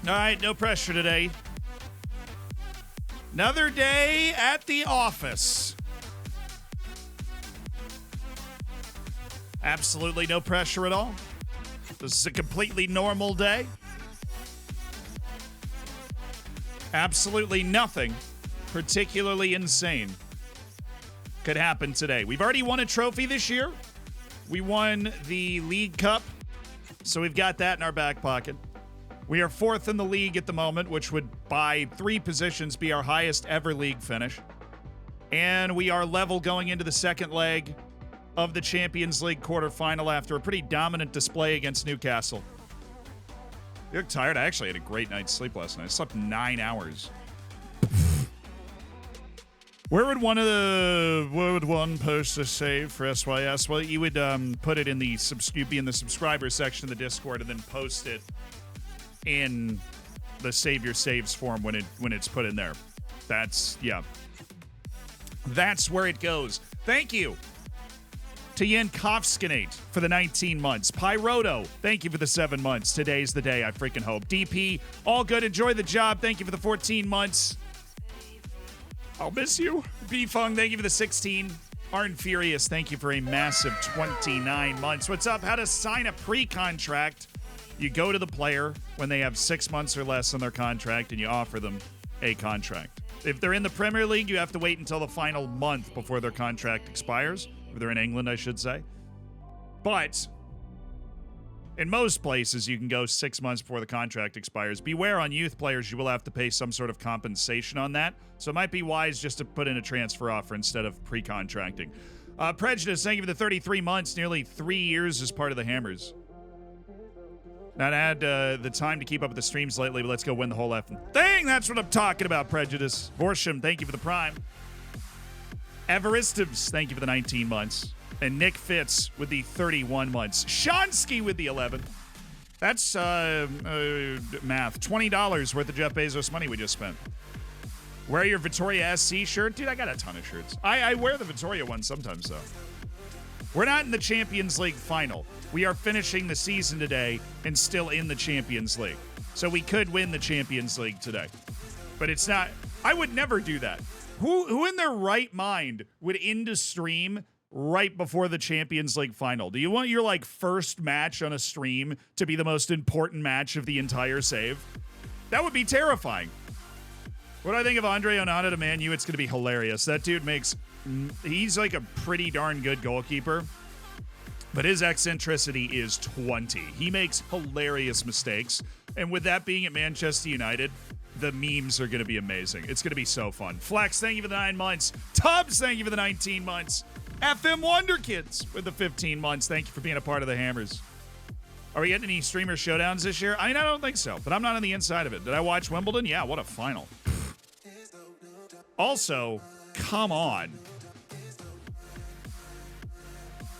All right, no pressure today. Another day at the office. Absolutely no pressure at all. This is a completely normal day. Absolutely nothing particularly insane could happen today. We've already won a trophy this year. We won the League Cup, so we've got that in our back pocket. We are fourth in the league at the moment, which would, by 3 positions, be our highest ever league finish. And we are level going into the second leg of the Champions League quarterfinal after a pretty dominant display against Newcastle. You look tired? I actually had a great night's sleep last night. I slept 9 hours. Where would one post a save for SYS? Well, you would put it in the you'd be in the subscriber section of the Discord and then post it in the Save Your Saves form when it's put in there. That's where it goes. Thank you to Yankovskinate for the 19 months. Pyroto, thank you for the 7 months. Today's the day, I freaking hope. DP, all good. Enjoy the job. Thank you for the 14 months. I'll miss you. B-Fung, thank you for the 16. Arn Furious, thank you for a massive 29 months. What's up? How to sign a pre-contract. You go to the player when they have 6 months or less on their contract and you offer them a contract. If they're in the Premier League, you have to wait until the final month before their contract expires. If they're in England, I should say. But in most places, you can go 6 months before the contract expires. Beware on youth players, you will have to pay some sort of compensation on that. So it might be wise just to put in a transfer offer instead of pre-contracting. Prejudice, thank you for the 33 months, nearly 3 years as part of the Hammers. Not had the time to keep up with the streams lately, but let's go win the whole effing thing. That's what I'm talking about, Prejudice. Vorsham, thank you for the prime. Everistovs, thank you for the 19 months. And Nick Fitz with the 31 months. Shonsky with the 11. That's math. $20 worth of Jeff Bezos money we just spent. Wear your Vittoria SC shirt? Dude, I got a ton of shirts. I wear the Vittoria one sometimes, though. We're not in the Champions League final. We are finishing the season today and still in the Champions League. So we could win the Champions League today. But it's not. I would never do that. Who in their right mind would end a stream right before the Champions League final? Do you want your first match on a stream to be the most important match of the entire save? That would be terrifying. What do I think of Andre Onana to Man U? It's going to be hilarious. That dude he's like a pretty darn good goalkeeper, but his eccentricity is 20. He makes hilarious mistakes. And with that being at Manchester United, the memes are going to be amazing. It's going to be so fun. Flex, thank you for the 9 months. Tubbs, thank you for the 19 months. FM Wonder Kids with the 15 months. Thank you for being a part of the Hammers. Are we getting any streamer showdowns this year? I don't think so, but I'm not on the inside of it. Did I watch Wimbledon? Yeah, what a final. Also, come on.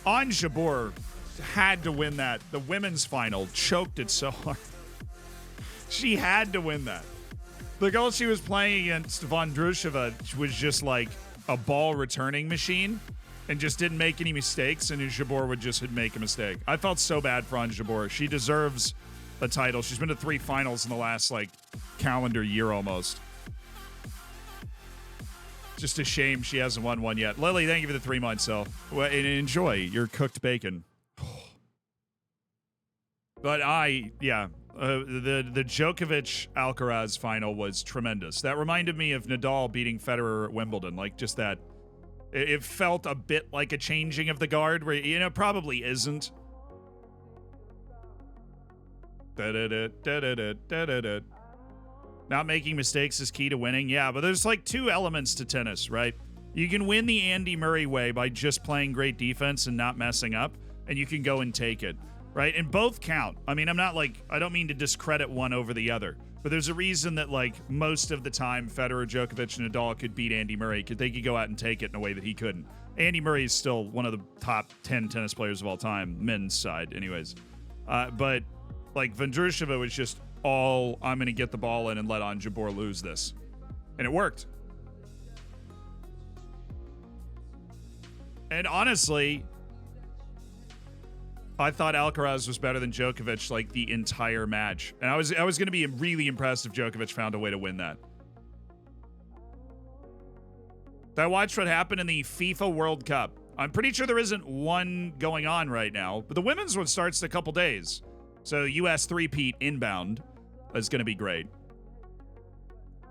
Ons Jabeur had to win that. The women's final choked it so hard. She had to win that. The girl she was playing against, Vondrushova, was just like a ball returning machine and just didn't make any mistakes, and Jabeur would just make a mistake. I felt so bad for Ons Jabeur. She deserves a title. She's been to 3 finals in the last calendar year almost. Just a shame she hasn't won one yet. Lily, thank you for the 3 months, so and enjoy your cooked bacon. But the Djokovic Alcaraz final was tremendous. That reminded me of Nadal beating Federer at Wimbledon. Just that. It felt a bit like a changing of the guard, where probably isn't. Not making mistakes is key to winning. Yeah, but there's 2 elements to tennis, right? You can win the Andy Murray way by just playing great defense and not messing up, and you can go and take it, right? And both count. I mean, I don't mean to discredit one over the other, but there's a reason that most of the time Federer, Djokovic, and Nadal could beat Andy Murray. They could go out and take it in a way that he couldn't. Andy Murray is still one of the top 10 tennis players of all time, men's side anyways. But Vondrushova was just all, I'm going to get the ball in and let Ons Jabeur lose this. And it worked. And honestly, I thought Alcaraz was better than Djokovic like the entire match. And I was going to be really impressed if Djokovic found a way to win that. I watched what happened in the FIFA World Cup. I'm pretty sure there isn't one going on right now, but the women's one starts in a couple days. So US three-peat inbound is going to be great.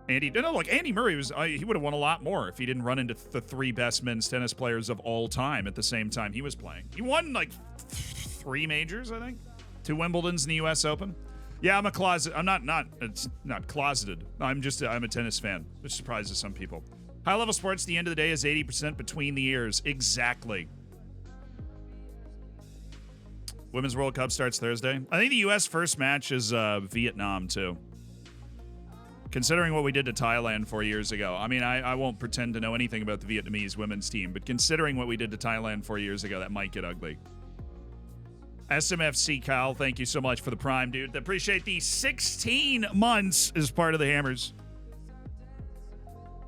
Andy Murray he would have won a lot more if he didn't run into the three best men's tennis players of all time at the same time he was playing. He won like 3 majors, I think. 2 Wimbledons in the US Open. Yeah, I'm it's not closeted. I'm a tennis fan, which surprises some people. High-level sports, the end of the day is 80% between the ears. Exactly. Women's World Cup starts Thursday. I think the U.S. first match is Vietnam, too. Considering what we did to Thailand 4 years ago. I mean, I won't pretend to know anything about the Vietnamese women's team, but considering what we did to Thailand 4 years ago, that might get ugly. SMFC Kyle, thank you so much for the prime, dude. Appreciate the 16 months as part of the Hammers.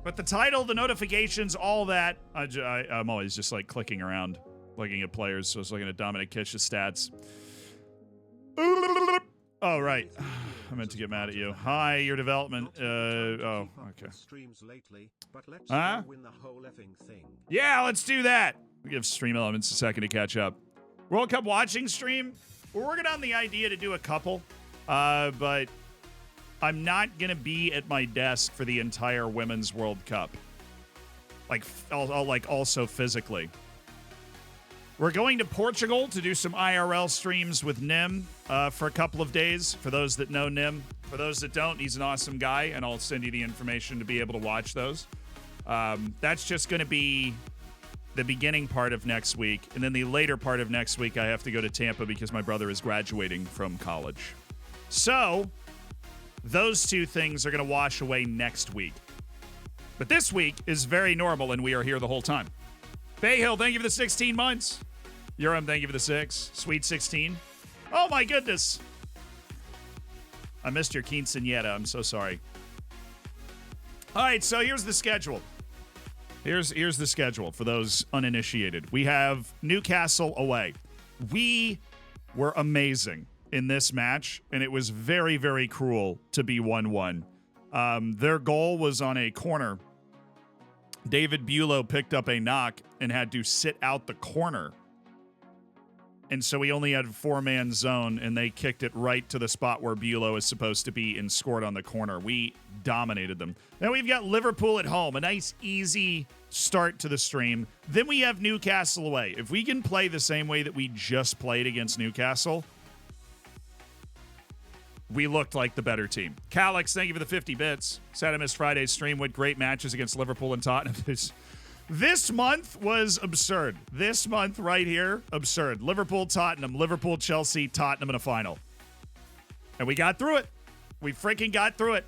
But the title, the notifications, all that, I'm always just like clicking around, looking at players. So I was looking at Dominic Kish's stats. Oh, right. I meant to get mad at you. Hi, your development. Okay. Huh? Yeah, let's do that. We'll give Stream Elements a second to catch up. World Cup watching stream. We're working on the idea to do a couple, but I'm not going to be at my desk for the entire Women's World Cup. I'll also physically. We're going to Portugal to do some IRL streams with Nim for a couple of days. For those that know Nim. For those that don't, he's an awesome guy, and I'll send you the information to be able to watch those. That's just going to be the beginning part of next week. And then the later part of next week, I have to go to Tampa because my brother is graduating from college. So those two things are going to wash away next week. But this week is very normal, and we are here the whole time. Bayhill, thank you for the 16 months. Urim, thank you for the 6. Sweet 16. Oh, my goodness. I missed your quinceañera. I'm so sorry. All right, so here's the schedule. Here's the schedule for those uninitiated. We have Newcastle away. We were amazing in this match, and it was very, very cruel to be 1-1. Their goal was on a corner. David Bulow picked up a knock and had to sit out the corner. And so we only had 4-man zone, and they kicked it right to the spot where Bulow is supposed to be and scored on the corner. We dominated them. Now we've got Liverpool at home, a nice, easy start to the stream. Then we have Newcastle away. If we can play the same way that we just played against Newcastle, we looked like the better team. Calix, thank you for the 50 bits. Sad I missed Friday's stream with great matches against Liverpool and Tottenham. This month was absurd. This month right here, absurd. Liverpool, Tottenham, Liverpool, Chelsea, Tottenham in a final. And we got through it. We freaking got through it.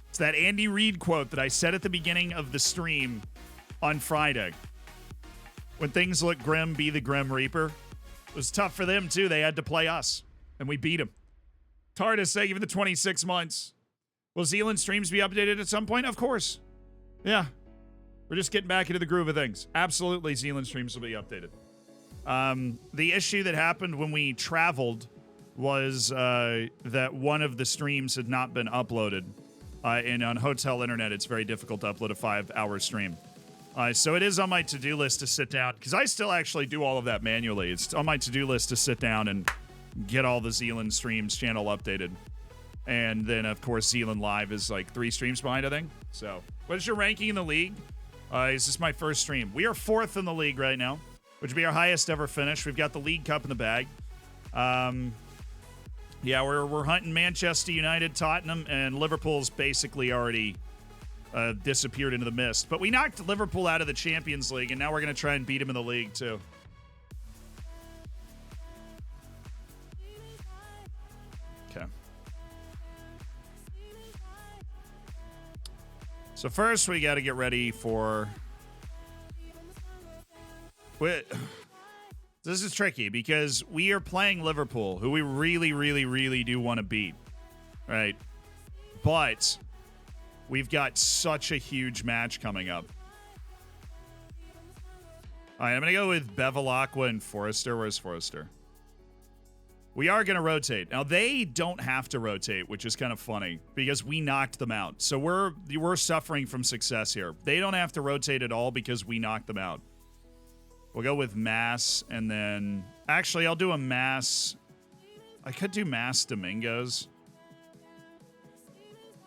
It's that Andy Reid quote that I said at the beginning of the stream on Friday. When things look grim, be the Grim Reaper. It was tough for them, too. They had to play us, and we beat them. Tardis, thank you for the 26 months. Will Zealand streams be updated at some point? Of course. Yeah. We're just getting back into the groove of things. Absolutely, Zealand streams will be updated. The issue that happened when we traveled was that one of the streams had not been uploaded. And on hotel internet, it's very difficult to upload a 5-hour stream. So it is on my to-do list to sit down, because I still actually do all of that manually. It's on my to-do list to sit down and get all the Zealand streams channel updated. And then, of course, Zealand Live is like 3 streams behind, I think. So, what is your ranking in the league? Is this my first stream? We are 4th in the league right now, which would be our highest ever finish. We've got the League Cup in the bag. Yeah, we're hunting Manchester United, Tottenham, and Liverpool's basically already disappeared into the mist. But we knocked Liverpool out of the Champions League, and now we're going to try and beat them in the league, too. Okay. So first, we got to get ready for... This is tricky because we are playing Liverpool, who we really, really, really do want to beat, right? But we've got such a huge match coming up. All right, I'm going to go with Bevilacqua and Forrester. Where's Forrester? We are going to rotate. Now, they don't have to rotate, which is kind of funny because we knocked them out. So we're suffering from success here. They don't have to rotate at all because we knocked them out. We'll go with Mass, and then... Actually, I'll do a Mass... I could do Mass Domingos.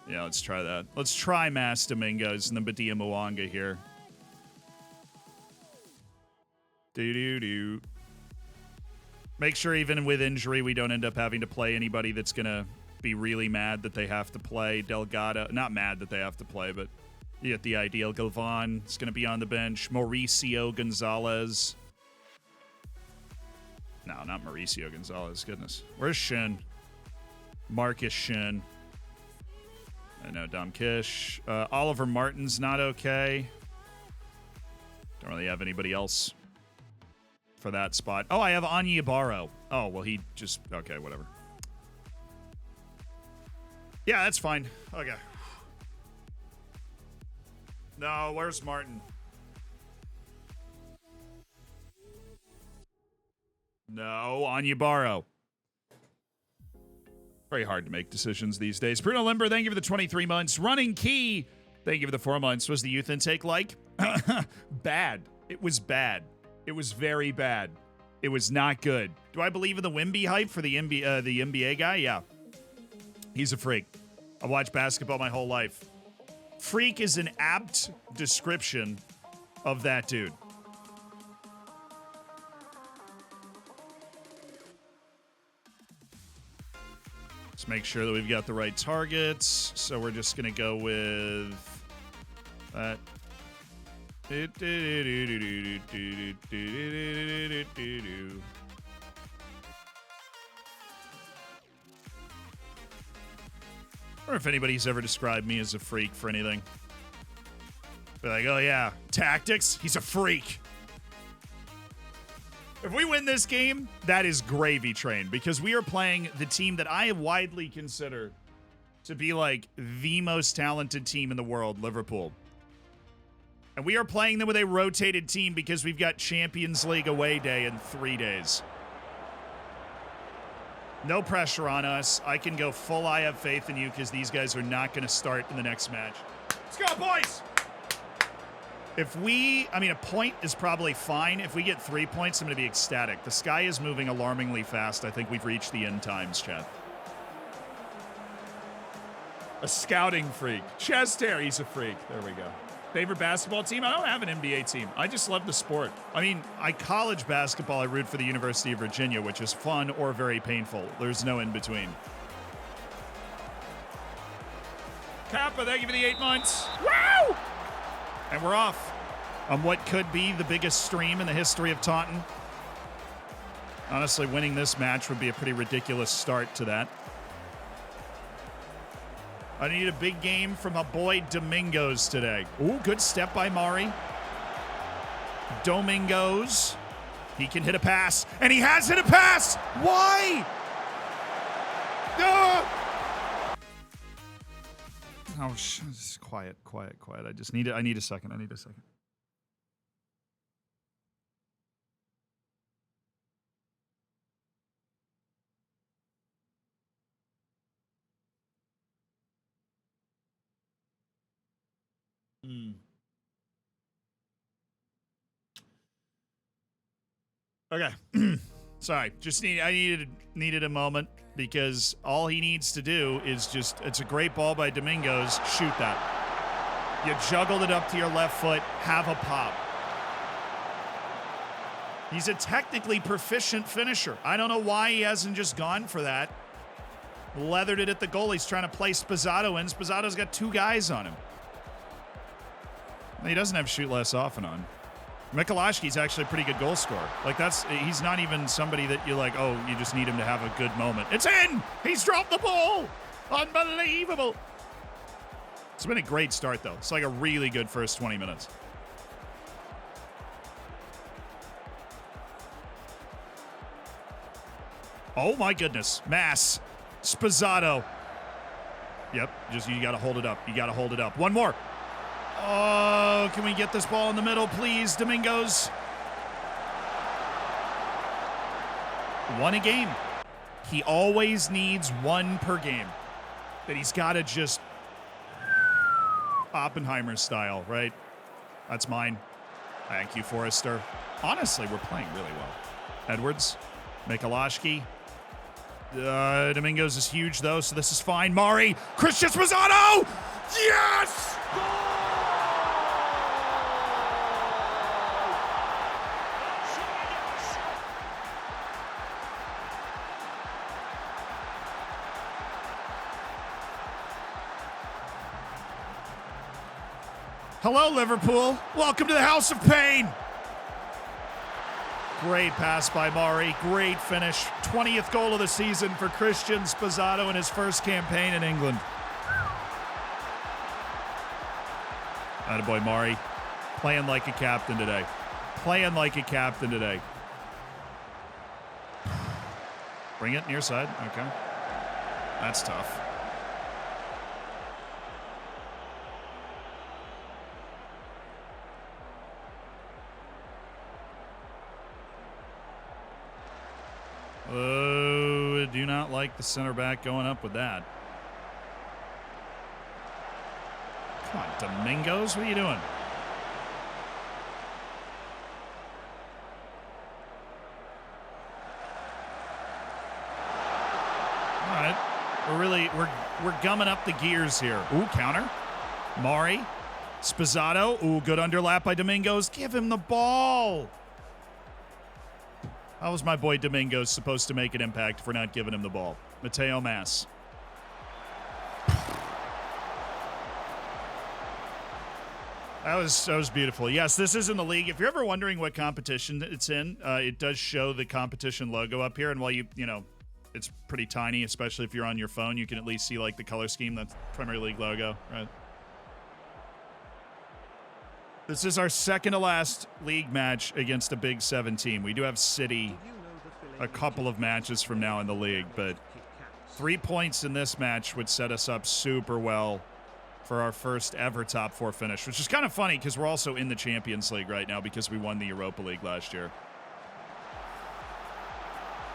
Yeah, let's try that. Let's try Mass Domingos and then Badia Mwanga here. Do-do-do. Make sure even with injury, we don't end up having to play anybody that's going to be really mad that they have to play. Delgado, not mad that they have to play, but you get the ideal. Galvan is going to be on the bench. Mauricio Gonzalez. No, not Mauricio Gonzalez. Goodness. Where's Shin? Marcus Shin. I know Dom Kish. Oliver Martin's not okay. Don't really have anybody else for that spot. Oh, I have Onyebaro. Oh, well, he just... Okay, whatever. Yeah, that's fine. Okay. No, where's Martin? No, Onyebaro. Very hard to make decisions these days. Bruno Limber, thank you for the 23 months. Running Key, thank you for the 4 months. Was the youth intake like? Bad. It was bad. It was very bad. It was not good. Do I believe in the Wimby hype for the NBA guy? Yeah. He's a freak. I've watched basketball my whole life. Freak is an apt description of that dude. Let's make sure that we've got the right targets. So we're just going to go with that. I wonder if anybody's ever described me as a freak for anything. Be like, oh yeah, tactics, he's a freak. If we win this game, that is gravy train because we are playing the team that I widely consider to be like the most talented team in the world, Liverpool. And we are playing them with a rotated team because we've got Champions League away day in 3 days. No pressure on us. I can go full I have faith in you because these guys are not going to start in the next match. Let's go, boys! A point is probably fine. If we get 3 points, I'm going to be ecstatic. The sky is moving alarmingly fast. I think we've reached the end times, chat. A scouting freak. Chester, he's a freak. There we go. Favorite basketball team? I don't have an NBA team. I just love the sport. I mean, college basketball, I root for the University of Virginia, which is fun or very painful. There's no in between. Kappa, thank you for the 8 months. Wow! And we're off on what could be the biggest stream in the history of Taunton. Honestly, winning this match would be a pretty ridiculous start to that. I need a big game from my boy Domingos today. Ooh, good step by Mari. Domingos. He can hit a pass, and he has hit a pass! Why? Oh, just quiet. I need a second. Okay. Sorry. I needed a moment because all he needs to do is it's a great ball by Domingos. Shoot that. You juggled it up to your left foot. Have a pop. He's a technically proficient finisher. I don't know why he hasn't just gone for that. Leathered it at the goal. He's trying to play Spazzato in. Spazzato's got 2 guys on him. He doesn't have shoot less often on. Mikulashki's actually a pretty good goal scorer. He's not even somebody that you're like, oh, you just need him to have a good moment. It's in! He's dropped the ball! Unbelievable! It's been a great start, though. It's like a really good first 20 minutes. Oh, my goodness. Mass. Spazzato. Yep, you got to hold it up. One more. Oh, can we get this ball in the middle, please, Domingos? Won a game. He always needs one per game. That he's got to just Oppenheimer style, right? That's mine. Thank you, Forrester. Honestly, we're playing really well. Edwards, Mikulashki. Domingos is huge, though, so this is fine. Mari, Christian Spezzano! Yes! Hello, Liverpool. Welcome to the House of Pain. Great pass by Mari. Great finish. 20th goal of the season for Christian Spezzano in his first campaign in England. Attaboy Mari. Playing like a captain today. Playing like a captain today. Bring it near side. Okay. That's tough. Oh, I do not like the center back going up with that. Come on, Domingos, what are you doing? All right, we're gumming up the gears here. Ooh, counter, Mari, Spezzano. Ooh, good underlap by Domingos. Give him the ball. How was my boy Domingos supposed to make an impact if we're not giving him the ball? Mateo Mass. That was beautiful. Yes, this is in the league. If you're ever wondering what competition it's in, it does show the competition logo up here. And while you know, it's pretty tiny, especially if you're on your phone, you can at least see like the color scheme. That's Premier League logo, right? This is our second to last league match against a Big 7 team. We do have City a couple of matches from now in the league, but 3 points in this match would set us up super well for our first ever top 4 finish, which is kind of funny because we're also in the Champions League right now because we won the Europa League last year.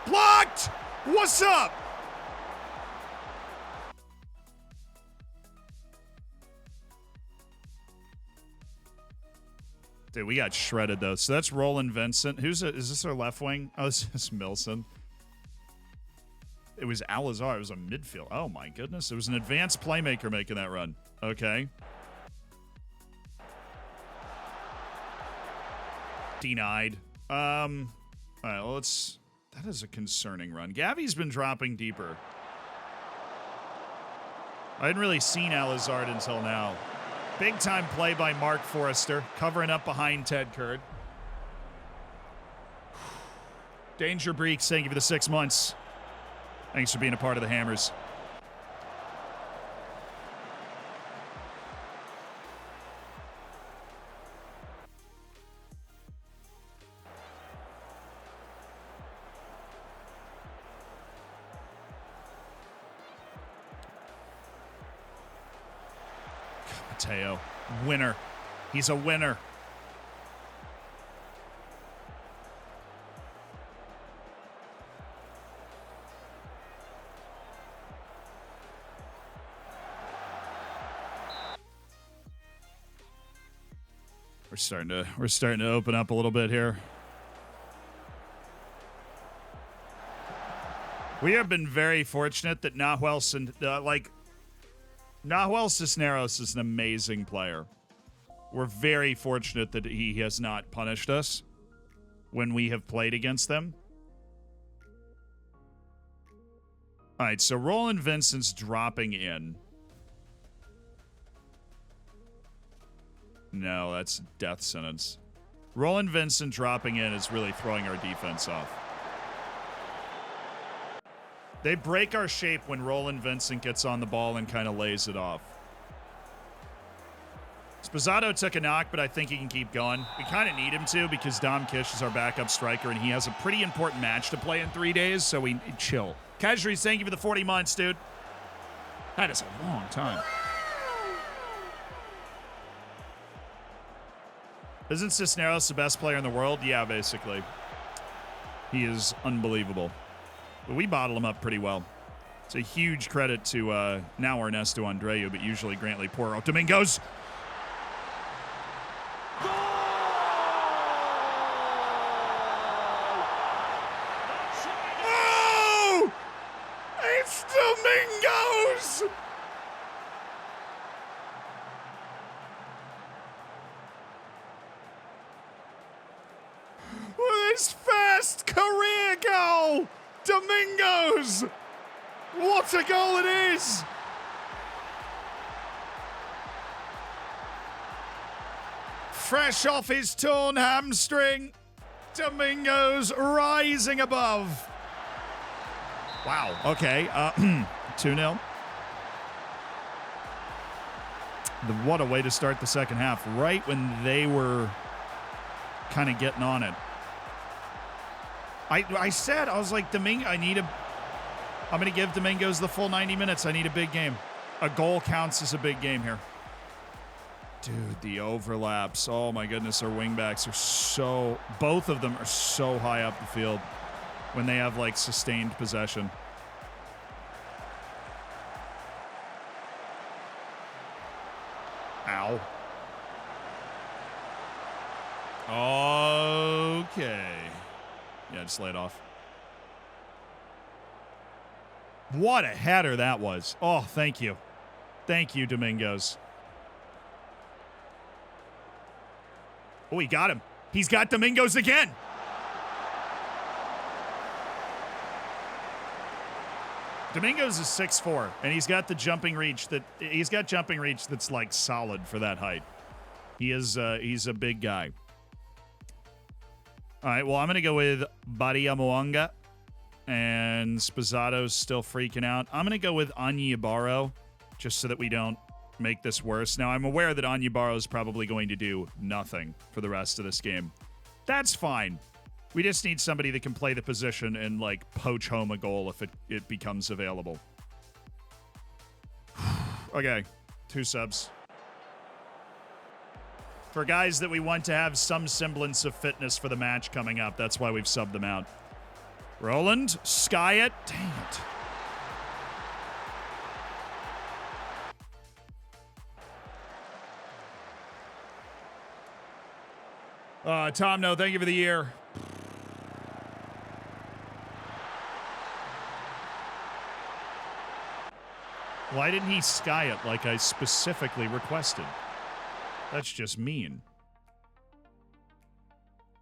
Blocked! What's up? Dude, we got shredded, though. So that's Roland Vincent. Is this our left wing? Oh, this is Milson. It was Alazar. It was a midfield. Oh, my goodness. It was an advanced playmaker making that run. Okay. Denied. All right, well, that is a concerning run. Gavi's been dropping deeper. I hadn't really seen Alazard until now. Big time play by Mark Forrester, covering up behind Ted Kurd. Danger Breeks, thank you for the 6 months. Thanks for being a part of the Hammers. Mateo, winner. He's a winner. We're starting to open up a little bit here. We have been very fortunate that Nahuel Cisneros is an amazing player. We're very fortunate that he has not punished us when we have played against them. All right, so Roland Vincent's dropping in. No, that's death sentence. Roland Vincent dropping in is really throwing our defense off. They break our shape when Roland Vincent gets on the ball and kind of lays it off. Spezzano took a knock, but I think he can keep going. We kind of need him to because Dom Kish is our backup striker, and he has a pretty important match to play in 3 days, so we chill. Kajri, thank you for the 40 months, dude. That is a long time. Isn't Cisneros the best player in the world? Yeah, basically. He is unbelievable. But we bottle them up pretty well. It's a huge credit to now Ernesto Andreu, but usually Grantley Poor. Oh, Domingos. Oh! It's Domingos! His first career goal! Domingos! What a goal it is! Fresh off his torn hamstring, Domingos rising above. Wow, okay, 2-0. What a way to start the second half, right when they were kind of getting on it. I said, I was like, Domingo, I'm going to give Domingos the full 90 minutes. I need a big game. A goal counts as a big game here. Dude, the overlaps. Oh, my goodness. Our wingbacks are so... Both of them are so high up the field when they have, like, sustained possession. Ow. Okay. Yeah, just lay it off. What a header that was. Oh, thank you. Thank you, Domingos. Oh, he got him. He's got Domingos again. Domingos is 6'4", and he's got the jumping reach that's like solid for that height. He's a big guy. All right, well, I'm going to go with Badia Moanga, and Sposado's still freaking out. I'm going to go with Anyabaro, just so that we don't make this worse. Now, I'm aware that Anyabaro is probably going to do nothing for the rest of this game. That's fine. We just need somebody that can play the position and, like, poach home a goal if it becomes available. Okay, 2 subs. For guys that we want to have some semblance of fitness for the match coming up, that's why we've subbed them out. Roland, sky it. Dang it. Tom, no, thank you for the year. Why didn't he sky it like I specifically requested? That's just mean.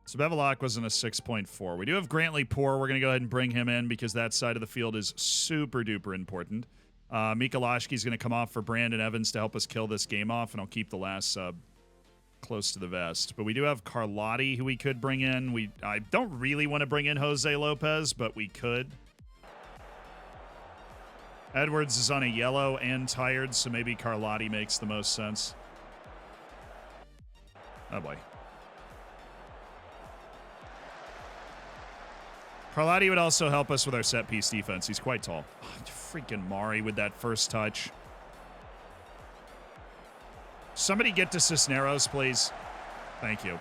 So Bevelak was in a 6.4. We do have Grantley Poor. We're going to go ahead and bring him in because that side of the field is super duper important. Mikolashki's going to come off for Brandon Evans to help us kill this game off, and I'll keep the last sub close to the vest. But we do have Carlotti who we could bring in. I don't really want to bring in Jose Lopez, but we could. Edwards is on a yellow and tired, so maybe Carlotti makes the most sense. Oh, boy. Carlotti would also help us with our set-piece defense. He's quite tall. Oh, freaking Mari with that first touch. Somebody get to Cisneros, please. Thank you.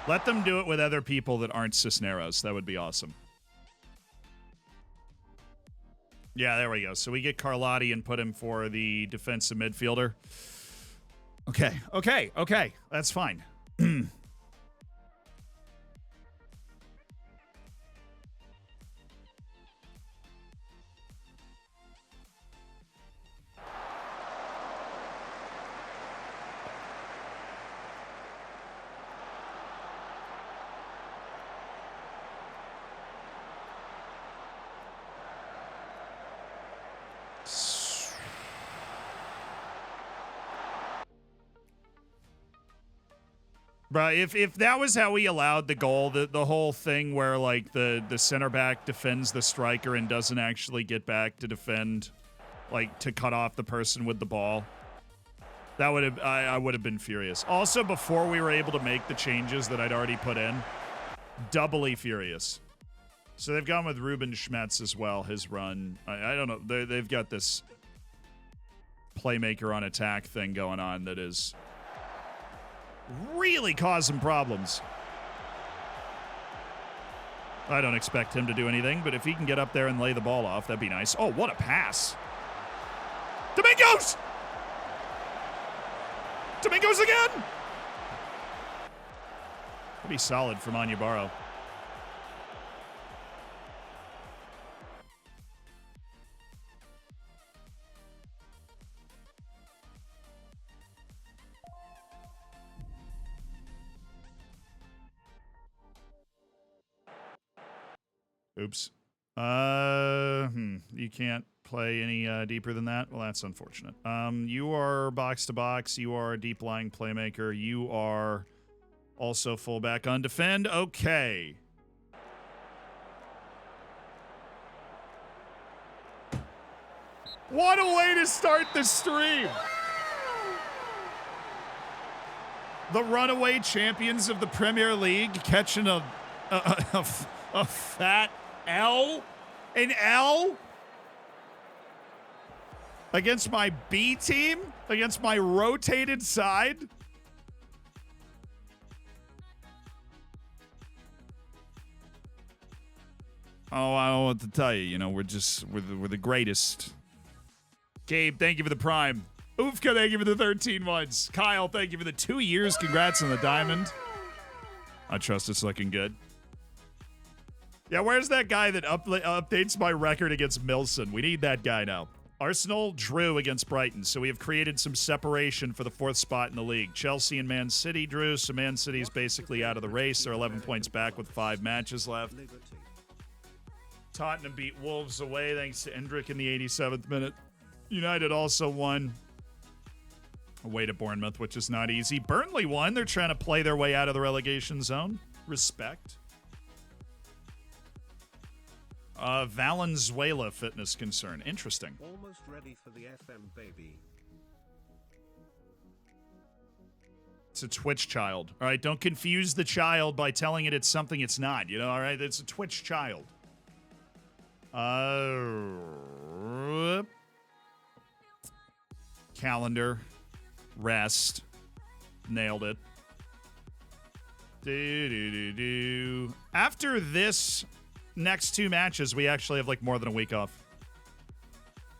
Let them do it with other people that aren't Cisneros. That would be awesome. Yeah, there we go. So we get Carlotti and put him for the defensive midfielder. Okay. That's fine. Bro, if that was how we allowed the goal, the whole thing where, like, the center back defends the striker and doesn't actually get back to defend, like, to cut off the person with the ball, that would have I would have been furious. Also, before we were able to make the changes that I'd already put in, doubly furious. So they've gone with Ruben Schmetz as well, his run. I don't know. They've got this playmaker on attack thing going on that is really causing problems. I don't expect him to do anything, but if he can get up there and lay the ball off, that'd be nice. Oh, what a pass. Domingos! Domingos again! That'd be solid from Onyebaro. Oops. You can't play any deeper than that? Well, that's unfortunate. You are box-to-box. You are a deep-lying playmaker. You are also fullback on defend. Okay. What a way to start the stream! The runaway champions of the Premier League catching a fat L? An L? Against my B team? Against my rotated side? Oh, I don't know what to tell you. You know, we're the greatest. Gabe, thank you for the prime. Oofka, thank you for the 13 months. Kyle, thank you for the 2 years. Congrats on the diamond. I trust it's looking good. Yeah, where's that guy that updates my record against Milson? We need that guy now. Arsenal drew against Brighton, so we have created some separation for the 4th spot in the league. Chelsea and Man City drew, so Man City's basically out of the race. They're 11 points back with 5 matches left. Taunton beat Wolves away thanks to Endrick in the 87th minute. United also won away to Bournemouth, which is not easy. Burnley won. They're trying to play their way out of the relegation zone. Respect. Valenzuela fitness concern. Interesting. Almost ready for the FM, baby. It's a Twitch child. All right, don't confuse the child by telling it it's something it's not. You know, all right? It's a Twitch child. Calendar. Rest. Nailed it. After this next 2 matches, we actually have like more than a week off.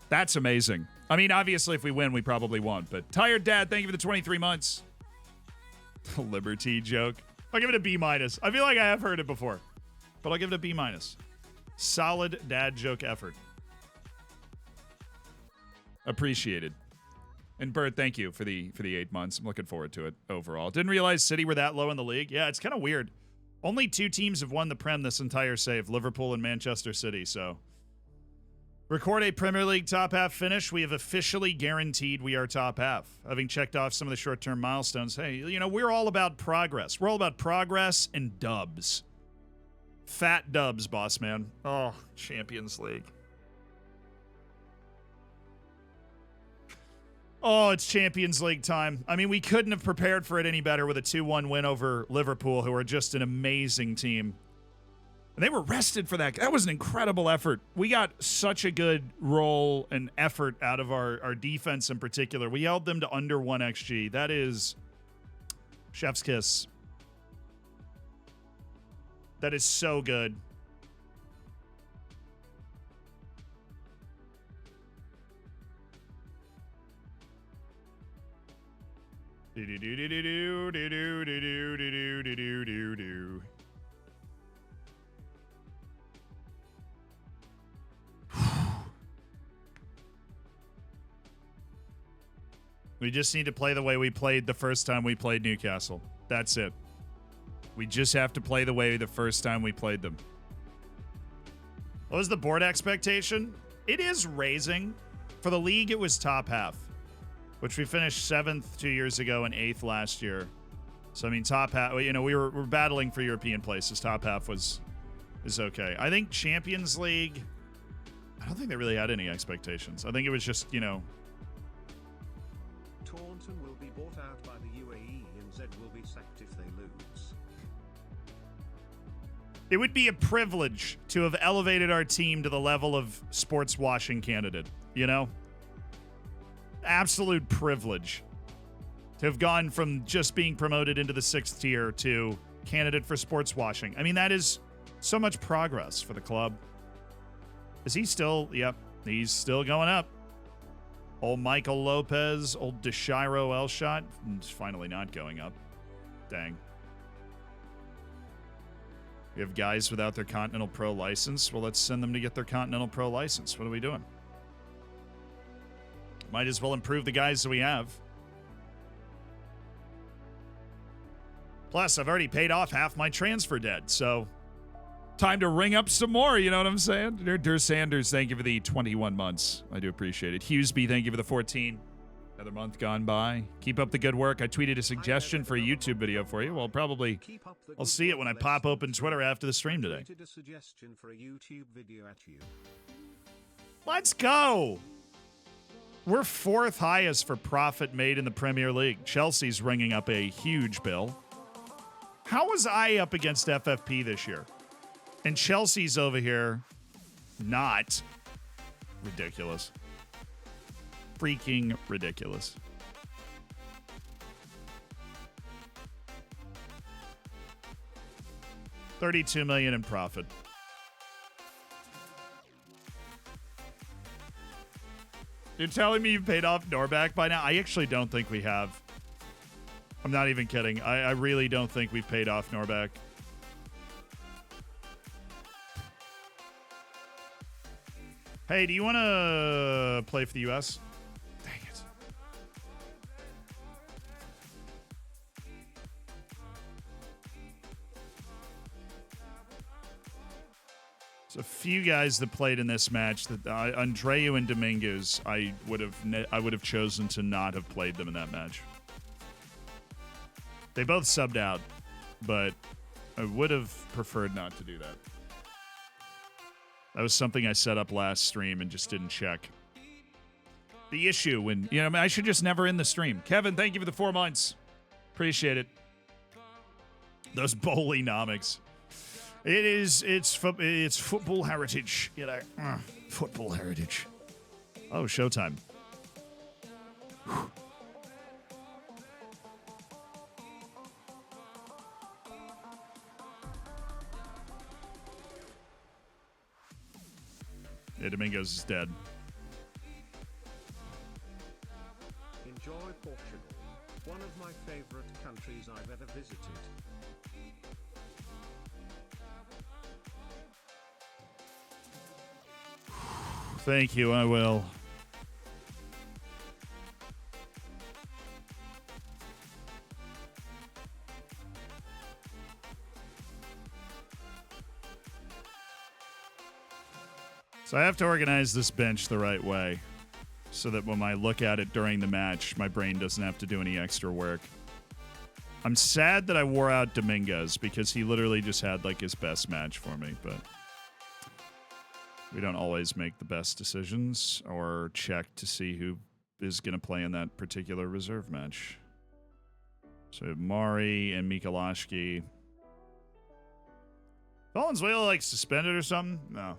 That's amazing. I mean, obviously, if we win, we probably won't. But Tired Dad, thank you for the 23 months. Liberty joke. I'll give it a B-. I feel like I have heard it before, but I'll give it a B-. Solid dad joke effort. Appreciated. And Bert, thank you for the 8 months. I'm looking forward to it overall. Didn't realize City were that low in the league. Yeah, it's kind of weird. Only 2 teams have won the Prem this entire save, Liverpool and Manchester City. So, record a Premier League top half finish. We have officially guaranteed we are top half. Having checked off some of the short-term milestones, hey, you know, we're all about progress. We're all about progress and dubs. Fat dubs, boss man. Oh, Champions League. Oh, it's Champions League time. I mean, we couldn't have prepared for it any better with a 2-1 win over Liverpool, who are just an amazing team. And they were rested for that. That was an incredible effort. We got such a good role and effort out of our defense in particular. We held them to under 1 XG. That is chef's kiss. That is so good. We just need to play the way we played the first time we played Newcastle. That's it. We just have to play the way the first time we played them. What was the board expectation? It is raising. For the league, it was top half, which we finished 7th 2 years ago and 8th last year. So, I mean, top half, you know, we're battling for European places. Top half is okay. I think Champions League, I don't think they really had any expectations. I think it was just, you know. Taunton will be bought out by the UAE and Zed will be sacked if they lose. It would be a privilege to have elevated our team to the level of sports washing candidate, you know? Absolute privilege to have gone from just being promoted into the 6th tier to candidate for sports washing. I mean, that is So much progress for the club. Is he still? Yep, he's still going up. Old Michael Lopez, old Deshiro Elshot, finally not going up. Dang. We have guys without their Continental Pro license. Well, let's send them to get their Continental Pro license. What are we doing? Might as well improve the guys that we have. Plus, I've already paid off half my transfer debt, so time to ring up some more, you know what I'm saying? Der Sanders, thank you for the 21 months. I do appreciate it. Hughesby, thank you for the 14. Another month gone by. Keep up the good work. I tweeted a suggestion for a YouTube video for you. Well, probably I'll see it when I pop open Twitter after the stream today. Let's go! We're fourth highest for profit made in the Premier League. Chelsea's ringing up a huge bill. How was I up against FFP this year? And Chelsea's over here not. Ridiculous. Freaking ridiculous. $32 million in profit. You're telling me you paid off Norback by now? I actually don't think we have. I'm not even kidding. I really don't think we've paid off Norback. Hey, do you want to play for the U.S.? Dang it. There's a few guys that played in this match that Andreu and Dominguez, I would have chosen to not have played them in that match. They both subbed out, but I would have preferred not to do that. That was something I set up last stream and just didn't check. The issue when, I should just never end the stream. Kevin, thank you for the 4 months. Appreciate it. Those Bowley-nomics. It's football heritage, football heritage. Oh, showtime. Whew. Yeah, Domingos is dead. Enjoy Portugal, one of my favorite countries I've ever visited. Thank you, I will. So I have to organize this bench the right way so that when I look at it during the match, my brain doesn't have to do any extra work. I'm sad that I wore out Dominguez because he literally just had like his best match for me, but we don't always make the best decisions or check to see who is going to play in that particular reserve match. So Mari and Mikolashki. Valenzuela like suspended or something? No.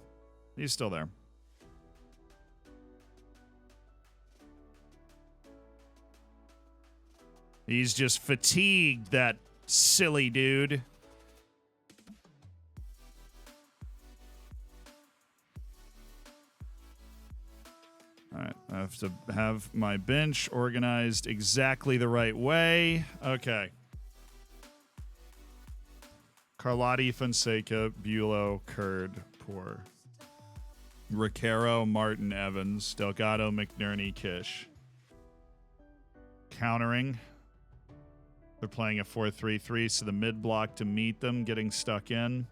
He's still there. He's just fatigued, that silly dude. All right, I have to have my bench organized exactly the right way. Okay. Carlotti, Fonseca, Bulow, Kurd, Poor. Recaro, Martin, Evans, Delgado, McNerney, Kish. Countering. They're playing a 4-3-3, so the mid block to meet them, getting stuck in.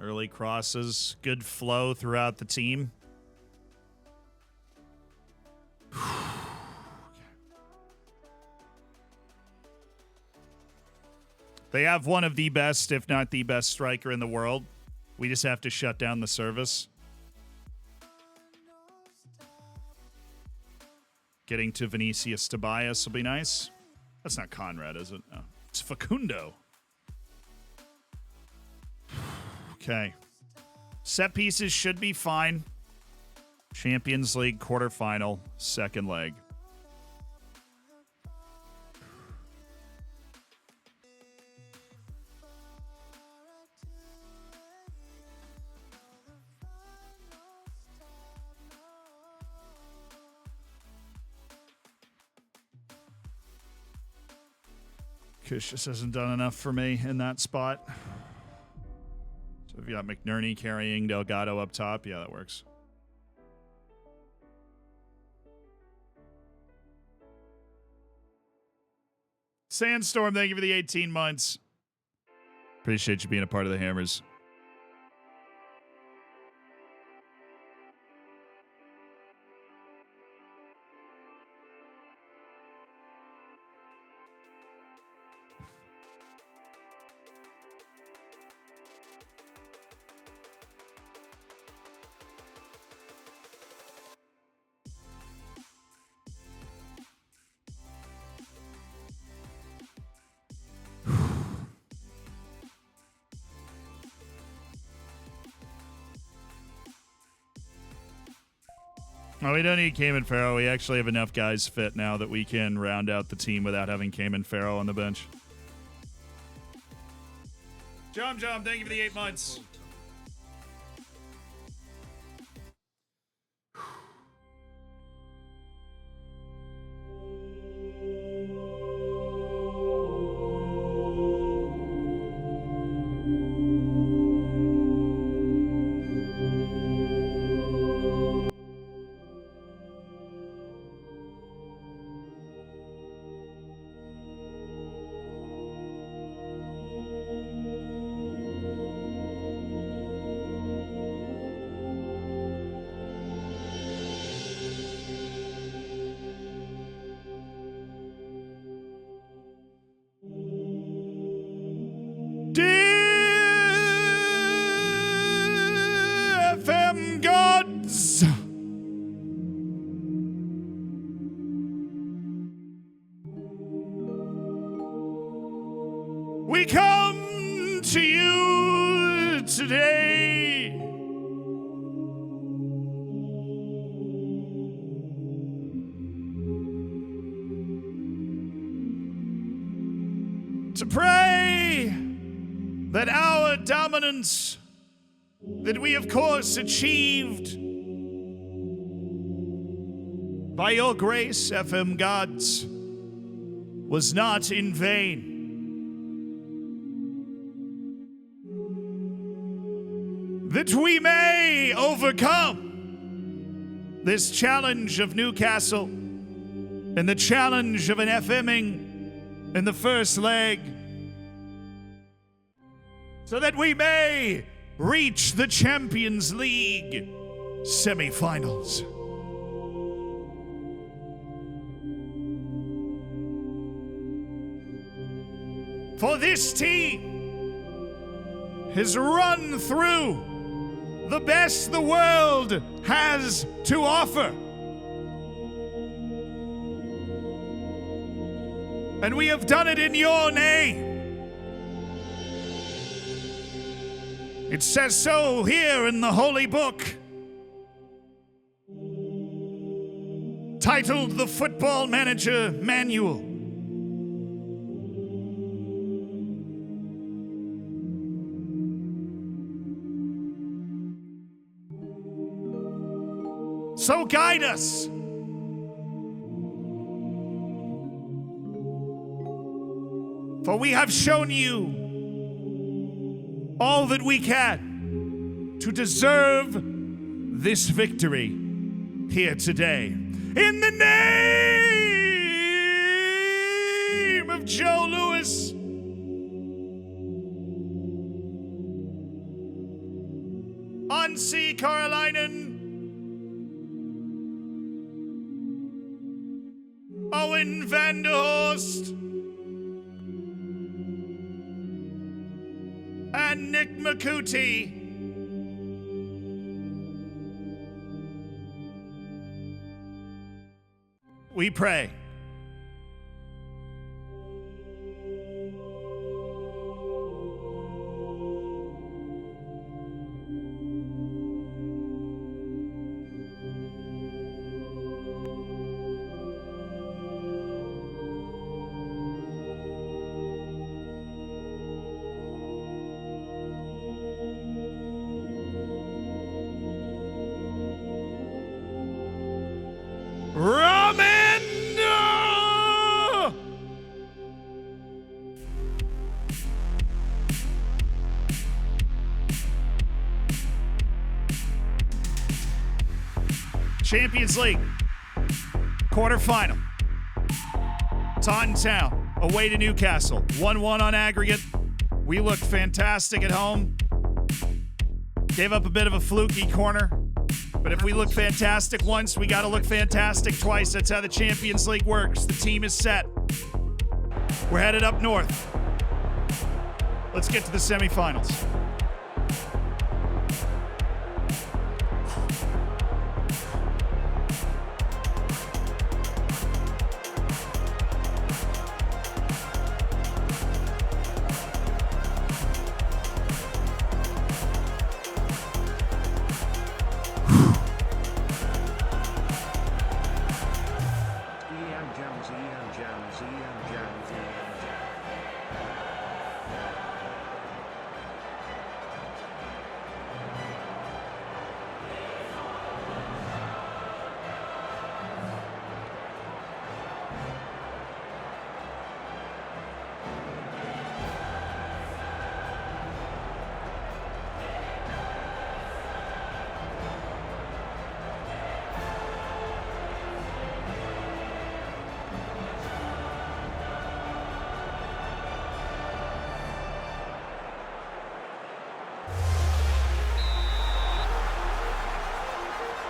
Early crosses, good flow throughout the team. They have one of the best, if not the best striker in the world. We just have to shut down the service. Getting to Vinicius Tobias will be nice. That's not Conrad, is it? No. It's Facundo. Okay. Set pieces should be fine. Champions League quarterfinal, second leg. Kush just hasn't done enough for me in that spot. So if you got McNerney carrying Delgado up top, yeah, that works. Sandstorm, thank you for the 18 months. Appreciate you being a part of the Hammers. Oh, we don't need Cayman Farrow. We actually have enough guys fit now that we can round out the team without having Cayman Farrow on the bench. Jom, thank you for the 8 months. FM gods! We come to you today to pray that our dominance that we, of course, achieved by your grace, FM gods, was not in vain. That we may overcome this challenge of Newcastle and the challenge of an FMing in the first leg, so that we may reach the Champions League semifinals. For this team has run through the best the world has to offer. And we have done it in your name. It says so here in the Holy Book, titled The Football Manager Manual. So guide us. For we have shown you all that we can to deserve this victory here today. In the name of Joe Louis, Ansi Karolainen, Owen van der Horst, and Nick Makuti, we pray. Champions League. Quarterfinal. Taunton Town away to Newcastle. 1-1 on aggregate. We looked fantastic at home. Gave up a bit of a fluky corner. But if we look fantastic once, we got to look fantastic twice. That's how the Champions League works. The team is set. We're headed up north. Let's get to the semifinals.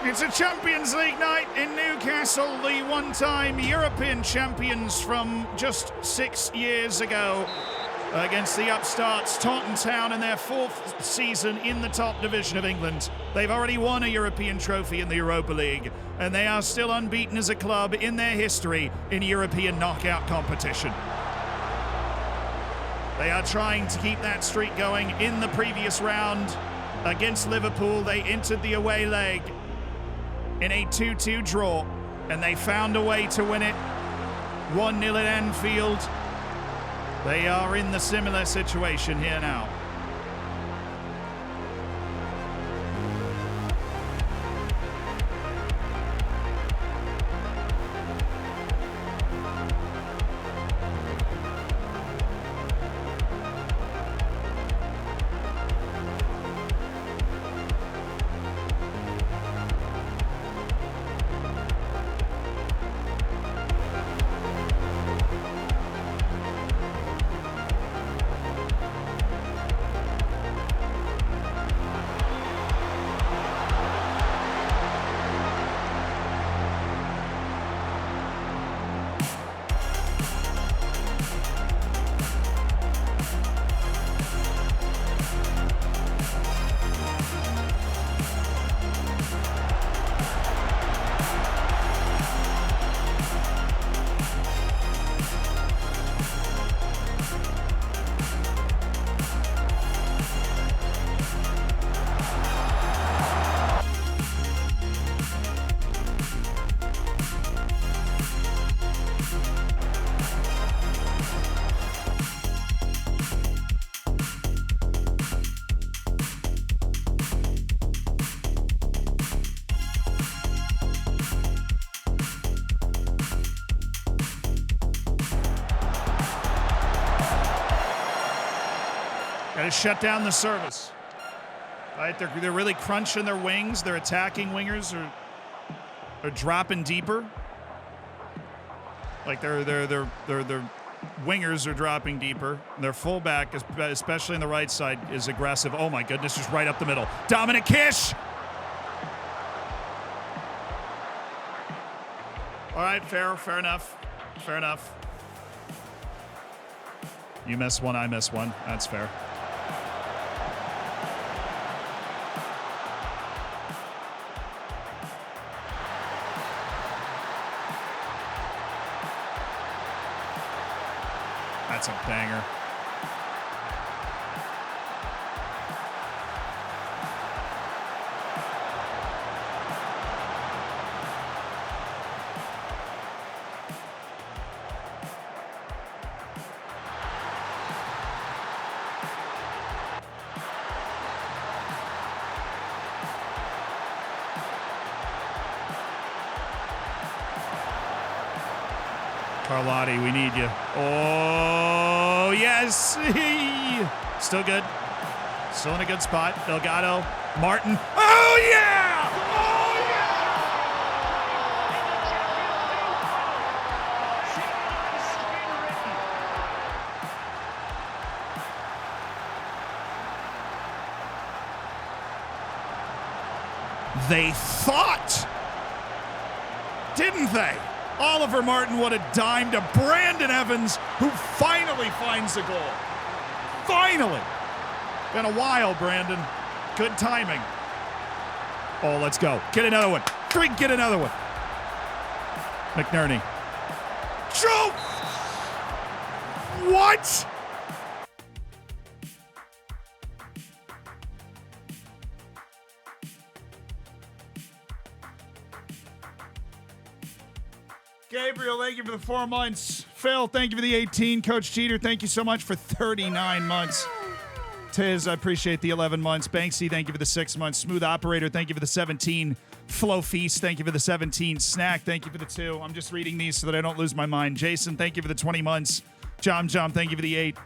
It's a Champions League night in Newcastle, the one-time European champions from just 6 years ago against the upstarts Taunton Town in their 4th season in the top division of England. They've already won a European trophy in the Europa League, and they are still unbeaten as a club in their history in European knockout competition. They are trying to keep that streak going. In the previous round against Liverpool, they entered the away leg in a 2-2 draw, and they found a way to win it 1-0 at Anfield. They are in the similar situation here now. Got to shut down the service. Right, they're really crunching their wings. Their attacking wingers are dropping deeper. Like their wingers are dropping deeper. Their fullback, especially on the right side, is aggressive. Oh my goodness, just right up the middle. Dominic Kish. All right, fair enough. Fair enough. You miss one, I miss one. That's fair. That's a banger. Carlotti, we need you. Oh, yes. Still good. Still in a good spot. Delgado. Martin. Oh, yeah! Oh, yeah! They thought, didn't they? Oliver Martin, what a dime to Brandon Evans, who finally finds a goal. Finally. Been a while, Brandon. Good timing. Oh, let's go. Get another one. Get another one. McNerney. Shoot! What? Gabriel, thank you for the 4 months. Phil, thank you for the 18. Coach Jeter, thank you so much for 39 months. Tiz, I appreciate the 11 months. Banksy, thank you for the 6 months. Smooth Operator, thank you for the 17. Flow Feast, thank you for the 17. Snack, thank you for the 2. I'm just reading these so that I don't lose my mind. Jason, thank you for the 20 months. Jom, thank you for the 8.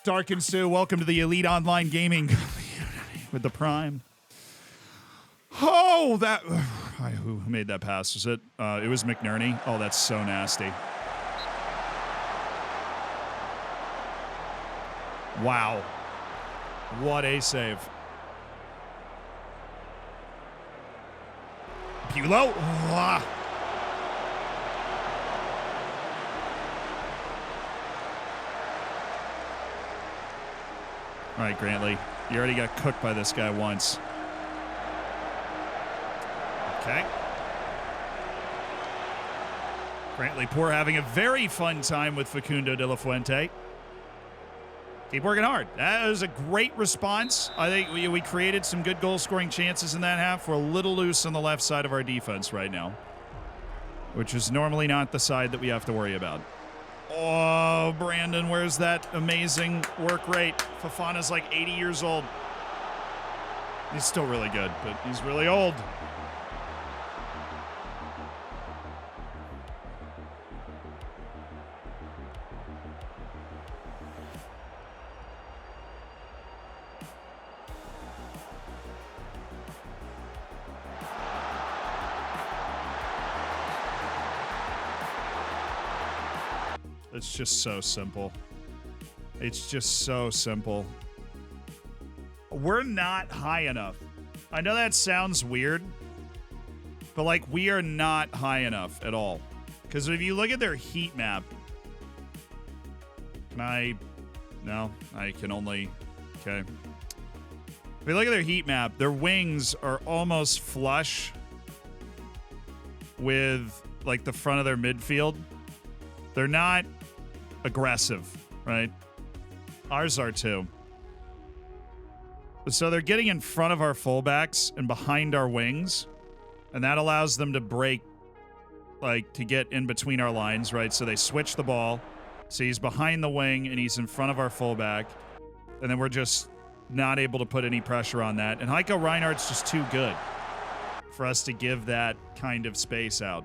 Dark and Sue, welcome to the Elite Online Gaming community with the Prime. Oh, that... Who made that pass? Was it? It was McNerney. Oh, that's so nasty. Wow. What a save. Bulow. Ah. All right, Grantley. You already got cooked by this guy once. Okay. Brantley Poor having a very fun time with Facundo de la Fuente. Keep working hard. That was a great response. I think we created some good goal-scoring chances in that half. We're a little loose on the left side of our defense right now, which is normally not the side that we have to worry about. Oh, Brandon, where's that amazing work rate? Fofana's like 80 years old. He's still really good, but he's really old. It's just so simple. It's just so simple. We're not high enough. I know that sounds weird, but like we are not high enough at all. Because if you look at their heat map, no, I can only, okay. If you look at their heat map, their wings are almost flush with like the front of their midfield. They're not aggressive, right? Ours are too. So they're getting in front of our fullbacks and behind our wings, and that allows them to break, like to get in between our lines, right? So they switch the ball. So he's behind the wing and he's in front of our fullback, and then we're just not able to put any pressure on that. And Heiko Reinhardt's just too good for us to give that kind of space out.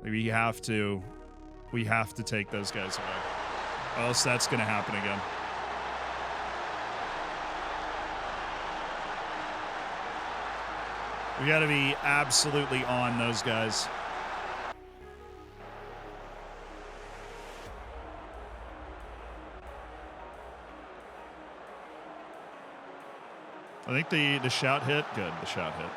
We have to take those guys away, or else that's going to happen again. We got to be absolutely on those guys. I think the shout hit. Good, the shout hit.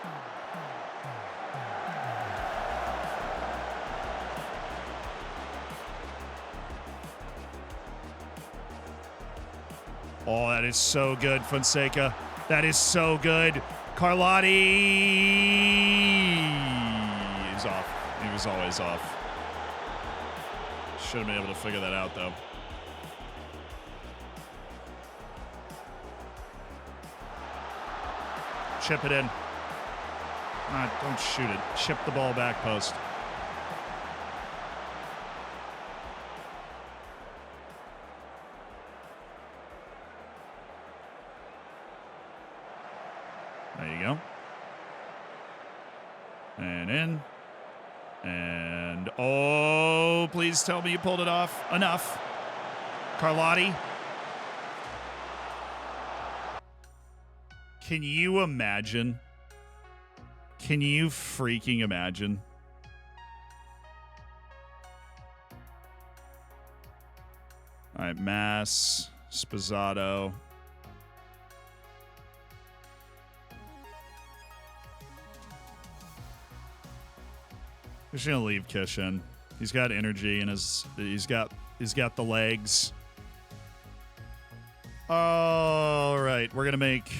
Oh, that is so good, Fonseca. That is so good. Carlotti. He's off. He was always off. Should have been able to figure that out, though. Chip it in. Don't shoot it. Chip the ball back post. There you go. And in. And, oh, please tell me you pulled it off. Enough. Carlotti. Can you imagine? Can you freaking imagine? All right, Mass, Spazzato. Just gonna leave Kish in. He's got energy and he's got the legs. All right, we're gonna make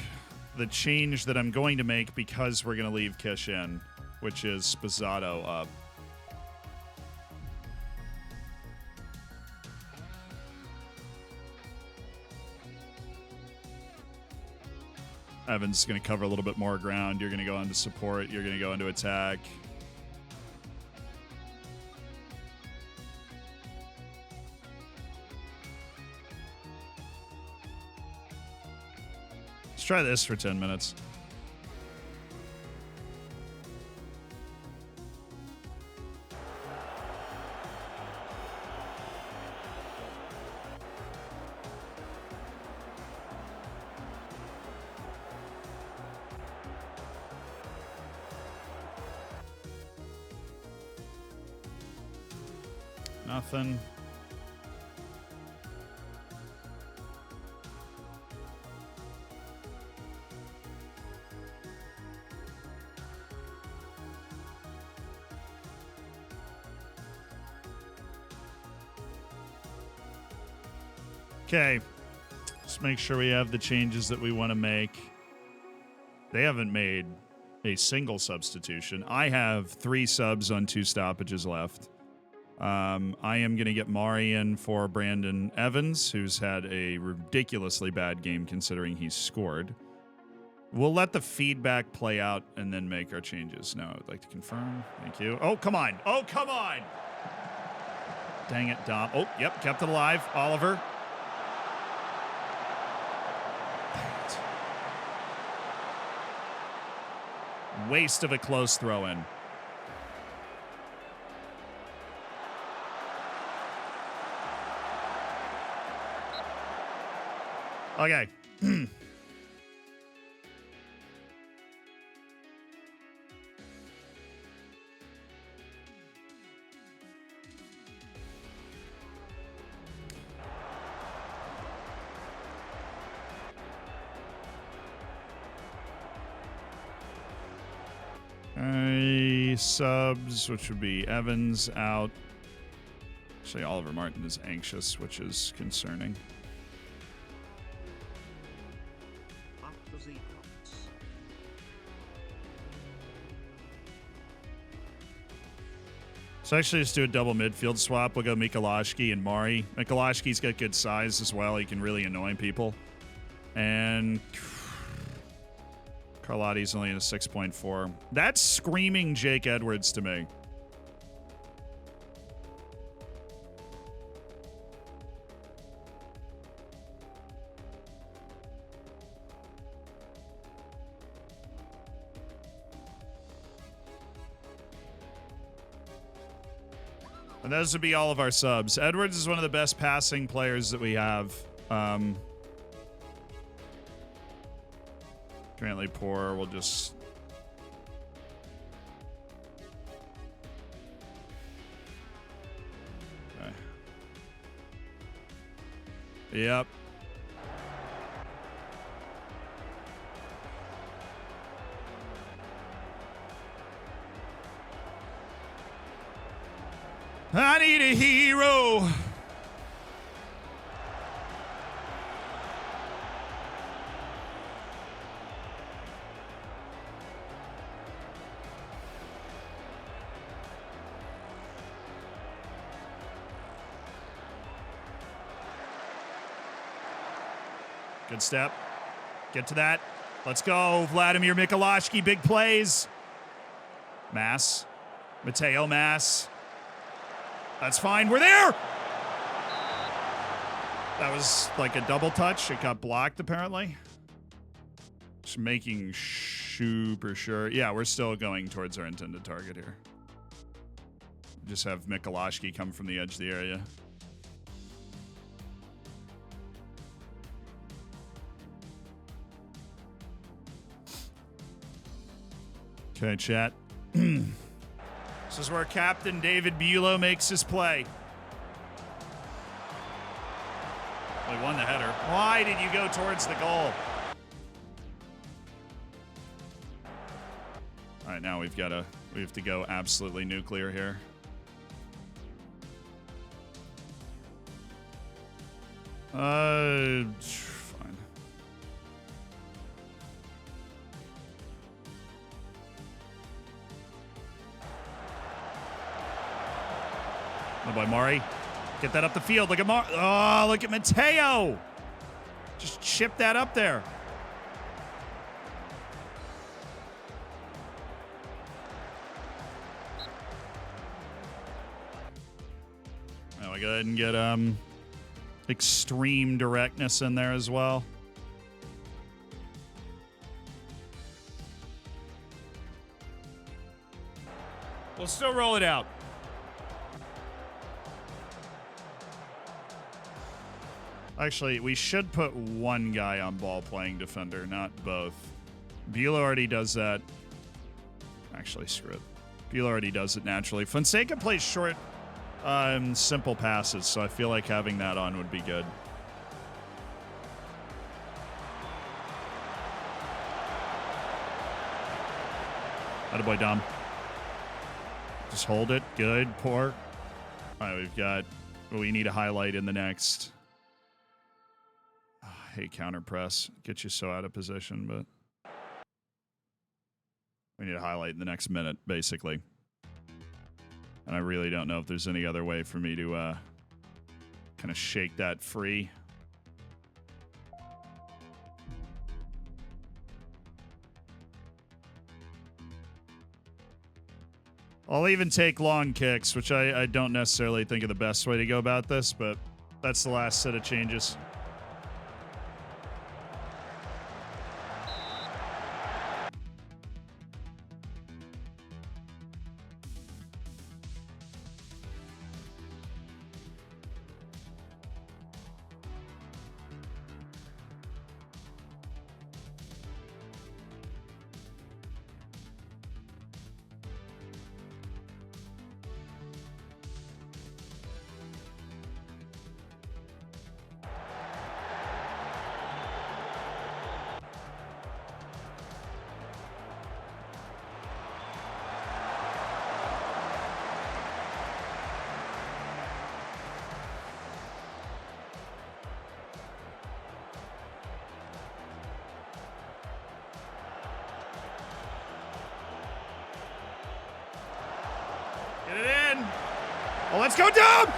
the change that I'm going to make because we're gonna leave Kish in, which is Spazzato up. Evans is going to cover a little bit more ground. You're going to go into support. You're going to go into attack. Let's try this for 10 minutes. Nothing. Okay. Let's make sure we have the changes that we want to make. They haven't made a single substitution. I have 3 subs on 2 stoppages left. I am going to get Mari in for Brandon Evans, who's had a ridiculously bad game considering he's scored. We'll let the feedback play out and then make our changes. Now, I would like to confirm. Thank you. Oh, come on. Oh, come on. Dang it, Dom. Oh, yep, kept it alive. Oliver. Waste of a close throw-in. Okay. Subs, which would be Evans out. Actually, Oliver Martin is anxious, which is concerning. So actually just do a double midfield swap. We'll go Mikolashki and Mari. Mikolashki's got good size as well. He can really annoy people. And Carlotti's only in a 6.4. That's screaming Jake Edwards to me. And those would be all of our subs. Edwards is one of the best passing players that we have. Currently poor. We'll just... Okay. Yep. I need a hero. Good step. Get to that. Let's go. Vladimir Mikolashki, big plays. Mass. Mateo Mass. That's fine. We're there. That was like a double touch. It got blocked, apparently. Just making super sure. Yeah, we're still going towards our intended target here. Just have Mikolashki come from the edge of the area. Okay, chat. This is where Captain David Bulow makes his play. Well, he won the header. Why did you go towards the goal? All right, now we've got to We have to go absolutely nuclear here. Fine. Oh boy, Mari. Get that up the field. Look at Oh, look at Mateo. Just chip that up there. Now we go ahead and get extreme directness in there as well. We'll still roll it out. Actually, we should put one guy on ball playing defender, not both. Bueller already does that. Actually, screw it. Bueller already does it naturally. Fonseca plays short, simple passes, so I feel like having that on would be good. Attaboy, Dom. Just hold it. Good. Poor. All right, we've got what we need to highlight in the next. I hate counter press. Gets you so out of position, but we need to highlight in the next minute, basically. And I really don't know if there's any other way for me to kind of shake that free. I'll even take long kicks, which I don't necessarily think are the best way to go about this, but that's the last set of changes. Oh, let's go down!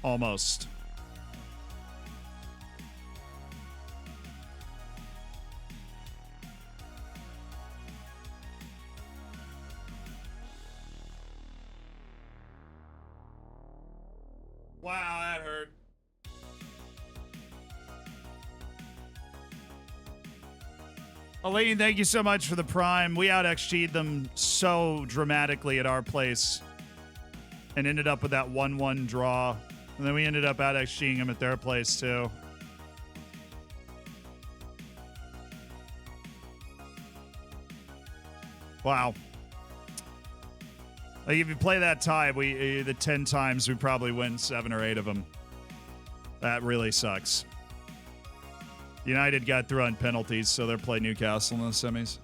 Almost. Wow, that hurt. Elaine, thank you so much for the prime. We out XG'd them so dramatically at our place. and ended up with that 1-1 draw. And then we ended up out XGing them at their place, too. Wow. Like, if you play that tie, the 10 times, we probably win 7 or 8 of them. That really sucks. United got through on penalties, so they'll play Newcastle in the semis.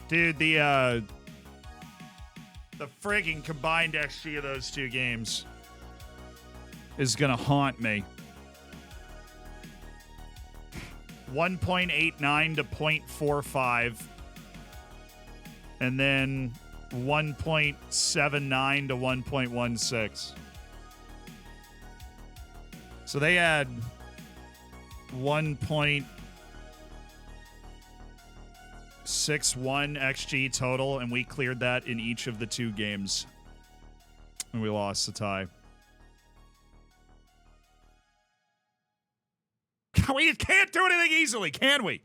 Dude, the frigging combined XG of those two games is going to haunt me. 1.89 to 0.45. And then 1.79 to 1.16. So they had 1.61 XG total, and we cleared that in each of the 2 games. And we lost the tie. We can't do anything easily, can we?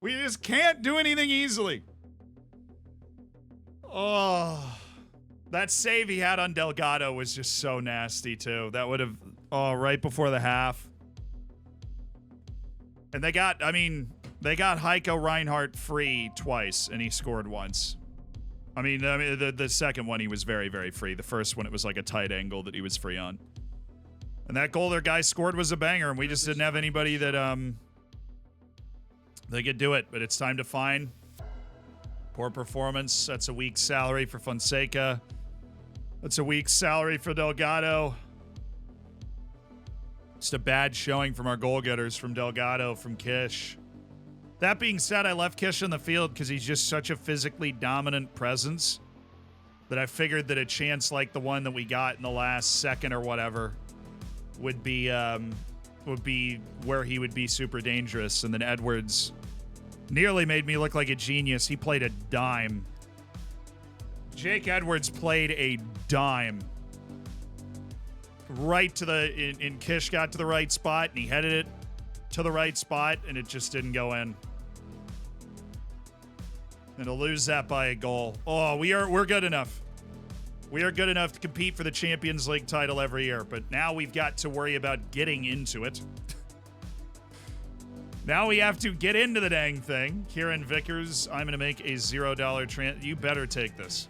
We just can't do anything easily. Oh, that save he had on Delgado was just so nasty, too. That would have, right before the half. And they got Heiko Reinhardt free twice, and he scored once. I mean, the second one, he was very, very free. The first one, it was like a tight angle that he was free on. And that goal their guy scored was a banger, and we just didn't have anybody that they could do it. But it's time to fine. Poor performance. That's a week's salary for Fonseca. That's a week's salary for Delgado. Just a bad showing from our goal getters, from Delgado, from Kish. That being said, I left Kish in the field because he's just such a physically dominant presence that I figured that a chance like the one that we got in the last second or whatever would be where he would be super dangerous. And then Edwards nearly made me look like a genius. He played a dime. Jake Edwards played a dime. Right to the... And Kish got to the right spot, and he headed it to the right spot, and it just didn't go in. And to lose that by a goal. Oh, we're good enough. We are good enough to compete for the Champions League title every year, but now we've got to worry about getting into it. Now we have to get into the dang thing. Kieran Vickers, I'm going to make a $0 You better take this.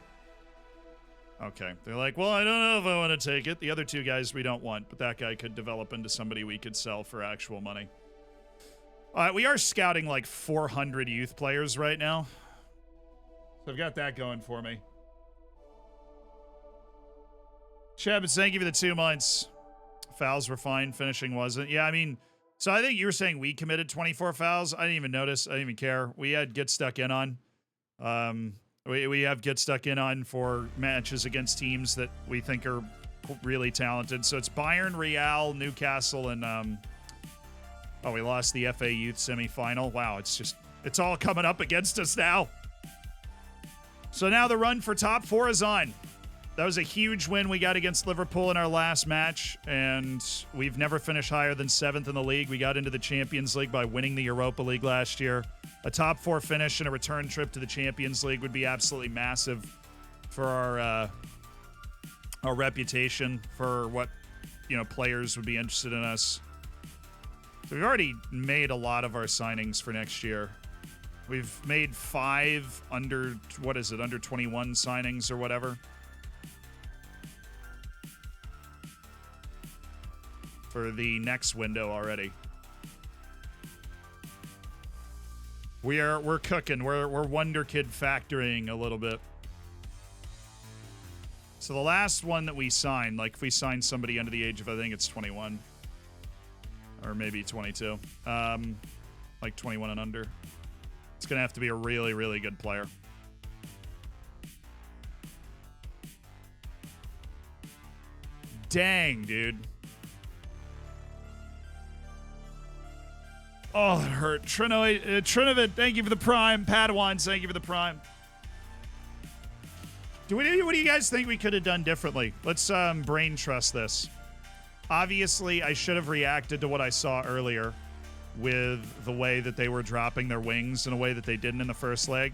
Okay. They're like, well, I don't know if I want to take it. The other 2 guys we don't want, but that guy could develop into somebody we could sell for actual money. We are scouting like 400 youth players right now. So I've got that going for me. Cheb, thank you for the 2 months. Fouls were fine. Finishing wasn't. Yeah, I mean, so I think you were saying we committed 24 fouls. I didn't even notice. I didn't even care. We had get stuck in on. We have get stuck in on for matches against teams that we think are really talented. So it's Bayern, Real, Newcastle, and we lost the FA Youth semifinal. Wow, it's all coming up against us now. So now the run for top 4 is on. That was a huge win we got against Liverpool in our last match, and we've never finished higher than 7th in the league. We got into the Champions League by winning the Europa League last year. A top 4 finish and a return trip to the Champions League would be absolutely massive for our reputation, for what players would be interested in us. So we've already made a lot of our signings for next year. We've made 5 under 21 signings or whatever. For the next window already. We're cooking. We're Wonder Kid factoring a little bit. So the last one that we signed, like if we signed somebody under the age of, I think it's 21 or maybe 22, like 21 and under, it's gonna have to be a really, really good player. Dang, dude. Oh, that hurt. Trinovid, thank you for the prime. Padawans, thank you for the prime. What do you guys think we could have done differently? Let's brain trust this. Obviously, I should have reacted to what I saw earlier. with the way that they were dropping their wings in a way that they didn't in the first leg,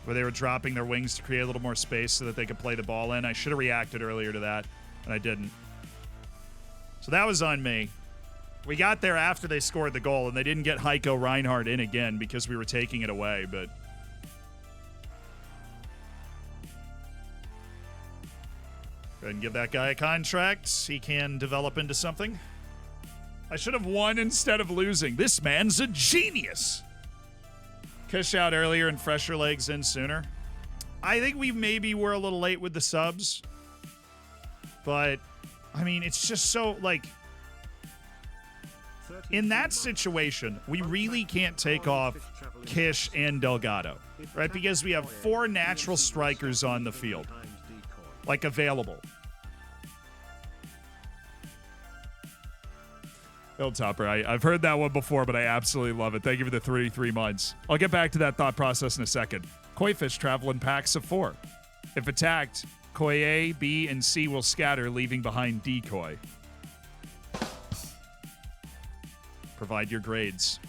where they were dropping their wings to create a little more space so that they could play the ball in. I should have reacted earlier to that, and I didn't. So that was on me. We got there after they scored the goal, and they didn't get Heiko Reinhardt in again because we were taking it away, but... Go ahead and give that guy a contract. He can develop into something. I should have won instead of losing. This man's a genius. Kish out earlier and fresher legs in sooner. I think we maybe were a little late with the subs. But, I mean, it's just so, like... In that situation, we really can't take off Kish and Delgado, right? Because we have 4 natural strikers on the field, like, available. Hilltopper, I've heard that one before, but I absolutely love it. Thank you for the 3 months. I'll get back to that thought process in a second. Koi fish travel in packs of 4. If attacked, Koi A, B, and C will scatter, leaving behind decoy. Provide your grades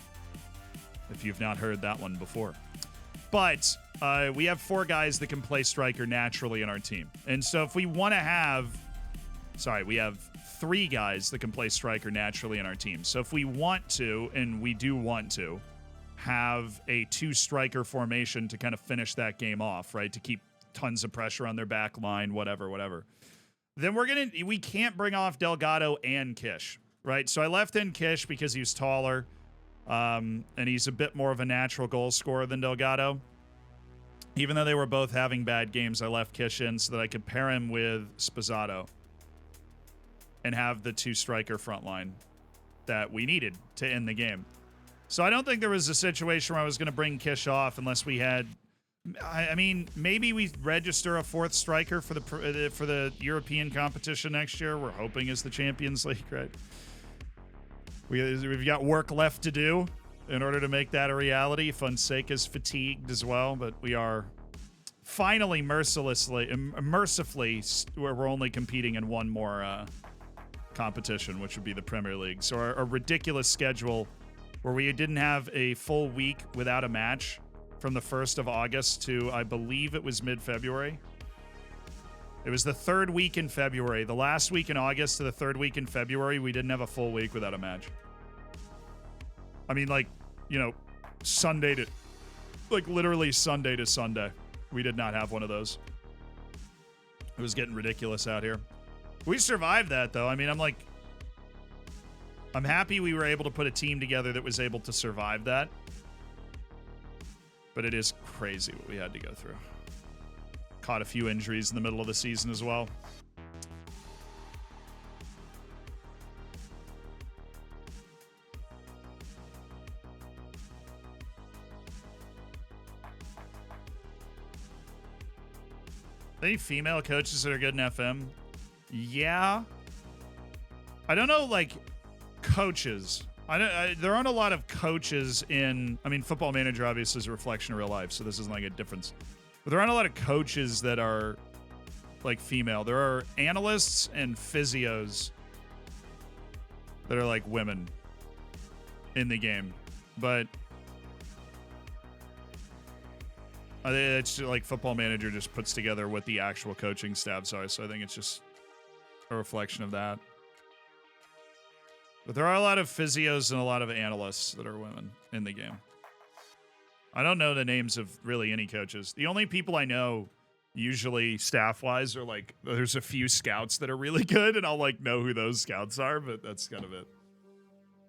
if you've not heard that one before. But we have 4 guys that can play striker naturally in our team. And so if we want to have... Sorry, we have 3 guys that can play striker naturally in our team. So if we want to, and we do want to, have a 2-striker formation to kind of finish that game off, right? To keep tons of pressure on their back line, whatever. Then we can't bring off Delgado and Kish. Right, so I left in Kish because he was taller, and he's a bit more of a natural goal scorer than Delgado. Even though they were both having bad games, I left Kish in so that I could pair him with Spazzato and have the 2-striker front line that we needed to end the game. So I don't think there was a situation where I was going to bring Kish off unless we had... I mean, maybe we register a 4th striker for the European competition next year. We're hoping is the Champions League, right? We've got work left to do in order to make that a reality. Fonseca's fatigued as well, but we are finally mercifully, we're only competing in one more competition, which would be the Premier League. So our ridiculous schedule where we didn't have a full week without a match from the 1st of August to, I believe it was mid-February. It was the 3rd week in February. The last week in August to the 3rd week in February, we didn't have a full week without a match. I mean, like, you know, literally Sunday to Sunday. We did not have one of those. It was getting ridiculous out here. We survived that, though. I mean, I'm happy we were able to put a team together that was able to survive that. But it is crazy what we had to go through. Caught a few injuries in the middle of the season as well. Any female coaches that are good in FM? Yeah. I don't know, like, coaches. There aren't a lot of coaches in... I mean, Football Manager obviously is a reflection of real life, so this isn't like a difference. But there aren't a lot of coaches that are, like, female. There are analysts and physios that are, like, women in the game. But it's like Football Manager just puts together what the actual coaching staffs are, so I think it's just a reflection of that. But there are a lot of physios and a lot of analysts that are women in the game. I don't know the names of really any coaches. The only people I know, usually staff-wise, are like, there's a few scouts that are really good, and I'll like know who those scouts are, but that's kind of it.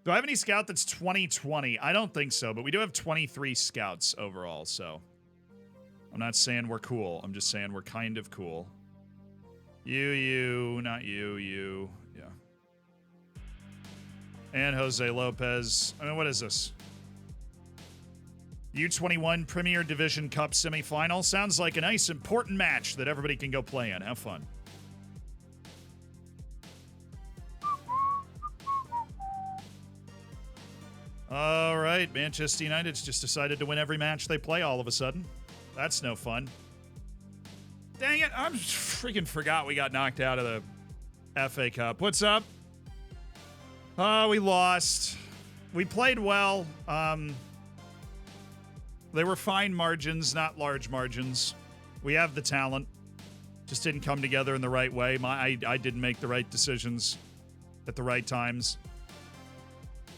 Do I have any scout that's 2020? I don't think so, but we do have 23 scouts overall, so I'm not saying we're cool. I'm just saying we're kind of cool. You, not you, you. Yeah. And Jose Lopez. I mean, what is this? U21 Premier Division Cup semifinal. Sounds like a nice, important match that everybody can go play in. Have fun. All right, Manchester United's just decided to win every match they play all of a sudden. That's no fun. Dang it, I freaking forgot we got knocked out of the FA Cup. What's up? Oh, we lost. We played well. They were fine margins, not large margins. We have the talent. Just didn't come together in the right way. I didn't make the right decisions at the right times.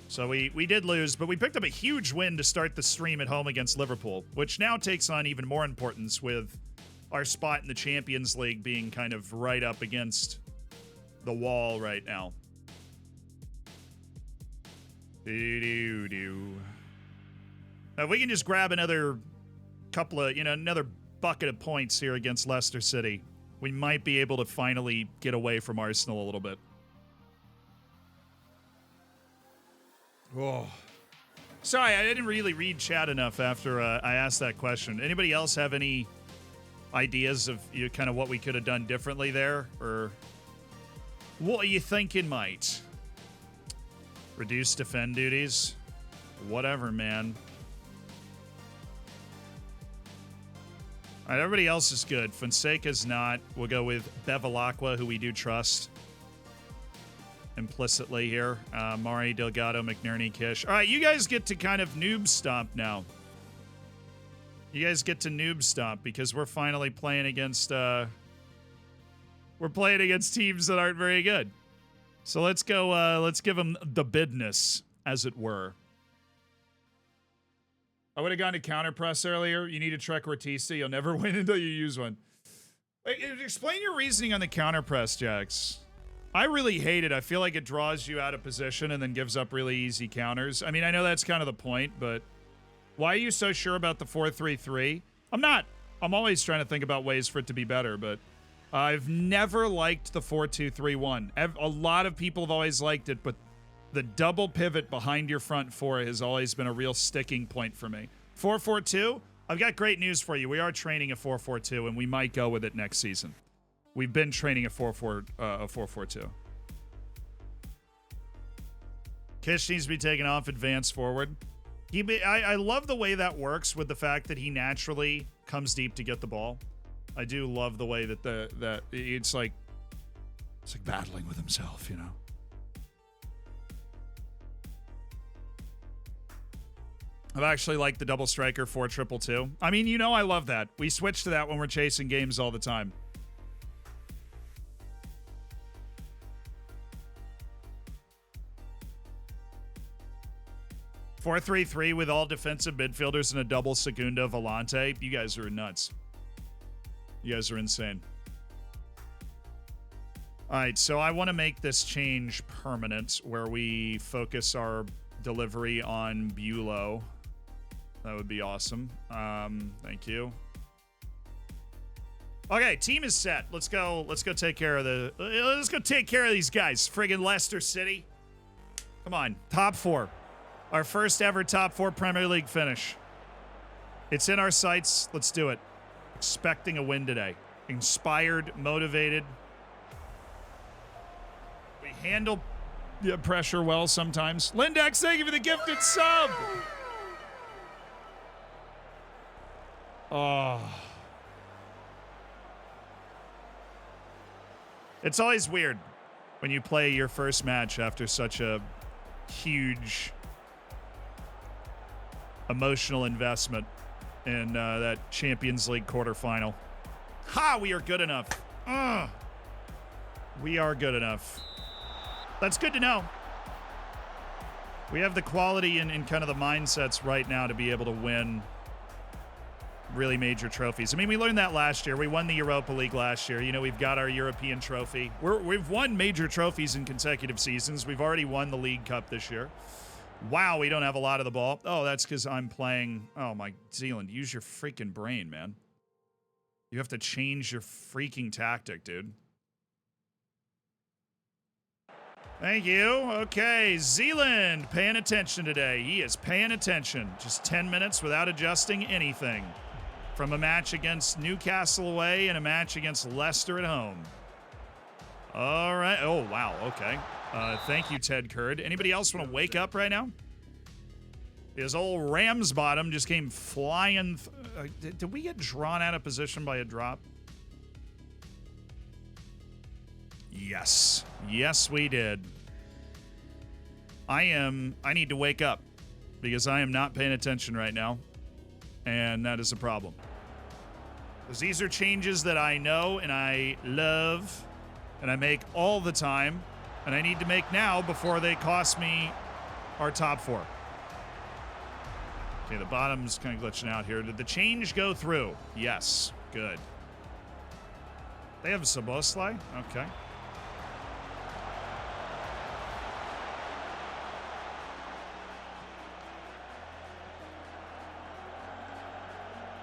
So we did lose, but we picked up a huge win to start the stream at home against Liverpool, which now takes on even more importance with our spot in the Champions League being kind of right up against the wall right now. Now, if we can just grab another couple of, another bucket of points here against Leicester City, we might be able to finally get away from Arsenal a little bit. Oh. Sorry, I didn't really read chat enough after I asked that question. Anybody else have any ideas of kind of what we could have done differently there? Or what are you thinking might? Reduce defend duties? Whatever, man. All right, everybody else is good. Fonseca's not. We'll go with Bevilacqua, who we do trust implicitly here. Mari, Delgado, McNerney, Kish. All right, you guys get to kind of noob stomp now. You guys get to noob stomp because we're finally playing against teams that aren't very good. So let's go, let's give them the bidness, as it were. I would have gone to counter press earlier. You need a Trequartista. You'll never win until you use one. Wait, explain your reasoning on the counter press, Jax. I really hate it. I feel like it draws you out of position and then gives up really easy counters. I mean, I know that's kind of the point, but why are you so sure about the 4-3-3? I'm not. I'm always trying to think about ways for it to be better, but I've never liked the 4-2-3-1. A lot of people have always liked it, but the double pivot behind your front four has always been a real sticking point for me. 4-4-2, I've got great news for you. We are training a 4-4-2, and we might go with it next season. We've been training a 4-4-2. Kish needs to be taken off, advance forward. I love the way that works with the fact that he naturally comes deep to get the ball. I do love the way that it's like battling with himself, you know. I've actually liked the double striker 4-2-2. I mean, I love that. We switch to that when we're chasing games all the time. Four 4-3-3 with all defensive midfielders and a double Segunda Volante. You guys are nuts. You guys are insane. All right, so I want to make this change permanent where we focus our delivery on Bulow. That would be awesome. Thank you. Okay, team is set. Let's go take care of these guys. Friggin' Leicester City. Come on, top four. Our first ever top four Premier League finish. It's in our sights. Let's do it. Expecting a win today. Inspired, motivated. We handle the pressure well sometimes. Lindex, thank you for the gifted sub. Oh. It's always weird when you play your first match after such a huge emotional investment in that Champions League quarterfinal. Ha! We are good enough. We are good enough. That's good to know. We have the quality and kind of the mindsets right now to be able to win really major trophies. I mean, we learned that last year. We won the Europa League last year. We've got our European trophy. We've won major trophies in consecutive seasons. We've already won the League Cup this year. Wow, we don't have a lot of the ball. Oh, that's because I'm playing. Oh, my Zealand, use your freaking brain, man. You have to change your freaking tactic, dude. Thank you. Okay, Zealand paying attention today. He is paying attention. Just 10 minutes without adjusting anything. From a match against Newcastle away and a match against Leicester at home. All right. Oh, wow. Okay. Thank you, Ted Curd. Anybody else want to wake up right now? His old Ramsbottom just came flying. Did we get drawn out of position by a drop? Yes. Yes, we did. I need to wake up because I am not paying attention right now, and that is a problem. Because these are changes that I know and I love and I make all the time, and I need to make now before they cost me our top 4. Okay, the bottom's kind of glitching out here. Did the change go through? Yes. Good. They have a Szoboszlai? Okay.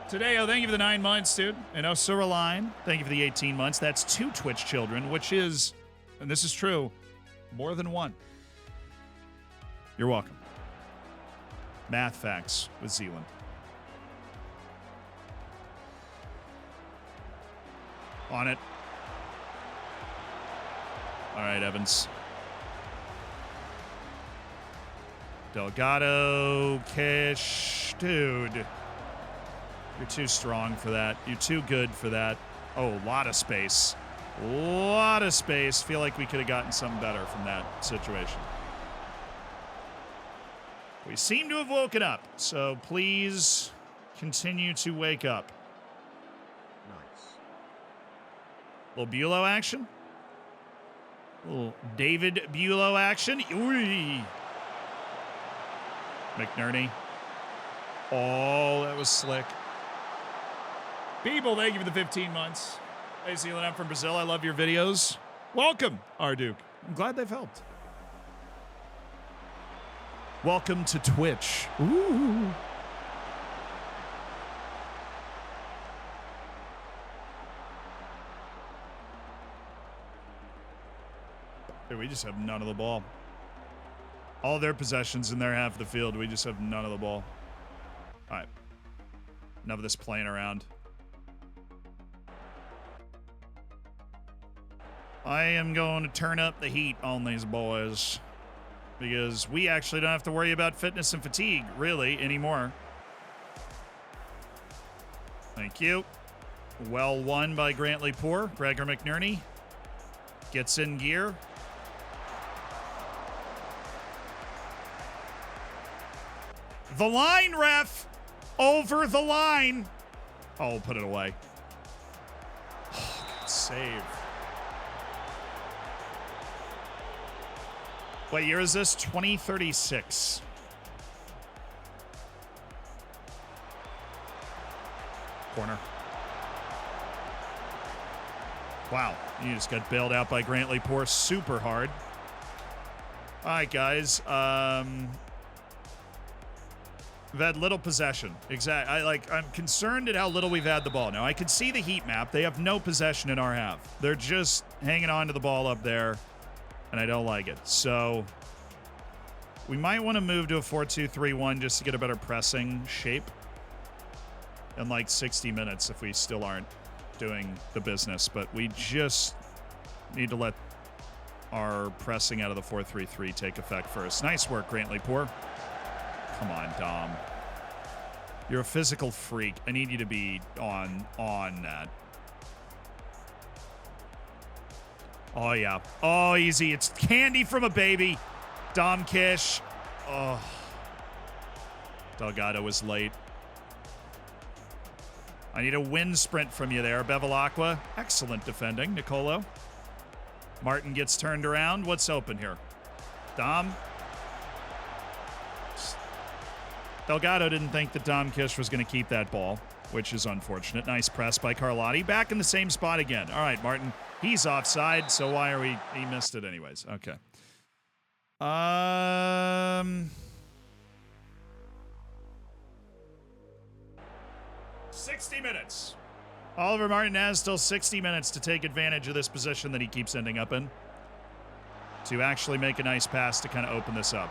Tadeo, thank you for the 9 months, dude. And Osuraline, thank you for the 18 months. That's 2 Twitch children, which is, and this is true, more than 1. You're welcome. Math facts with Zealand. On it. All right, Evans. Delgado, Kish, dude. You're too strong for that. You're too good for that. Oh, a lot of space. A lot of space. Feel like we could have gotten something better from that situation. We seem to have woken up, so please continue to wake up. Nice. Little Bulow action. Little David Bulow action. Ooh. McNerney. Oh, that was slick. People, thank you for the 15 months. Hey, Zealand, I'm from Brazil. I love your videos. Welcome, Arduke. I'm glad they've helped. Welcome to Twitch. Ooh. Dude, we just have none of the ball. All their possessions in their half of the field. We just have none of the ball. All right. Enough of this playing around. I am going to turn up the heat on these boys because we actually don't have to worry about fitness and fatigue, really, anymore. Thank you. Well won by Grantley Poor. Gregor McNerney gets in gear. The line, ref! Over the line! Oh, put it away. Oh, good save. What year is this? 2036. Corner. Wow, you just got bailed out by Grantley Poor super hard. All right, guys. We've had little possession. I'm concerned at how little we've had the ball. Now, I can see the heat map. They have no possession in our half. They're just hanging on to the ball up there, and I don't like it. So we might want to move to a 4-2-3-1 just to get a better pressing shape in like 60 minutes if we still aren't doing the business. But we just need to let our pressing out of the 4-3-3 take effect first. Nice work, Grantley Poor. Come on, Dom. You're a physical freak. I need you to be on that. Oh, yeah. Oh, easy. It's candy from a baby. Dom Kish. Oh. Delgado was late. I need a wind sprint from you there, Bevilacqua. Excellent defending, Nicolo. Martin gets turned around. What's open here? Dom. Delgado didn't think that Dom Kish was going to keep that ball, which is unfortunate. Nice press by Carlotti. Back in the same spot again. All right, Martin. He's offside, so why are we... He missed it anyways. Okay. 60 minutes. Oliver Martin has still 60 minutes to take advantage of this position that he keeps ending up in to actually make a nice pass to kind of open this up.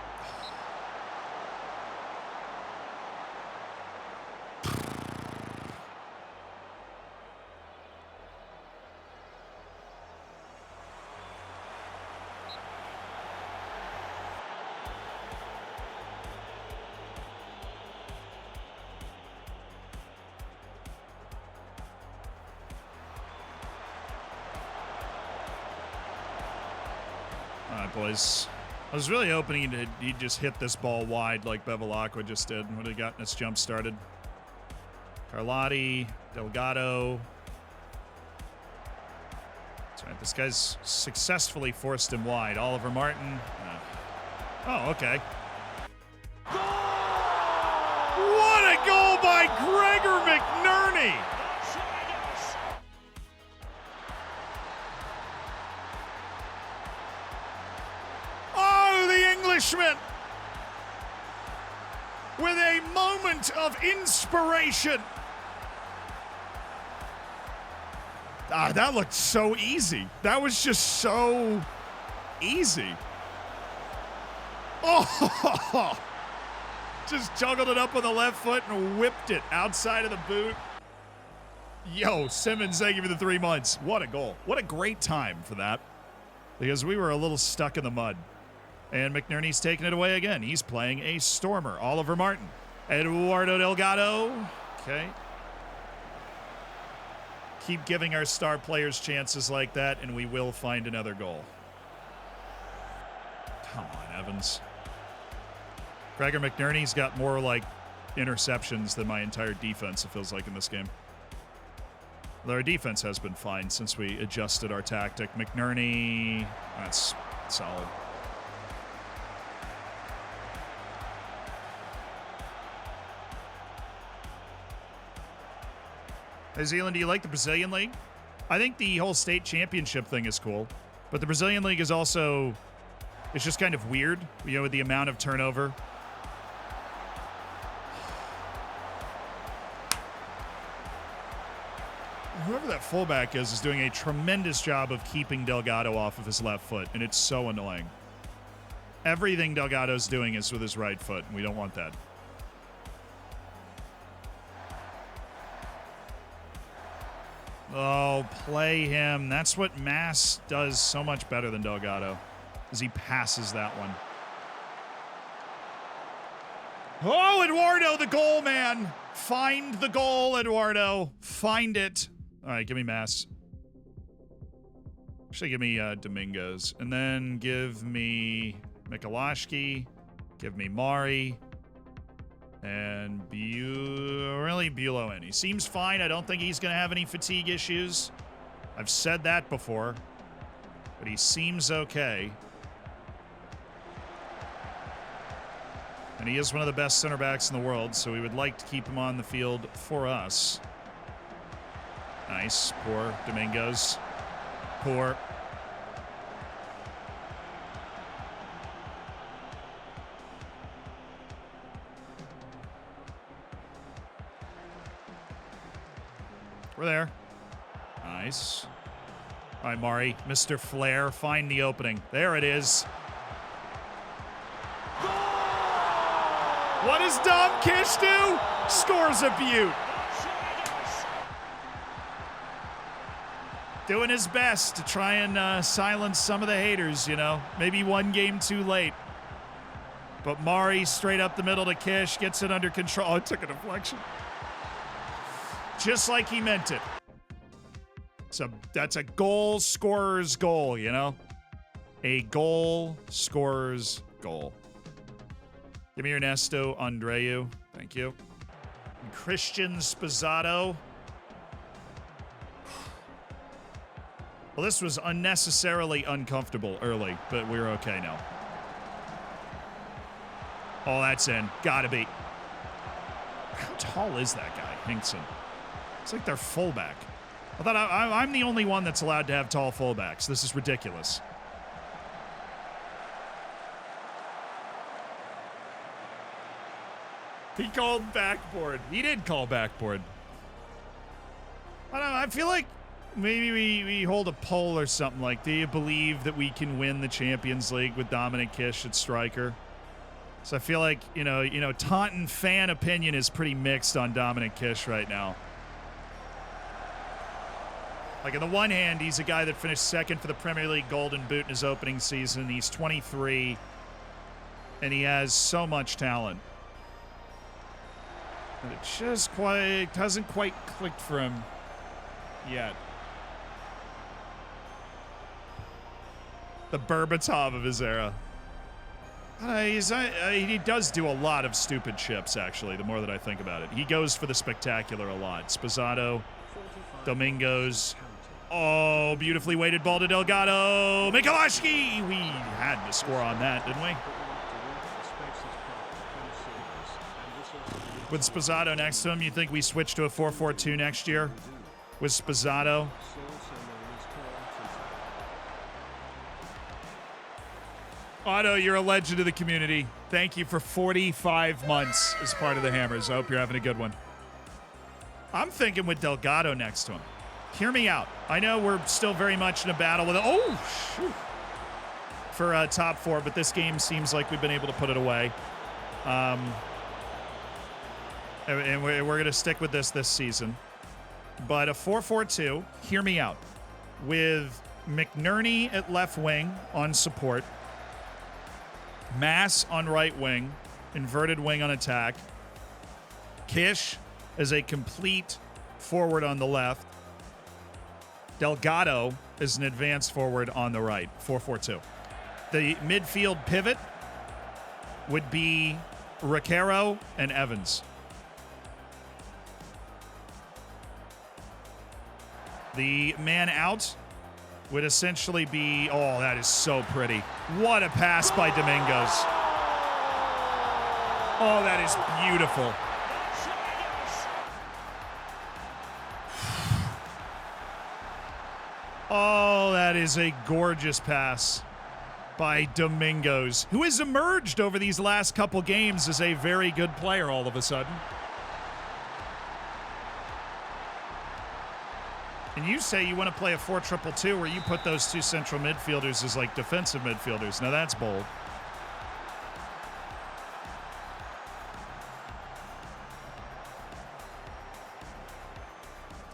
Boys. I was really hoping he'd just hit this ball wide like Bevilacqua just did. Would have gotten us jump started. Carlotti, Delgado. That's right. This guy's successfully forced him wide. Oliver Martin. Oh, okay. What a goal by Gregor McNerney! Oh, the Englishman! With a moment of inspiration. Ah, that looked so easy. That was just so easy. Oh! Just juggled it up with the left foot and whipped it outside of the boot. Yo, Simmons, thank you for the 3 months. What a goal. What a great time for that. Because we were a little stuck in the mud. And McNerney's taking it away again. He's playing a stormer. Oliver Martin. Eduardo Delgado. Okay. Keep giving our star players chances like that, and we will find another goal. Come on, Evans. Gregor McNerney's got more, like, interceptions than my entire defense, it feels like, in this game. Although our defense has been fine since we adjusted our tactic. McNerney, that's solid. Hey, Zealand, do you like the Brazilian League? I think the whole state championship thing is cool. But the Brazilian League is also, it's just kind of weird, you know, with the amount of turnover. Whoever that fullback is doing a tremendous job of keeping Delgado off of his left foot, and it's so annoying. Everything Delgado's doing is with his right foot, and we don't want that. Oh, play him. That's what Mass does so much better than Delgado, is he passes that one. Oh, Eduardo, the goal man. Find the goal, Eduardo. Find it. All right, give me Mass. Actually, give me Domingos. And then give me Mikulashki. Give me Mari. And really Bulow in. He seems fine. I don't think he's going to have any fatigue issues. I've said that before. But he seems okay. And he is one of the best center backs in the world, so we would like to keep him on the field for us. Nice. Poor Domingos. Poor. We're there. Nice. All right, Mari. Mr. Flair, find the opening. There it is. What does Dom Kish do? Scores a beaut. Doing his best to try and silence some of the haters, you know. Maybe one game too late. But Mari straight up the middle to Kish, gets it under control. Oh, it took a deflection. Just like he meant it. So that's a goal scorer's goal, you know? A goal scorer's goal. Give me Ernesto Andreu. Thank you. And Christian Spizzato. Well, this was unnecessarily uncomfortable early, but we're okay now. Oh, that's in. Gotta be. How tall is that guy, Hinkson? It's like their fullback. I thought I'm the only one that's allowed to have tall fullbacks. This is ridiculous. He called backboard. He did call backboard. I don't know. I feel like maybe we hold a poll or something like, do you believe that we can win the Champions League with Dominic Kish at striker? So I feel like, you know, Taunton fan opinion is pretty mixed on Dominic Kish right now. Like, on the one hand, he's a guy that finished second for the Premier League Golden Boot in his opening season. He's 23, and he has so much talent. But it just hasn't quite clicked for him yet. The Berbatov of his era. He does do a lot of stupid chips, actually, the more that I think about it. He goes for the spectacular a lot. Sposato, Domingos. Oh, beautifully weighted ball to Delgado. Mikulášky! We had to score on that, didn't we? With Sposato next to him, you think we switch to a 4-4-2 next year? With Sposato? Otto, you're a legend of the community. Thank you for 45 months as part of the Hammers. I hope you're having a good one. I'm thinking with Delgado next to him. Hear me out. I know we're still very much in a battle with for top 4, but this game seems like we've been able to put it away. And we're going to stick with this season. But a 4-4-2, hear me out, with McNerney at left wing on support, Mass on right wing, inverted wing on attack, Kish as a complete forward on the left, Delgado is an advanced forward on the right, 4-4-2. The midfield pivot would be Riquero and Evans. The man out would essentially be, oh, that is so pretty. What a pass by Domingos. Oh, that is beautiful. Oh, that is a gorgeous pass by Domingos, who has emerged over these last couple games as a very good player all of a sudden. And you say you want to play a 4-2-2 where you put those two central midfielders as like defensive midfielders. Now that's bold.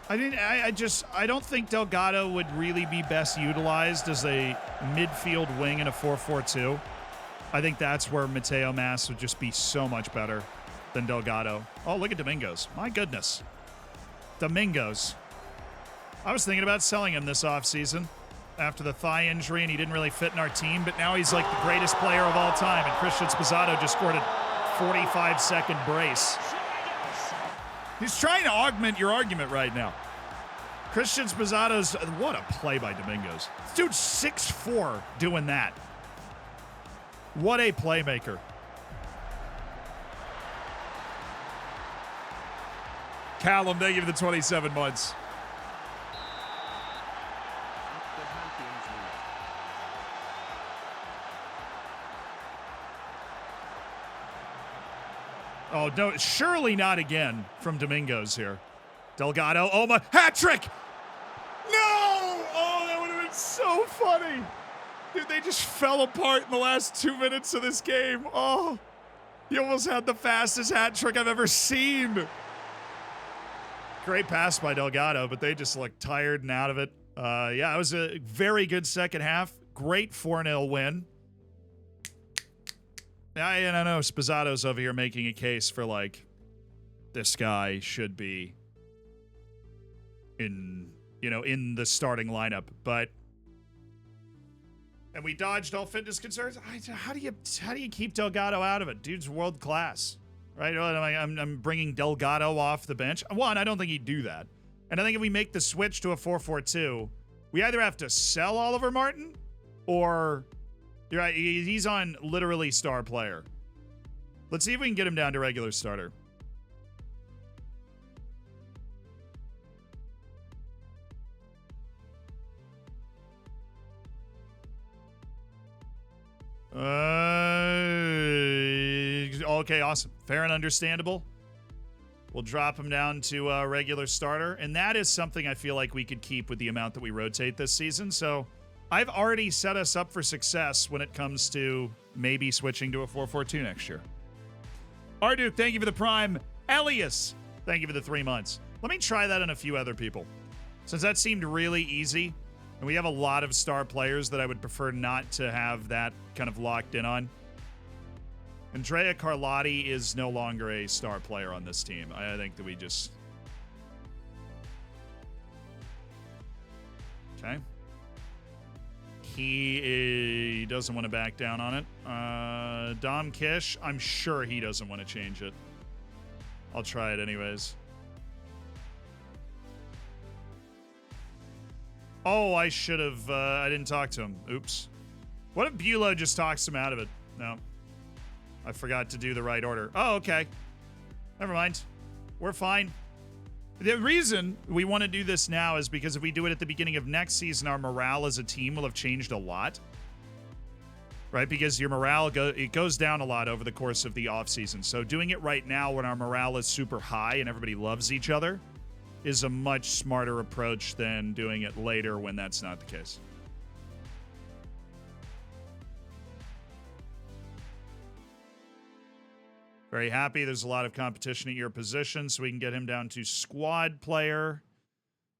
I don't think Delgado would really be best utilized as a midfield wing in a 4-4-2. I think that's where Mateo Mass would just be so much better than Delgado. Oh, look at Domingos. My goodness. Domingos. I was thinking about selling him this offseason after the thigh injury, and he didn't really fit in our team, but now he's like the greatest player of all time, and Christian Sposato just scored a 45-second brace. He's trying to augment your argument right now. Christian Sposato's, what a play by Domingos. This dude's 6'4", doing that. What a playmaker. Callum, thank you for the 27 months. Oh, no, surely not again from Domingos here. Delgado, oh my, hat trick! No! Oh, that would have been so funny. Dude, they just fell apart in the last 2 minutes of this game. Oh, he almost had the fastest hat trick I've ever seen. Great pass by Delgado, but they just looked tired and out of it. Yeah, it was a very good second half. Great 4-0 win. I know Sposato's over here making a case for, like, this guy should be in the starting lineup, but and we dodged all fitness concerns. How do you keep Delgado out of it? Dude's world class, right? I'm bringing Delgado off the bench. One, I don't think he'd do that, and I think if we make the switch to a 4-4-2, we either have to sell Oliver Martin or. You're right, he's on literally star player. Let's see if we can get him down to regular starter. Okay, awesome. Fair and understandable. We'll drop him down to regular starter. And that is something I feel like we could keep with the amount that we rotate this season. So I've already set us up for success when it comes to maybe switching to a 4-4-2 next year. Arduke, thank you for the prime. Elias, thank you for the 3 months. Let me try that on a few other people. Since that seemed really easy, and we have a lot of star players that I would prefer not to have that kind of locked in on. Andrea Carlotti is no longer a star player on this team. I think that we just... Okay. He doesn't want to back down on it. Dom Kish, I'm sure he doesn't want to change it. I'll try it anyways. Oh, I should have, I didn't talk to him. Oops. What if Bulow just talks him out of it? No. I forgot to do the right order. Oh, okay. Never mind. We're fine. The reason we want to do this now is because if we do it at the beginning of next season, our morale as a team will have changed a lot. Right? Because your morale, it goes down a lot over the course of the offseason. So doing it right now when our morale is super high and everybody loves each other is a much smarter approach than doing it later when that's not the case. Very happy. There's a lot of competition at your position, so we can get him down to squad player.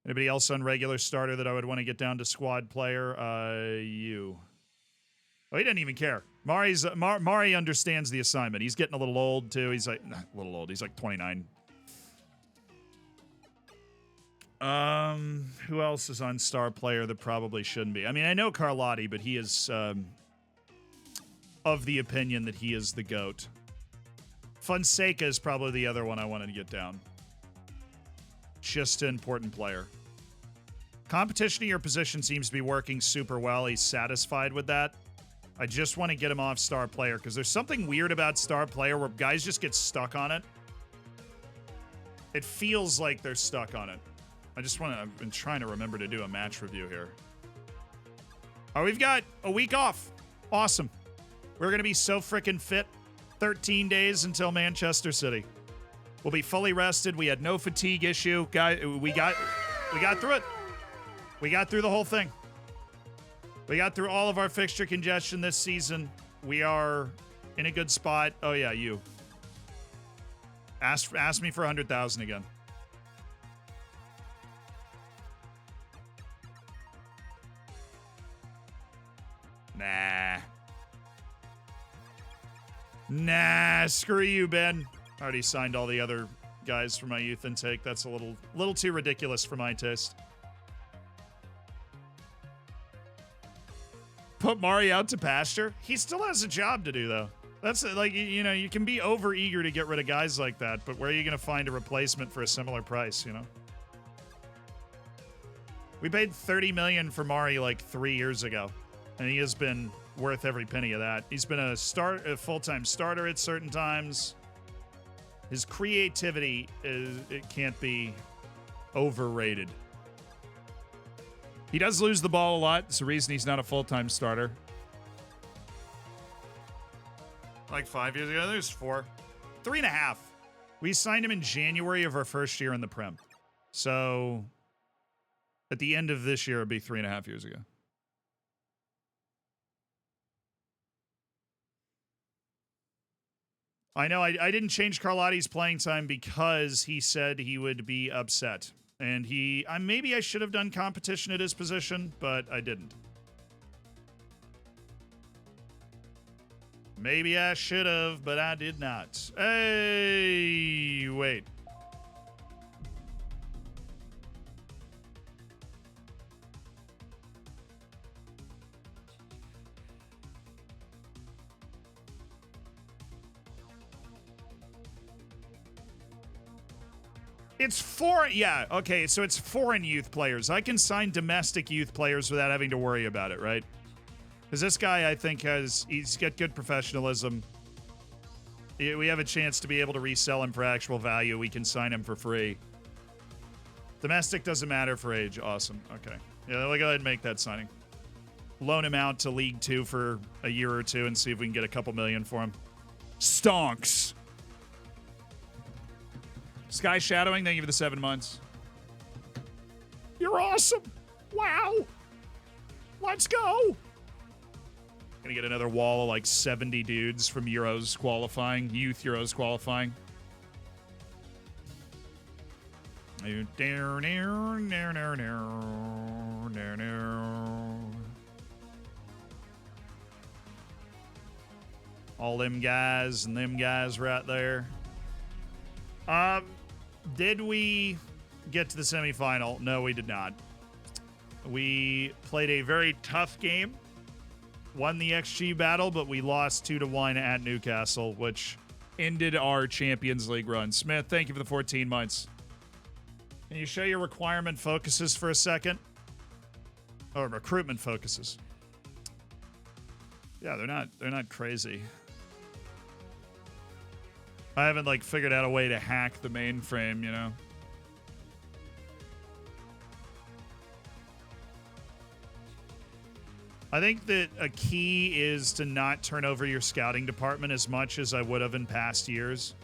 Anybody else on regular starter that I would want to get down to squad player? You. Oh, he didn't even care. Mari understands the assignment. He's getting a little old, too. He's like, a little old. He's like 29. Who else is on star player that probably shouldn't be? I mean, I know Carlotti, but he is of the opinion that he is the GOAT. Fonseca is probably the other one I wanted to get down. Just an important player. Competition in your position seems to be working super well. He's satisfied with that. I just want to get him off star player because there's something weird about star player where guys just get stuck on it. It feels like they're stuck on it. I've been trying to remember to do a match review here. Oh, we've got a week off. Awesome. We're going to be so freaking fit. 13 days until Manchester City. We'll be fully rested. We had no fatigue issue. We got through it. We got through the whole thing. We got through all of our fixture congestion this season. We are in a good spot. Oh yeah, you. Ask me for 100,000 again. Nah, screw you, Ben. I already signed all the other guys for my youth intake. That's a little too ridiculous for my taste. Put Mari out to pasture? He still has a job to do, though. That's like, you know, you can be over eager to get rid of guys like that, but where are you going to find a replacement for a similar price, you know? We paid $30 million for Mari like 3 years ago, and he has been worth every penny of that. He's been a full-time starter at certain times. His creativity it can't be overrated. He does lose the ball a lot. It's the reason he's not a full-time starter. Like 5 years ago, there's 4. 3.5. We signed him in January of our first year in the Prem. So at the end of this year, it'd be 3.5 years ago. I know I didn't change Carlotti's playing time because he said he would be upset. And maybe I should have done competition at his position, but I didn't. Maybe I should have, but I did not. Hey, wait. It's yeah, okay, so it's foreign youth players. I can sign domestic youth players without having to worry about it, right? Because this guy, I think, he's got good professionalism. We have a chance to be able to resell him for actual value. We can sign him for free. Domestic doesn't matter for age. Awesome. Okay. Yeah, we'll go ahead and make that signing. Loan him out to League 2 for a year or two and see if we can get a couple million for him. Stonks. Sky Shadowing, thank you for the 7 months. You're awesome. Wow. Let's go. Gonna get another wall of like 70 dudes from Euros qualifying, youth Euros qualifying. All them guys and them guys right there. Did we get to the semifinal? No, we did not. We played a very tough game won the XG battle, but we lost 2-1 at Newcastle, which ended our Champions League run. Smith, thank you for the 14 months. Can you show your requirement focuses for a second? Or recruitment focuses. Yeah, they're not crazy. I haven't like figured out a way to hack the mainframe, you know. I think that a key is to not turn over your scouting department as much as I would have in past years,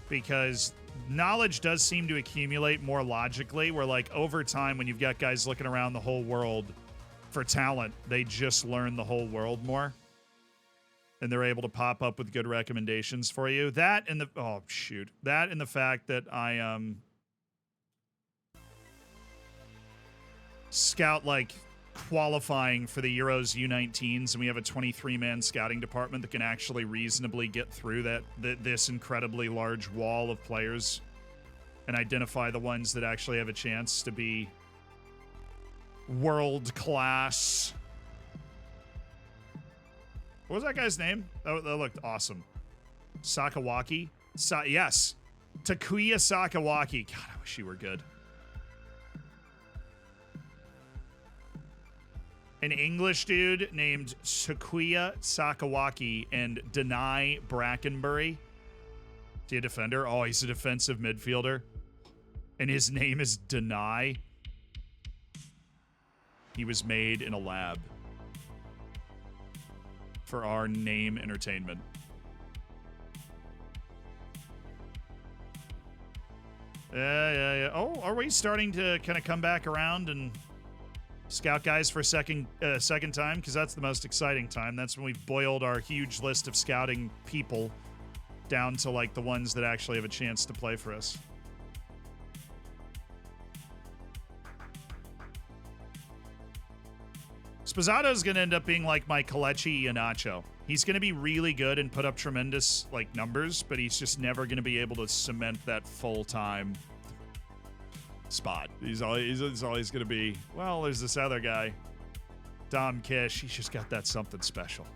because knowledge does seem to accumulate more logically, where like over time when you've got guys looking around the whole world for talent, they just learn the whole world more. And they're able to pop up with good recommendations for you. That and the that and the fact that I scout like qualifying for the Euros U19s, and we have a 23-man scouting department that can actually reasonably get through this incredibly large wall of players and identify the ones that actually have a chance to be world class. What was that guy's name? That looked awesome. Sakawaki? Yes. Takuya Sakawaki. God, I wish you were good. An English dude named Takuya Sakawaki and Denai Brackenbury. Is he a defender? Oh, he's a defensive midfielder. And his name is Denai. He was made in a lab for our name entertainment. Yeah. Oh, are we starting to kind of come back around and scout guys for a second time? Because that's the most exciting time. That's when we've boiled our huge list of scouting people down to like the ones that actually have a chance to play for us. Spazzato is going to end up being like my Kelechi Iheanacho. He's going to be really good and put up tremendous like numbers, but he's just never going to be able to cement that full-time spot. He's always going to be, well, there's this other guy, Dom Kish. He's just got that something special.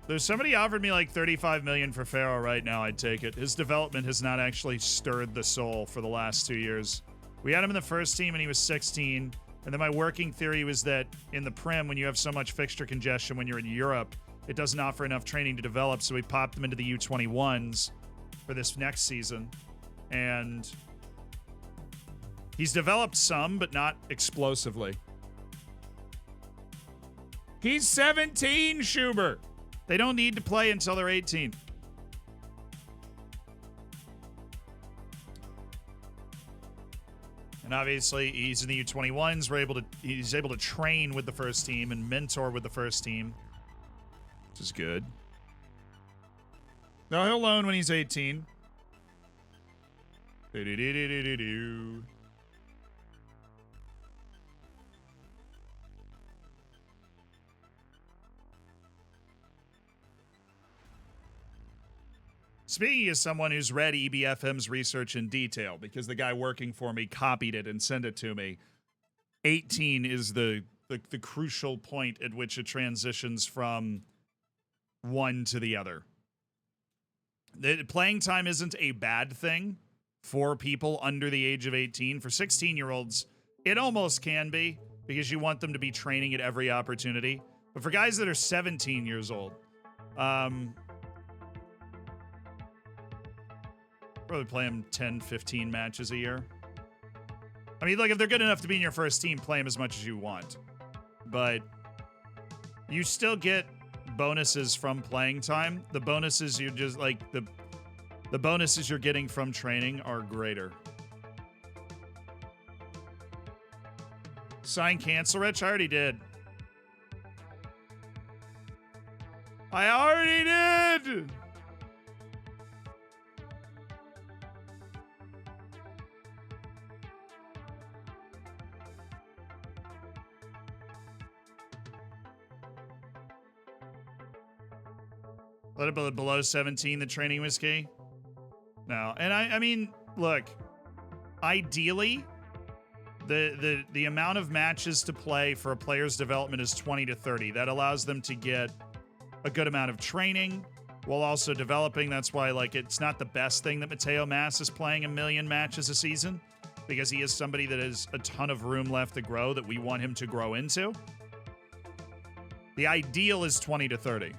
There's somebody offered me like 35 million for Pharaoh right now. I'd take it. His development has not actually stirred the soul for the last 2 years. We had him in the first team and he was 16. And then my working theory was that in the Prem, when you have so much fixture congestion when you're in Europe, it doesn't offer enough training to develop. So we popped him into the U21s for this next season. And he's developed some, but not explosively. He's 17, Schubert. They don't need to play until they're 18. And obviously, he's in the U21s. He's able to train with the first team and mentor with the first team, which is good. No, he'll loan when he's 18. Do-do-do-do-do-do. Speaking as someone who's read EBFM's research in detail, because the guy working for me copied it and sent it to me, 18 is the crucial point at which it transitions from one to the other. The playing time isn't a bad thing for people under the age of 18. For 16-year-olds, it almost can be, because you want them to be training at every opportunity. But for guys that are 17 years old, probably play them 10, 15 matches a year. I mean, like, if they're good enough to be in your first team, play them as much as you want. But you still get bonuses from playing time. The bonuses you just, like, the bonuses you're getting from training are greater. Sign cancel, Rich? I already did. I already did! Let it be below 17, the training was key? No. And I mean, look, ideally, The amount of matches to play for a player's development is 20 to 30. That allows them to get a good amount of training while also developing. That's why, like, it's not the best thing that Mateo Mass is playing 1 million matches a season, because he is somebody that has a ton of room left to grow that we want him to grow into. The ideal is 20 to 30.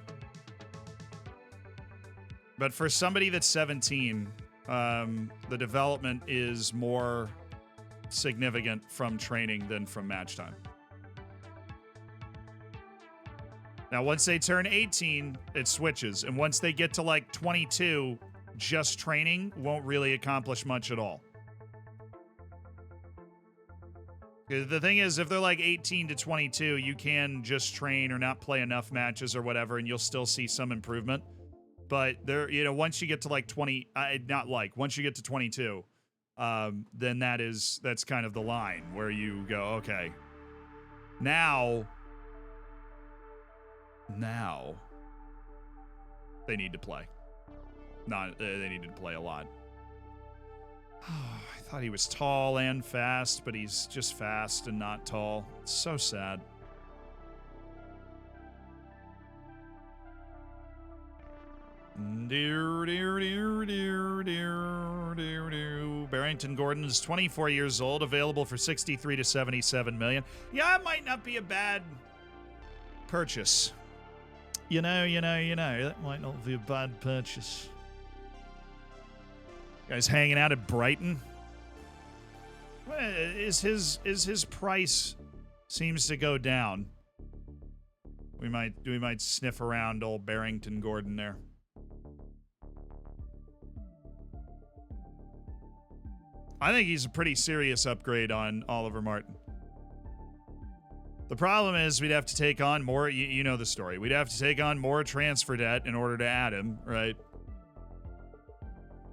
But for somebody that's 17, the development is more significant from training than from match time. Now, once they turn 18, it switches. And once they get to like 22, just training won't really accomplish much at all. The thing is, if they're like 18 to 22, you can just train or not play enough matches or whatever, and you'll still see some improvement. But there, you know, once you get to like 20, once you get to 22, then that's kind of the line where you go, okay, now they need to play. They need to play a lot. I thought he was tall and fast, but he's just fast and not tall. It's so sad. Barrington Gordon is 24 years old, available for 63 to 77 million. Yeah, it might not be a bad purchase. You know, that might not be a bad purchase. Guys hanging out at Brighton. Is his price seems to go down. We might sniff around old Barrington Gordon there. I think he's a pretty serious upgrade on Oliver Martin. The problem is we'd have to take on more, you know the story. We'd have to take on more transfer debt in order to add him, right?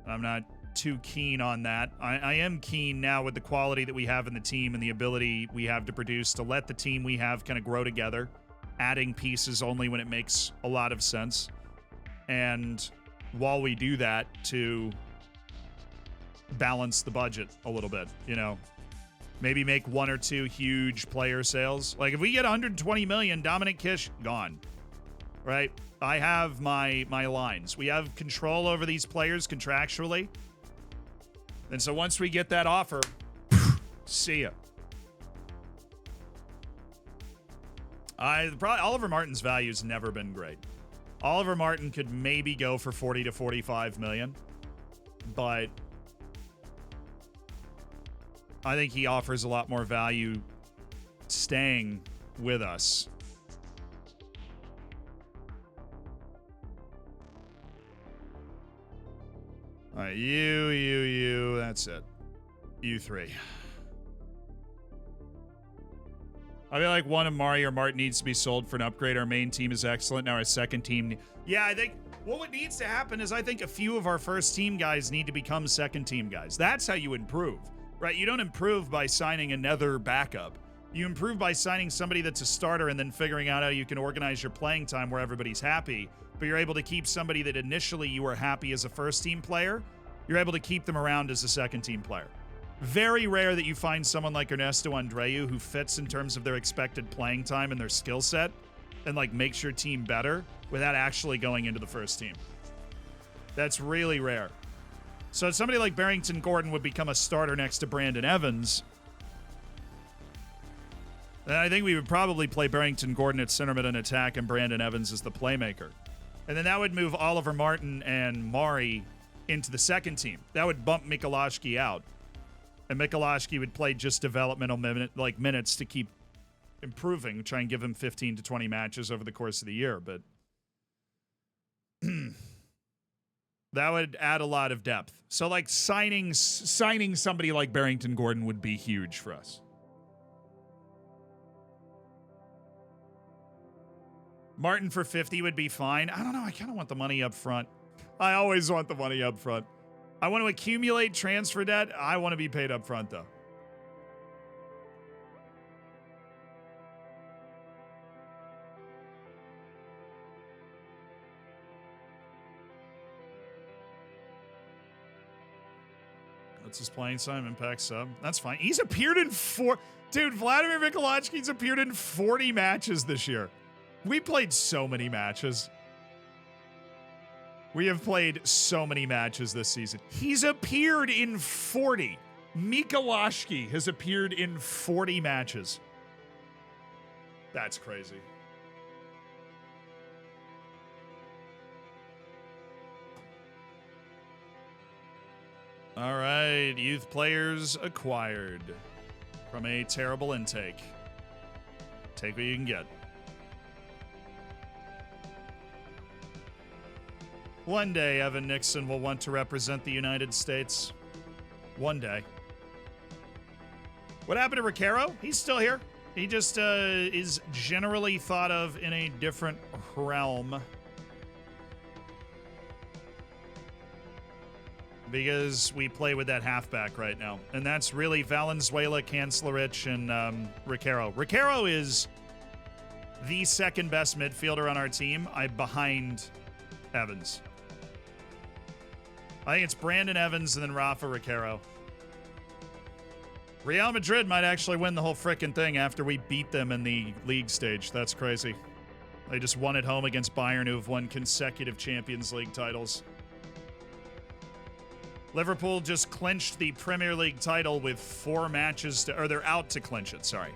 I'm not too keen on that. I am keen now with the quality that we have in the team and the ability we have to produce to let the team we have kind of grow together, adding pieces only when it makes a lot of sense. And while we do that, to balance the budget a little bit, you know, maybe make 1 or 2 huge player sales. Like if we get 120 million, Dominic Kish gone, right? I have my lines. We have control over these players contractually. And so once we get that offer, see ya. Oliver Martin's value's never been great. Oliver Martin could maybe go for 40 to 45 million, but I think he offers a lot more value staying with us. All right, you, that's it. You 3. I feel like one of Mari or Martin needs to be sold for an upgrade. Our main team is excellent. Now our second team... Yeah, I think what needs to happen is I think a few of our first team guys need to become second team guys. That's how you improve, right? You don't improve by signing another backup. You improve by signing somebody that's a starter and then figuring out how you can organize your playing time where everybody's happy, but you're able to keep somebody that initially you were happy as a first team player, you're able to keep them around as a second team player. Very rare that you find someone like Ernesto Andreu who fits in terms of their expected playing time and their skill set and like makes your team better without actually going into the first team. That's really rare. So somebody like Barrington Gordon would become a starter next to Brandon Evans. And I think we would probably play Barrington Gordon at center mid and attack and Brandon Evans as the playmaker. And then that would move Oliver Martin and Mari into the second team. That would bump Mikulashki out. And Mikulashki would play just developmental minutes to keep improving, try and give him 15 to 20 matches over the course of the year. But that would add a lot of depth. So like signing somebody like Barrington Gordon would be huge for us. Martin for 50 would be fine. I don't know. I kind of want the money up front. I always want the money up front. I want to accumulate transfer debt. I want to be paid up front, though. What's his playing time? Impact sub. That's fine. He's appeared in Dude, Vladimir Mikhailovsky's appeared in 40 matches this year. We played so many matches. We have played so many matches this season. He's appeared in 40. Mikhailovsky has appeared in 40 matches. That's crazy. All right, youth players acquired from a terrible intake. Take what you can get. One day, Evan Nixon will want to represent the United States. One day. What happened to Riquero? He's still here. He just is generally thought of in a different realm. Because we play with that halfback right now. And that's really Valenzuela, Kancelarich, and Riquero. Riquero is the second best midfielder on our team. I'm behind Evans. I think it's Brandon Evans and then Rafa Riquero. Real Madrid might actually win the whole frickin' thing after we beat them in the league stage. That's crazy. They just won at home against Bayern, who have won consecutive Champions League titles. Liverpool just clinched the Premier League title with 4 matches or they're out to clinch it, sorry.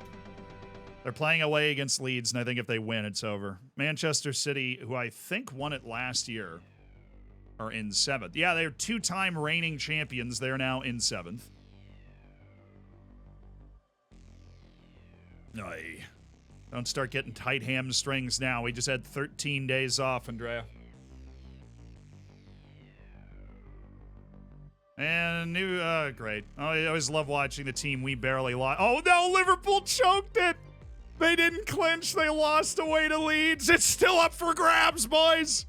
They're playing away against Leeds, and I think if they win, it's over. Manchester City, who I think won it last year, are in 7th. Yeah, they're 2-time reigning champions. They're now in 7th. Aye. Don't start getting tight hamstrings now. We just had 13 days off, Andrea. And great. Oh, I always love watching the team we barely lost. Oh, no, Liverpool choked it. They didn't clinch. They lost away to Leeds. It's still up for grabs, boys.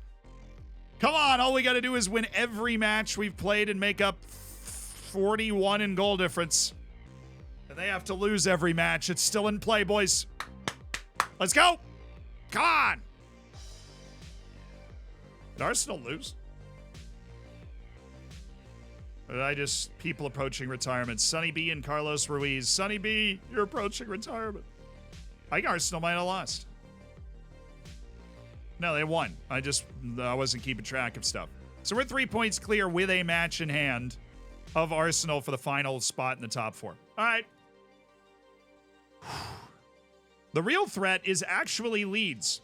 Come on. All we got to do is win every match we've played and make up 41 in goal difference. And they have to lose every match. It's still in play, boys. Let's go. Come on. Did Arsenal lose? People approaching retirement. Sonny B and Carlos Ruiz. Sonny B, you're approaching retirement. I think Arsenal might have lost. No, they won. I wasn't keeping track of stuff. So we're 3 points clear with a match in hand of Arsenal for the final spot in the top 4. All right. The real threat is actually Leeds.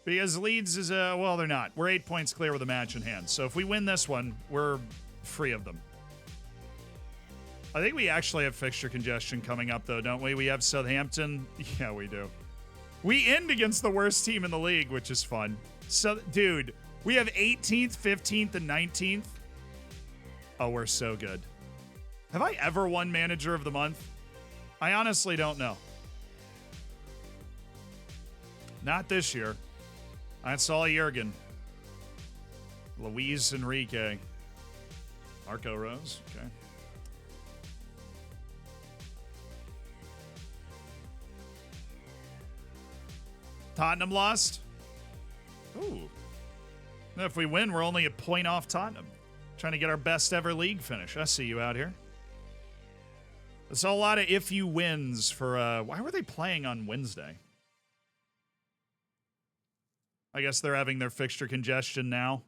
Because Leeds is, well, they're not. We're 8 points clear with a match in hand. So if we win this one, we're free of them. I think we actually have fixture congestion coming up, though, don't we? We have Southampton. Yeah, we do. We end against the worst team in the league, which is fun. So, dude, we have 18th, 15th, and 19th. Oh, we're so good. Have I ever won Manager of the Month? I honestly don't know. Not this year. That's all Jurgen. Luis Enrique. Marco Rose. Okay. Tottenham lost. Ooh. If we win, we're only a point off Tottenham. Trying to get our best ever league finish. I see you out here. There's a lot of if you wins for, why were they playing on Wednesday? I guess they're having their fixture congestion now.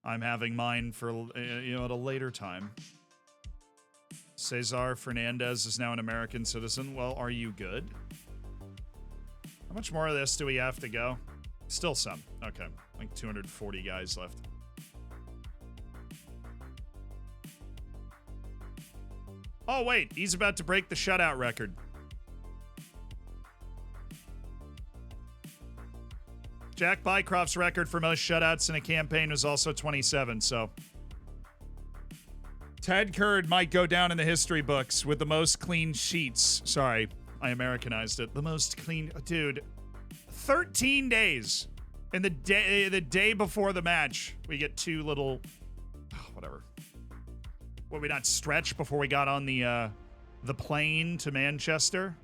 I'm having mine for, at a later time. Cesar Fernandez is now an American citizen. Well, are you good? How much more of this do we have to go? Still some. Okay. Like 240 guys left. Oh, wait. He's about to break the shutout record. Jack Bycroft's record for most shutouts in a campaign was also 27, so. Ted Kurd might go down in the history books with the most clean sheets. Sorry, I Americanized it. The most clean. Dude, 13 days. And the day before the match, we get 2 little. Whatever. What, we not stretch before we got on the plane to Manchester?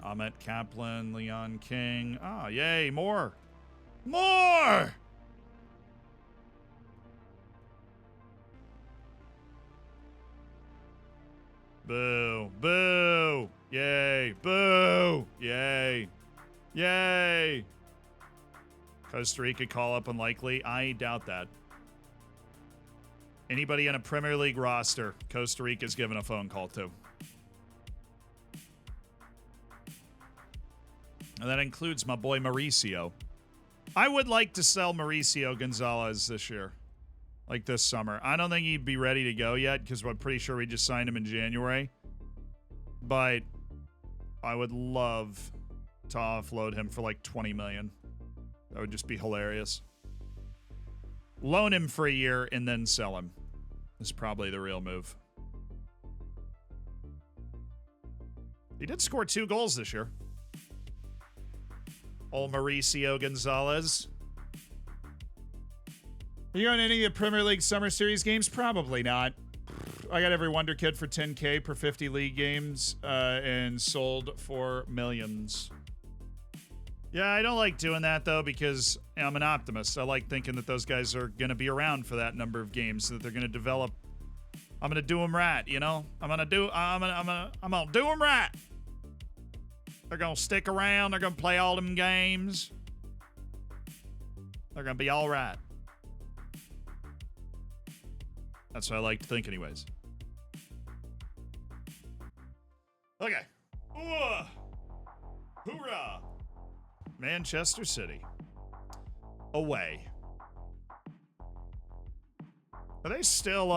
Ahmet Kaplan, Leon King. Ah, yay, more. More! Boo. Boo. Yay. Boo. Yay. Yay. Costa Rica call-up unlikely. I doubt that. Anybody on a Premier League roster, Costa Rica's given a phone call to. And that includes my boy Mauricio. I would like to sell Mauricio Gonzalez this year. Like this summer. I don't think he'd be ready to go yet because I'm pretty sure we just signed him in January. But I would love to offload him for like $20 million. That would just be hilarious. Loan him for a year and then sell him. Is probably the real move. He did score 2 goals this year. Old Mauricio Gonzalez. Are you on any of the Premier League Summer Series games? Probably not. I got every Wonder Kid for $10K per 50 league games and sold for millions. Yeah, I don't like doing that, though, because I'm an optimist. I like thinking that those guys are going to be around for that number of games, that they're going to develop. I'm going to do them right, you know? I'm going to do them right. They're going to stick around. They're going to play all them games. They're going to be all right. That's what I like to think anyways. Okay. Ooh. Hoorah. Manchester City. Away. Are they still,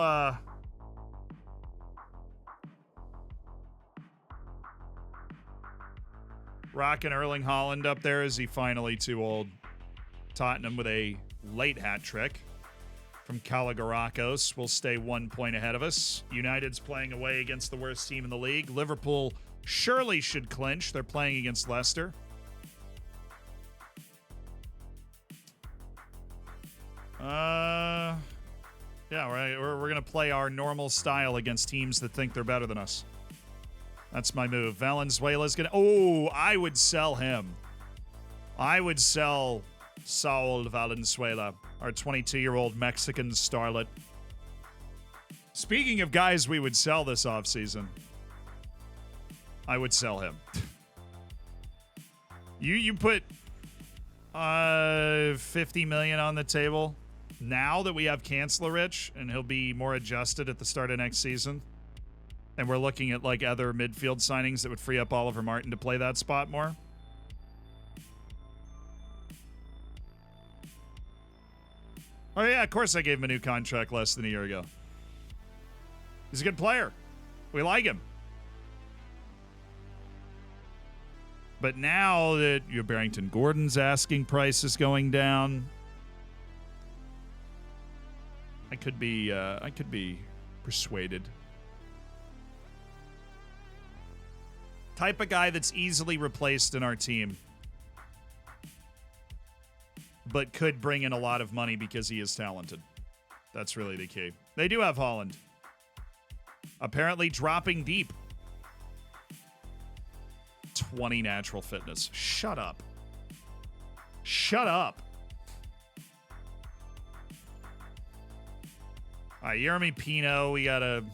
rocking Erling Haaland up there? Is he finally too old? Tottenham with a late hat trick from Kalogerakos will stay 1 point ahead of us. United's playing away against the worst team in the league. Liverpool surely should clinch. They're playing against Leicester. Yeah, we're going to play our normal style against teams that think they're better than us. That's my move. Valenzuela's going to... Oh, I would sell him. I would sell Saul Valenzuela, our 22-year-old Mexican starlet. Speaking of guys we would sell this offseason, I would sell him. You put $50 million on the table now that we have Chancellor Rich, and he'll be more adjusted at the start of next season. And we're looking at like other midfield signings that would free up Oliver Martin to play that spot more. Oh, yeah, of course I gave him a new contract less than a year ago. He's a good player. We like him. But now that your Barrington Gordon's asking price is going down, I could be persuaded. Type of guy that's easily replaced in our team, but could bring in a lot of money because he is talented. That's really the key. They do have Haaland. Apparently dropping deep. 20 natural fitness. Shut up. Shut up. All right, Yeremy Pino, we got to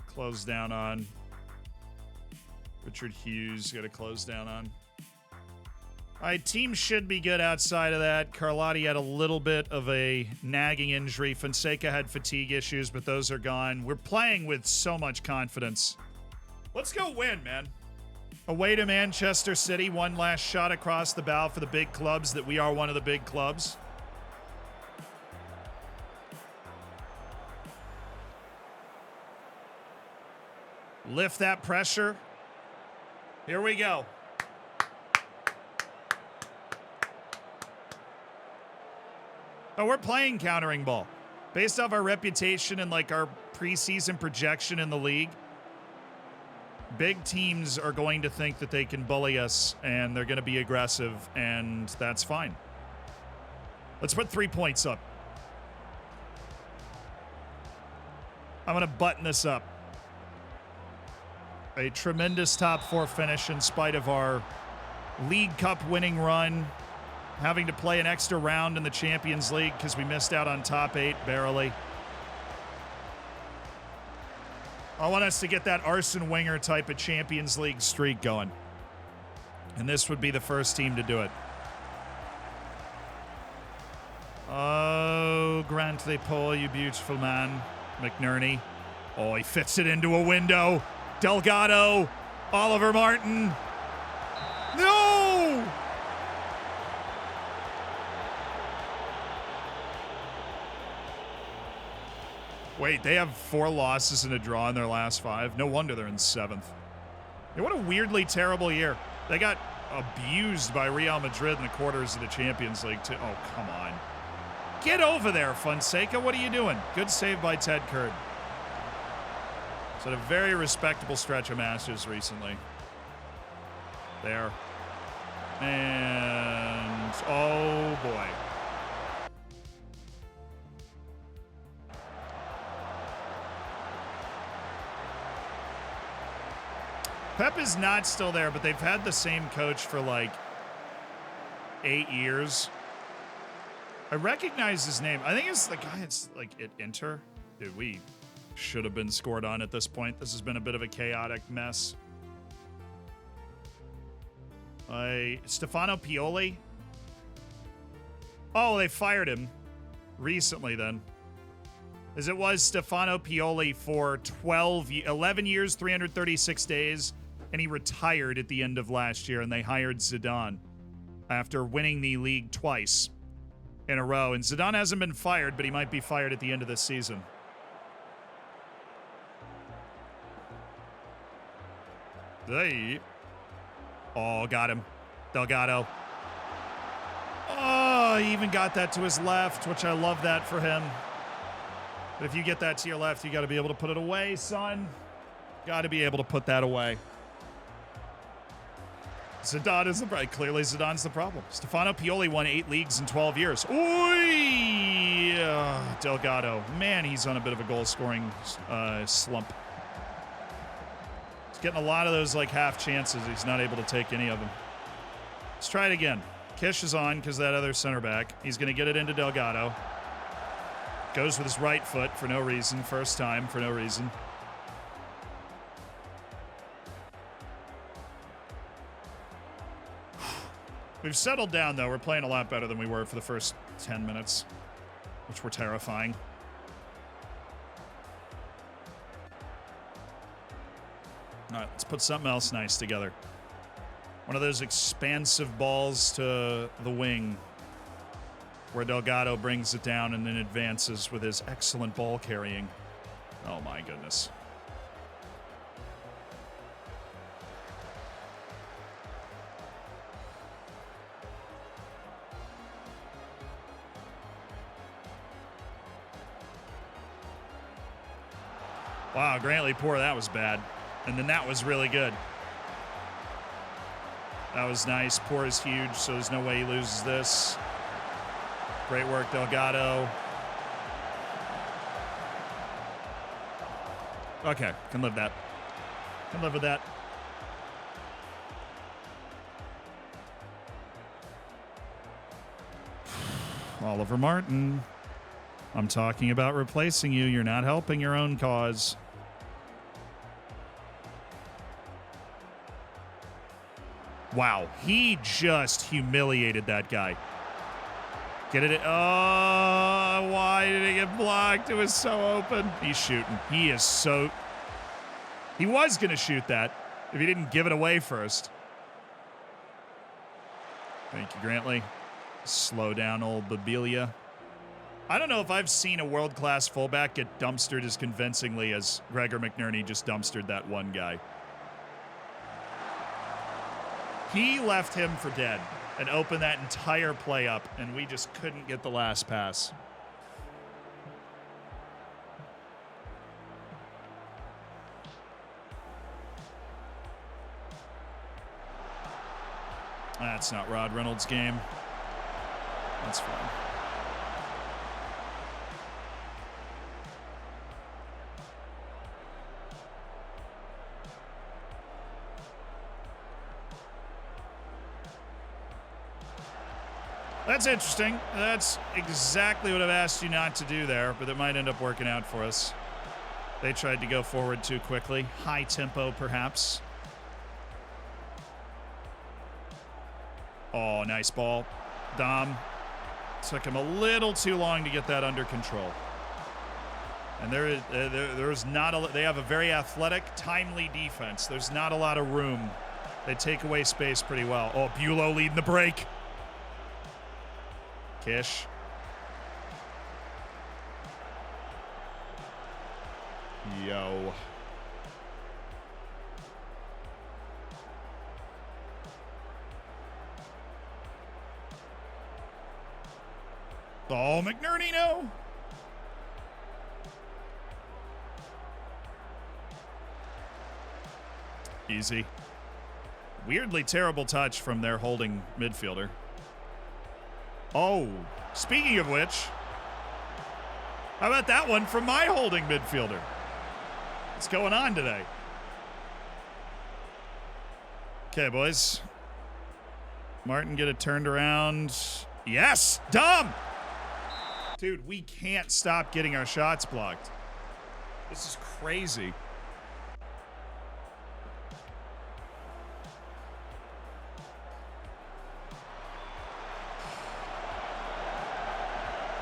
close down on. Richard Hughes, got to close down on. All right, team should be good outside of that. Carlotti had a little bit of a nagging injury. Fonseca had fatigue issues, but those are gone. We're playing with so much confidence. Let's go win, man. Away to Manchester City. One last shot across the bow for the big clubs that we are one of the big clubs. Lift that pressure. Here we go. Oh, we're playing countering ball. Based off our reputation and like our preseason projection in the league, big teams are going to think that they can bully us and they're going to be aggressive, and that's fine. Let's put 3 points up. I'm going to button this up. A tremendous top 4 finish in spite of our League Cup winning run. Having to play an extra round in the Champions League because we missed out on top 8 barely. I want us to get that Arsene Wenger type of Champions League streak going. And this would be the first team to do it. Oh, Grant they pull, you beautiful man. McNerney. Oh, he fits it into a window. Delgado. Oliver Martin. No! Wait, they have 4 losses and a draw in their last 5. No wonder they're in 7th. Hey, what a weirdly terrible year. They got abused by Real Madrid in the quarters of the Champions League, too. Oh, come on. Get over there, Fonseca. What are you doing? Good save by Ted Kurd. He's had a very respectable stretch of matches recently. There. And, oh, boy. Pep is not still there, but they've had the same coach for like 8 years. I recognize his name. I think it's the guy that's like at Inter. Dude, we should have been scored on at this point. This has been a bit of a chaotic mess. Stefano Pioli. Oh, they fired him recently then. As it was Stefano Pioli for 11 years, 336 days. And he retired at the end of last year, and they hired Zidane after winning the league twice in a row. And Zidane hasn't been fired, but he might be fired at the end of this season. Oh, got him. Delgado. Oh, he even got that to his left, which I love that for him. But if you get that to your left, you got to be able to put it away, son. Got to be able to put that away. Zidane is the problem. Clearly, Zidane's the problem. Stefano Pioli won 8 leagues in 12 years. Oy! Delgado. Man, he's on a bit of a goal-scoring slump. He's getting a lot of those like half chances. He's not able to take any of them. Let's try it again. Kish is on because that other center back. He's going to get it into Delgado. Goes with his right foot for no reason. First time for no reason. We've settled down, though. We're playing a lot better than we were for the first 10 minutes, which were terrifying. All right, let's put something else nice together. One of those expansive balls to the wing where Delgado brings it down and then advances with his excellent ball carrying. Oh, my goodness. Wow, Grantley poor, that was bad. And then that was really good. That was nice. Poor is huge, so there's no way he loses this. Great work, Delgado. Okay, can live that. Can live with that. Oliver Martin. I'm talking about replacing you. You're not helping your own cause. Wow, he just humiliated that guy. Get it? Oh, why did it get blocked? It was so open. He's shooting. He is so... He was going to shoot that if he didn't give it away first. Thank you, Grantley. Slow down old Babilia. I don't know if I've seen a world-class fullback get dumpstered as convincingly as Gregor McNerney just dumpstered that one guy. He left him for dead and opened that entire play up, and we just couldn't get the last pass. That's not Rod Reynolds' game. That's fine. That's interesting. That's exactly what I've asked you not to do there, but it might end up working out for us. They tried to go forward too quickly. High tempo, perhaps. Oh, nice ball. Dom. Took him a little too long to get that under control. And there's not a... They have a very athletic, timely defense. There's not a lot of room. They take away space pretty well. Oh, Bulow leading the break. Kish. Yo. Oh, McNerney, no. Easy. Weirdly terrible touch from their holding midfielder. Oh, speaking of which, how about that one from my holding midfielder? What's going on today? Okay, boys. Martin get it turned around. Yes, Dom! Dude, we can't stop getting our shots blocked. This is crazy.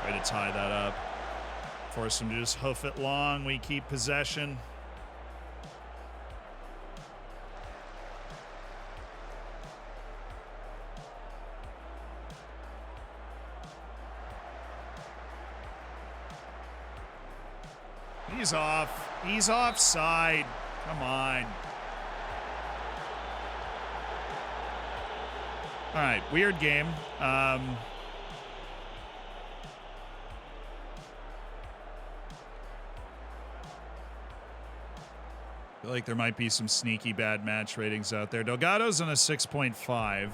Way to tie that up. Force him to just hoof it long. We keep possession. He's off. He's offside. Come on. All right, weird game. I feel like there might be some sneaky bad match ratings out there. Delgado's on a 6.5.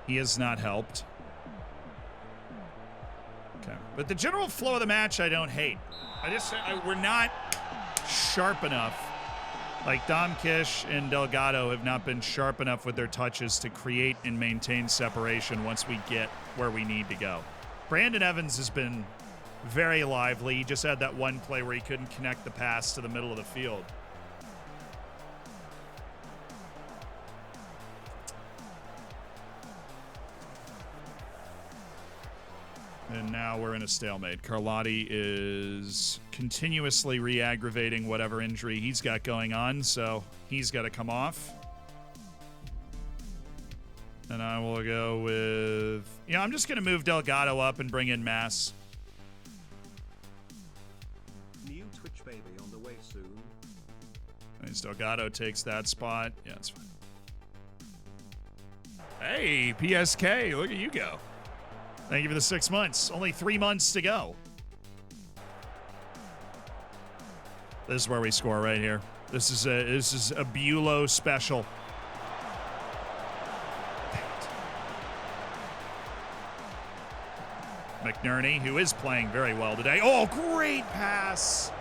He has not helped. Okay. But the general flow of the match, I don't hate. We're not sharp enough. Like Dom Kish and Delgado have not been sharp enough with their touches to create and maintain separation once we get where we need to go. Brandon Evans has been very lively. He just had that one play where he couldn't connect the pass to the middle of the field. And now we're in a stalemate. Carlotti is continuously re-aggravating whatever injury he's got going on, so he's got to come off. And I will go with... Yeah, I'm just going to move Delgado up and bring in Mass. New Twitch baby on the way soon. Nice. Delgado takes that spot. Yeah, it's fine. Hey, PSK, look at you go. Thank you for the 6 months. Only 3 months to go. This is where we score right here. This is a Bulow special. McNerney, who is playing very well today. Oh, great pass.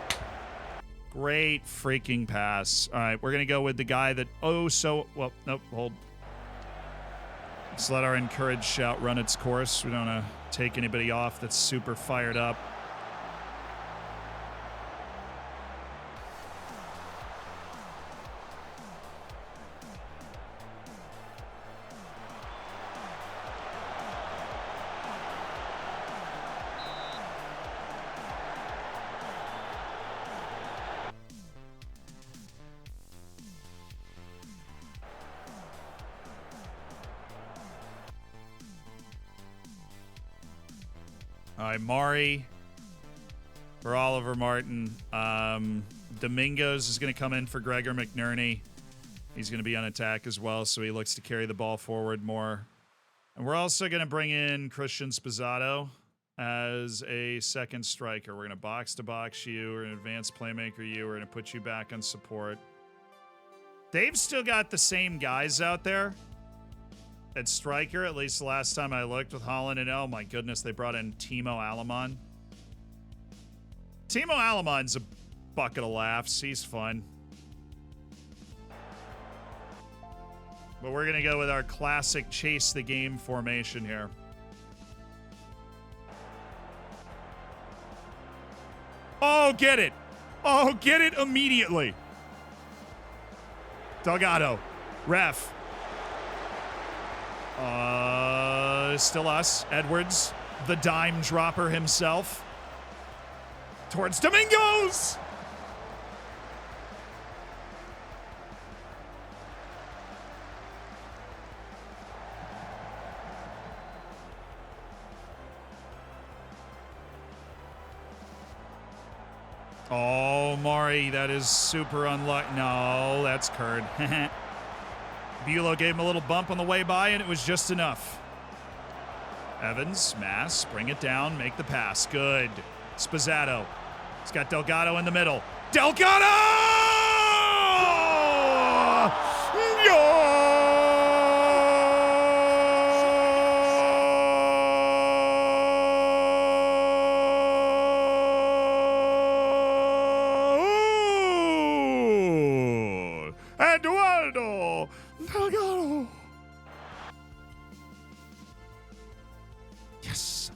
Great freaking pass. All right, we're going to go with the guy that, well, nope, hold. Let's let our encourage shout run its course. We don't want to take anybody off that's super fired up. All right, Mari for Oliver Martin. Domingos is going to come in for Gregor McNerney. He's going to be on attack as well, so he looks to carry the ball forward more. And we're also going to bring in Christian Spizzato as a second striker. We're going to box-to-box you. We're going to advance playmaker you. We're going to put you back on support. They've still got the same guys out there at striker, at least the last time I looked with Holland, and oh my goodness, they brought in Timo Alamon. Timo Alamon's a bucket of laughs. He's fun. But we're going to go with our classic chase the game formation here. Oh, get it. Oh, get it immediately. Delgado. Ref. Still us. Edwards, the dime dropper himself. Towards Domingos! Oh, Mari, that is super unlucky. No, that's Curd. Bulow gave him a little bump on the way by, and it was just enough. Evans, Mass, bring it down, make the pass. Good. Spazzato. He's got Delgado in the middle. Delgado! Eduardo Delgado. Yes.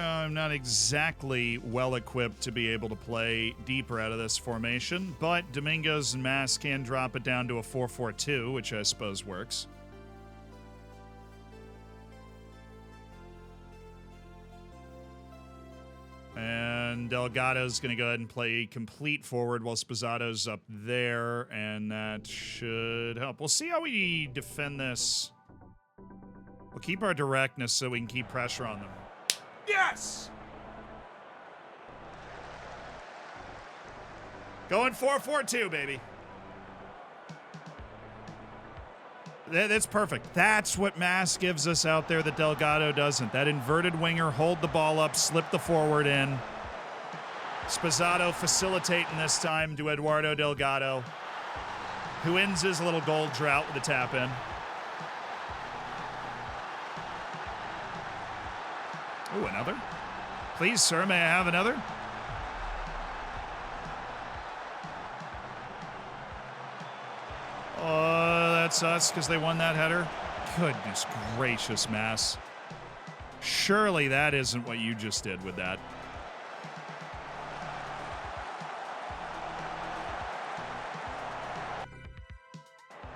I'm not exactly well equipped to be able to play deeper out of this formation, but Domingos and Mass can drop it down to a 4-4-2, which I suppose works. And Delgado's going to go ahead and play complete forward while Spazzato's up there, and that should help. We'll see how we defend this. We'll keep our directness so we can keep pressure on them. Yes! Going 4-4-2, baby. That's perfect. That's what Mass gives us out there that Delgado doesn't. That inverted winger, hold the ball up, slip the forward in. Spazzato facilitating this time to Eduardo Delgado, who ends his little goal drought with a tap in. Oh, another? Please, sir, may I have another? That's us because they won that header. Goodness gracious, Mass. Surely that isn't what you just did with that.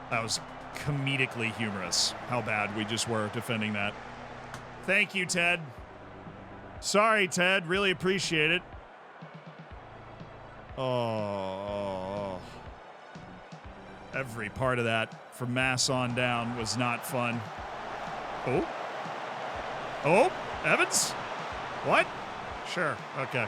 That was comedically humorous, how bad we just were defending that. Thank you, Ted. Sorry, Ted. Really appreciate it. Oh. Every part of that from Mass on down was not fun. Oh. Oh, Evans? What? Sure. Okay.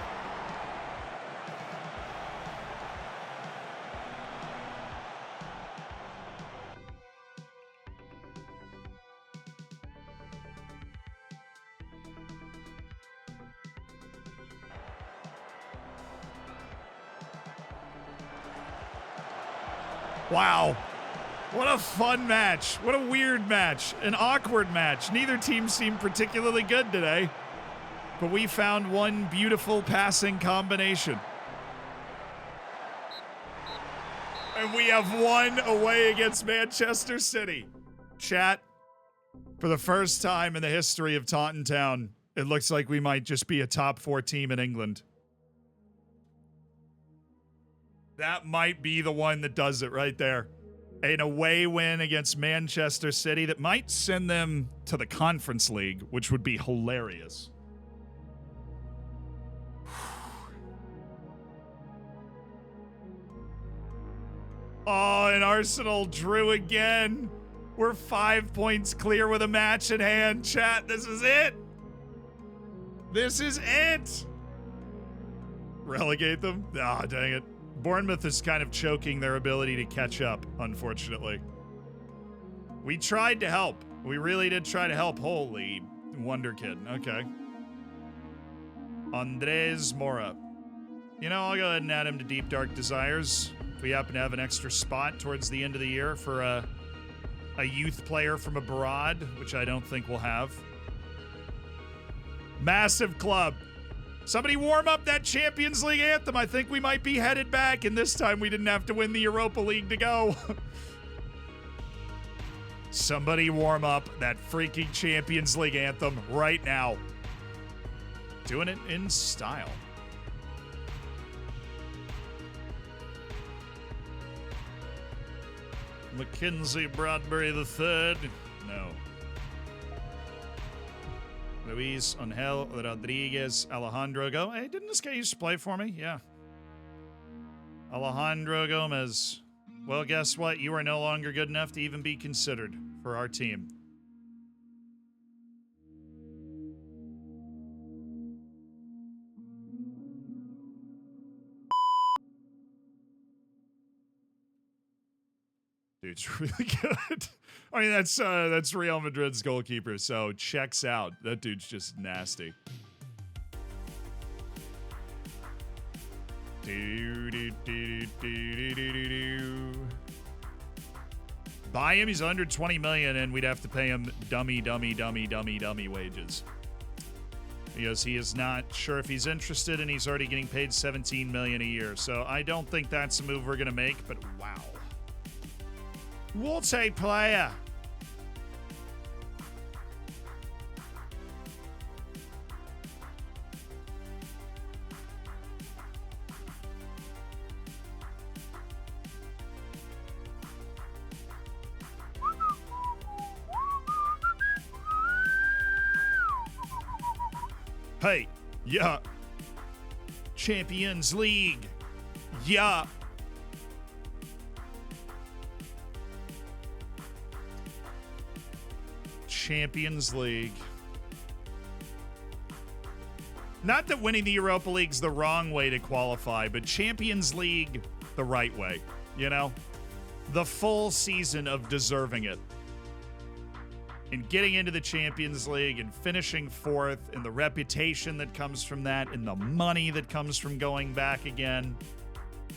Wow. What a fun match. What a weird match. An awkward match. Neither team seemed particularly good today, but we found one beautiful passing combination. And we have won away against Manchester City. Chat, for the first time in the history of Taunton Town, it looks like we might just be a top 4 team in England. That might be the one that does it right there. An away win against Manchester City that might send them to the Conference League, which would be hilarious. Oh, and Arsenal drew again. We're 5 points clear with a match in hand. Chat, this is it. This is it. Relegate them? Ah, oh, dang it. Bournemouth is kind of choking their ability to catch up, unfortunately. We tried to help. We really did try to help. Holy wonder kid. Okay. Andres Mora. You know, I'll go ahead and add him to Deep Dark Desires. If we happen to have an extra spot towards the end of the year for a youth player from abroad, which I don't think we'll have. Massive club. Somebody warm up that Champions League anthem. I think we might be headed back, and this time we didn't have to win the Europa League to go. Somebody warm up that freaking Champions League anthem right now. Doing it in style. Mackenzie Bradbury III. No. Luis Angel Rodriguez Alejandro Go. Hey, didn't this guy used to play for me? Yeah. Alejandro Gomez. Well, guess what? You are no longer good enough to even be considered for our team. Dude's really good. I mean, that's Real Madrid's goalkeeper, so checks out. That dude's just nasty. Buy him, he's under 20 million, and we'd have to pay him dummy wages. Because he is not sure if he's interested, and he's already getting paid 17 million a year. So I don't think that's a move we're gonna make, but wow. What a player. Hey, yeah. Champions League. Yeah. Champions League. Not that winning the Europa League's the wrong way to qualify, but Champions League the right way, you know? The full season of deserving it. And getting into the Champions League and finishing fourth, and the reputation that comes from that, and the money that comes from going back again,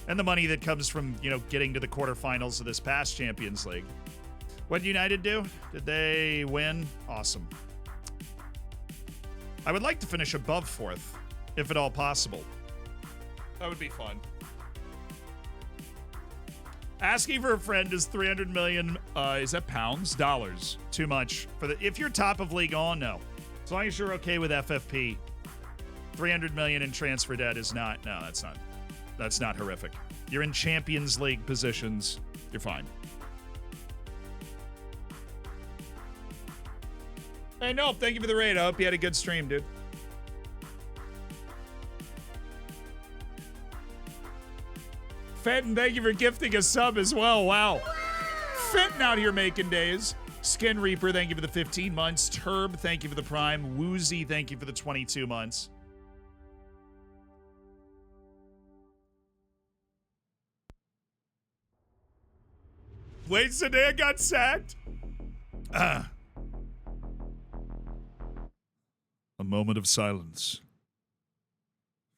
and the money that comes from, you know, getting to the quarterfinals of this past Champions League. What did United do? Did they win? Awesome. I would like to finish above fourth, if at all possible. That would be fun. Asking for a friend is 300 million. Is that pounds? Dollars. Too much. If you're top of league on, no. As long as you're okay with FFP, 300 million in transfer debt is not. No, that's not horrific. You're in Champions League positions. You're fine. Hey, no, thank you for the raid. I hope you had a good stream, dude. Fenton, thank you for gifting a sub as well. Wow. Fenton out here making days. Skin Reaper, thank you for the 15 months. Turb, thank you for the prime. Woozy, thank you for the 22 months. Wait, Zidane got sacked? A moment of silence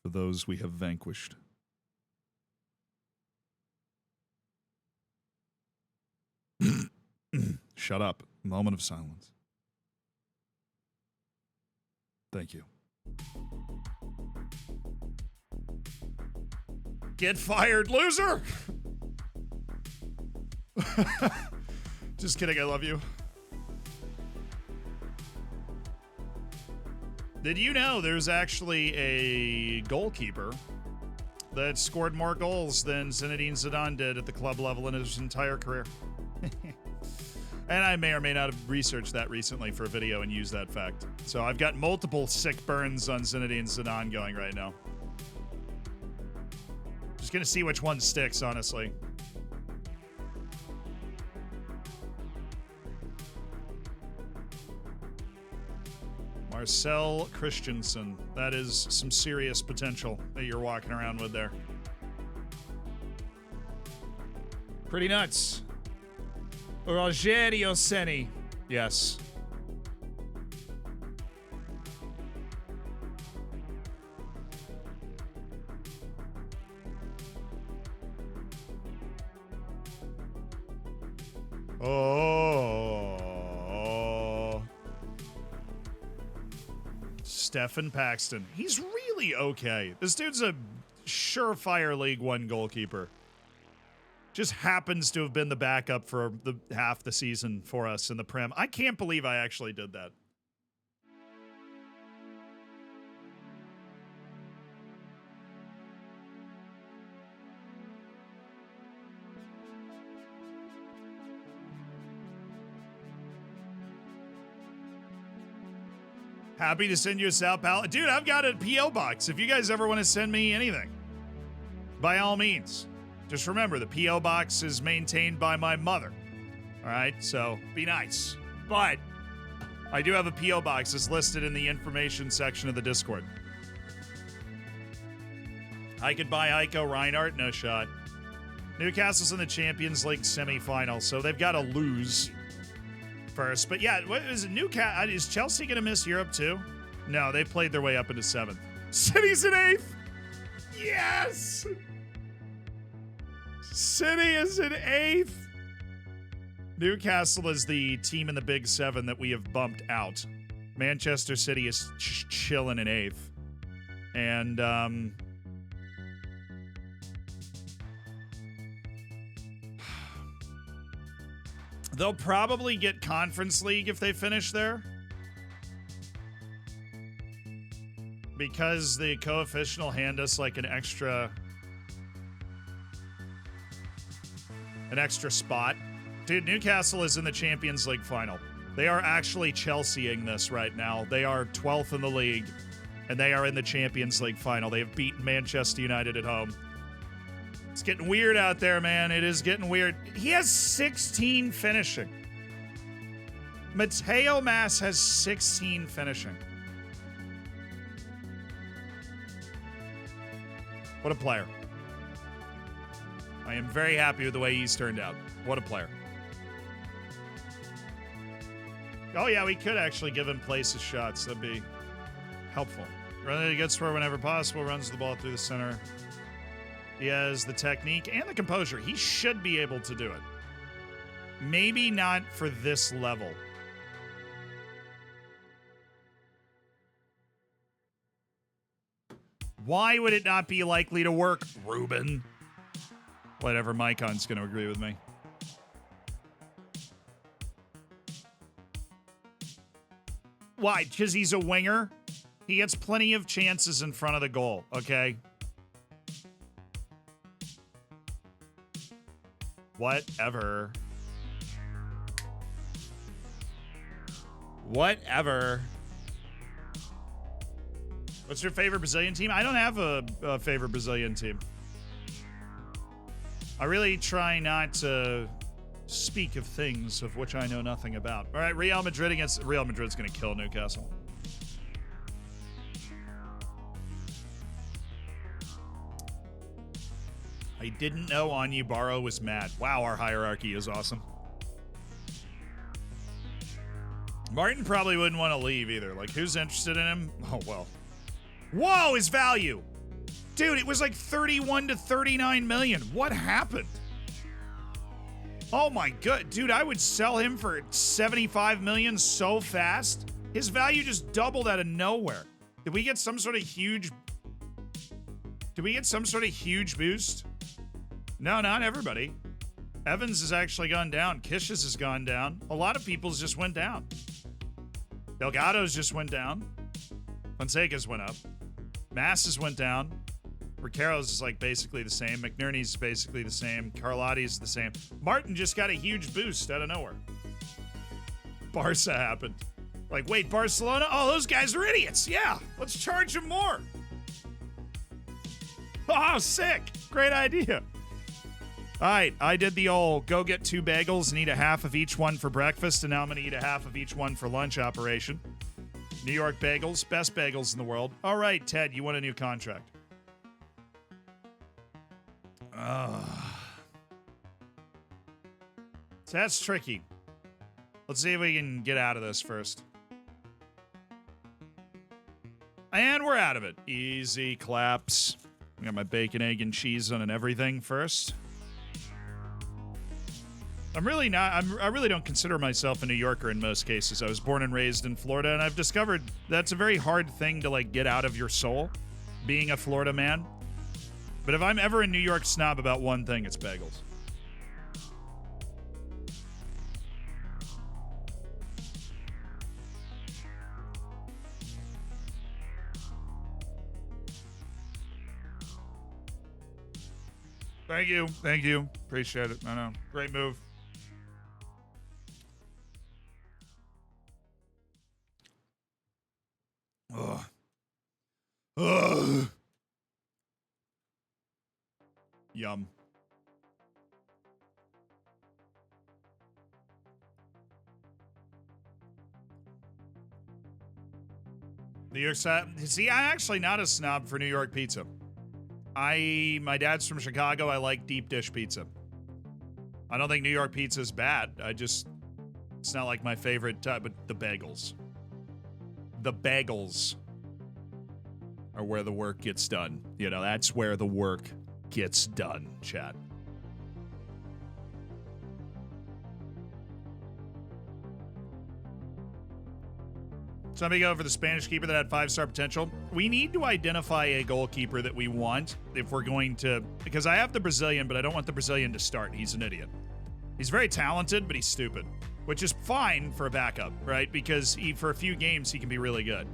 for those we have vanquished. Shut up. Moment of silence. Thank you. Get fired, loser! Just kidding, I love you. Did you know there's actually a goalkeeper that scored more goals than Zinedine Zidane did at the club level in his entire career? And I may or may not have researched that recently for a video and used that fact. So I've got multiple sick burns on Zinedine Zidane going right now. Just gonna see which one sticks, honestly. Marcel Christensen. That is some serious potential that you're walking around with there. Pretty nuts. Rogerio Ceni. Yes. Oh. Stephen Paxton. He's really really okay. This dude's a surefire League One goalkeeper. Just happens to have been the backup for the half the season for us in the Prem. I can't believe I actually did that. Happy to send you a Sao Paulo. Dude, I've got a P.O. box. If you guys ever want to send me anything, by all means. Just remember, the P.O. box is maintained by my mother. All right? So be nice. But I do have a P.O. box that's listed in the information section of the Discord. I could buy Iko Reinhardt, no shot. Newcastle's in the Champions League semifinal, so they've got to lose first. But yeah, what is it? Newcastle? Is Chelsea going to miss Europe too? No, they played their way up into 7th. City's in 8th. Yes. City is in 8th. Newcastle is the team in the Big 7 that we have bumped out. Manchester City is chilling in 8th. And they'll probably get Conference League if they finish there. Because the coefficient will hand us like an extra spot. Dude, Newcastle is in the Champions League final. They are actually Chelsea-ing this right now. They are 12th in the league, and they are in the Champions League final. They have beaten Manchester United at home. It's getting weird out there, man. It is getting weird. He has 16 finishing. Mateo Mas has 16 finishing. What a player. I am very happy with the way he's turned out. What a player. Oh, yeah, we could actually give him places shots. That'd be helpful. Running gets for whenever possible, runs the ball through the center. He has the technique and the composure. He should be able to do it. Maybe not for this level. Why would it not be likely to work, Ruben? Whatever, Mycon's going to agree with me. Why? Because he's a winger? He gets plenty of chances in front of the goal, okay? Whatever. Whatever. What's your favorite Brazilian team? I don't have a favorite Brazilian team. I really try not to speak of things of which I know nothing about. All right, Real Madrid against... Real Madrid's going to kill Newcastle. I didn't know Onyebaro was mad. Wow, our hierarchy is awesome. Martin probably wouldn't want to leave either. Like, who's interested in him? Oh, well. Whoa, his value. Dude, it was like 31 to 39 million. What happened? Oh my god. Dude, I would sell him for 75 million so fast. His value just doubled out of nowhere. Did we get some sort of huge... Did we get some sort of huge boost? No, not everybody. Evans has actually gone down. Kish's has gone down. A lot of people's just went down. Delgado's just went down. Fonseca's went up. Masses went down. Ricaro's is like basically the same. McNerney's basically the same. Carlotti's the same. Martin just got a huge boost out of nowhere. Barca happened. Like, wait, Barcelona? Oh, those guys are idiots. Yeah, let's charge them more. Oh, sick. Great idea. All right, I did the old go get 2 bagels and eat a half of each one for breakfast, and now I'm going to eat a half of each one for lunch operation. New York bagels, best bagels in the world. All right, Ted, you want a new contract. So that's tricky. Let's see if we can get out of this first. And we're out of it. Easy claps. I got my bacon, egg, and cheese on and everything first. I'm really not, I really don't consider myself a New Yorker in most cases. I was born and raised in Florida, and I've discovered that's a very hard thing to, like, get out of your soul. being a Florida man. But if I'm ever a New York snob about one thing, it's bagels. Thank you. Thank you. Appreciate it. I know. Great move. Ugh. Ugh. Yum. New York side. See, I'm actually not a snob for New York pizza. My dad's from Chicago. I like deep dish pizza. I don't think New York pizza is bad. It's not like my favorite type, but the bagels. The bagels are where the work gets done. You know, that's where the work gets done, chat. Somebody go for the Spanish keeper that had 5-star potential. We need to identify a goalkeeper that we want if we're going to, because I have the Brazilian, but I don't want the Brazilian to start. He's an idiot. He's very talented, but he's stupid, which is fine for a backup, right? Because for a few games, he can be really good.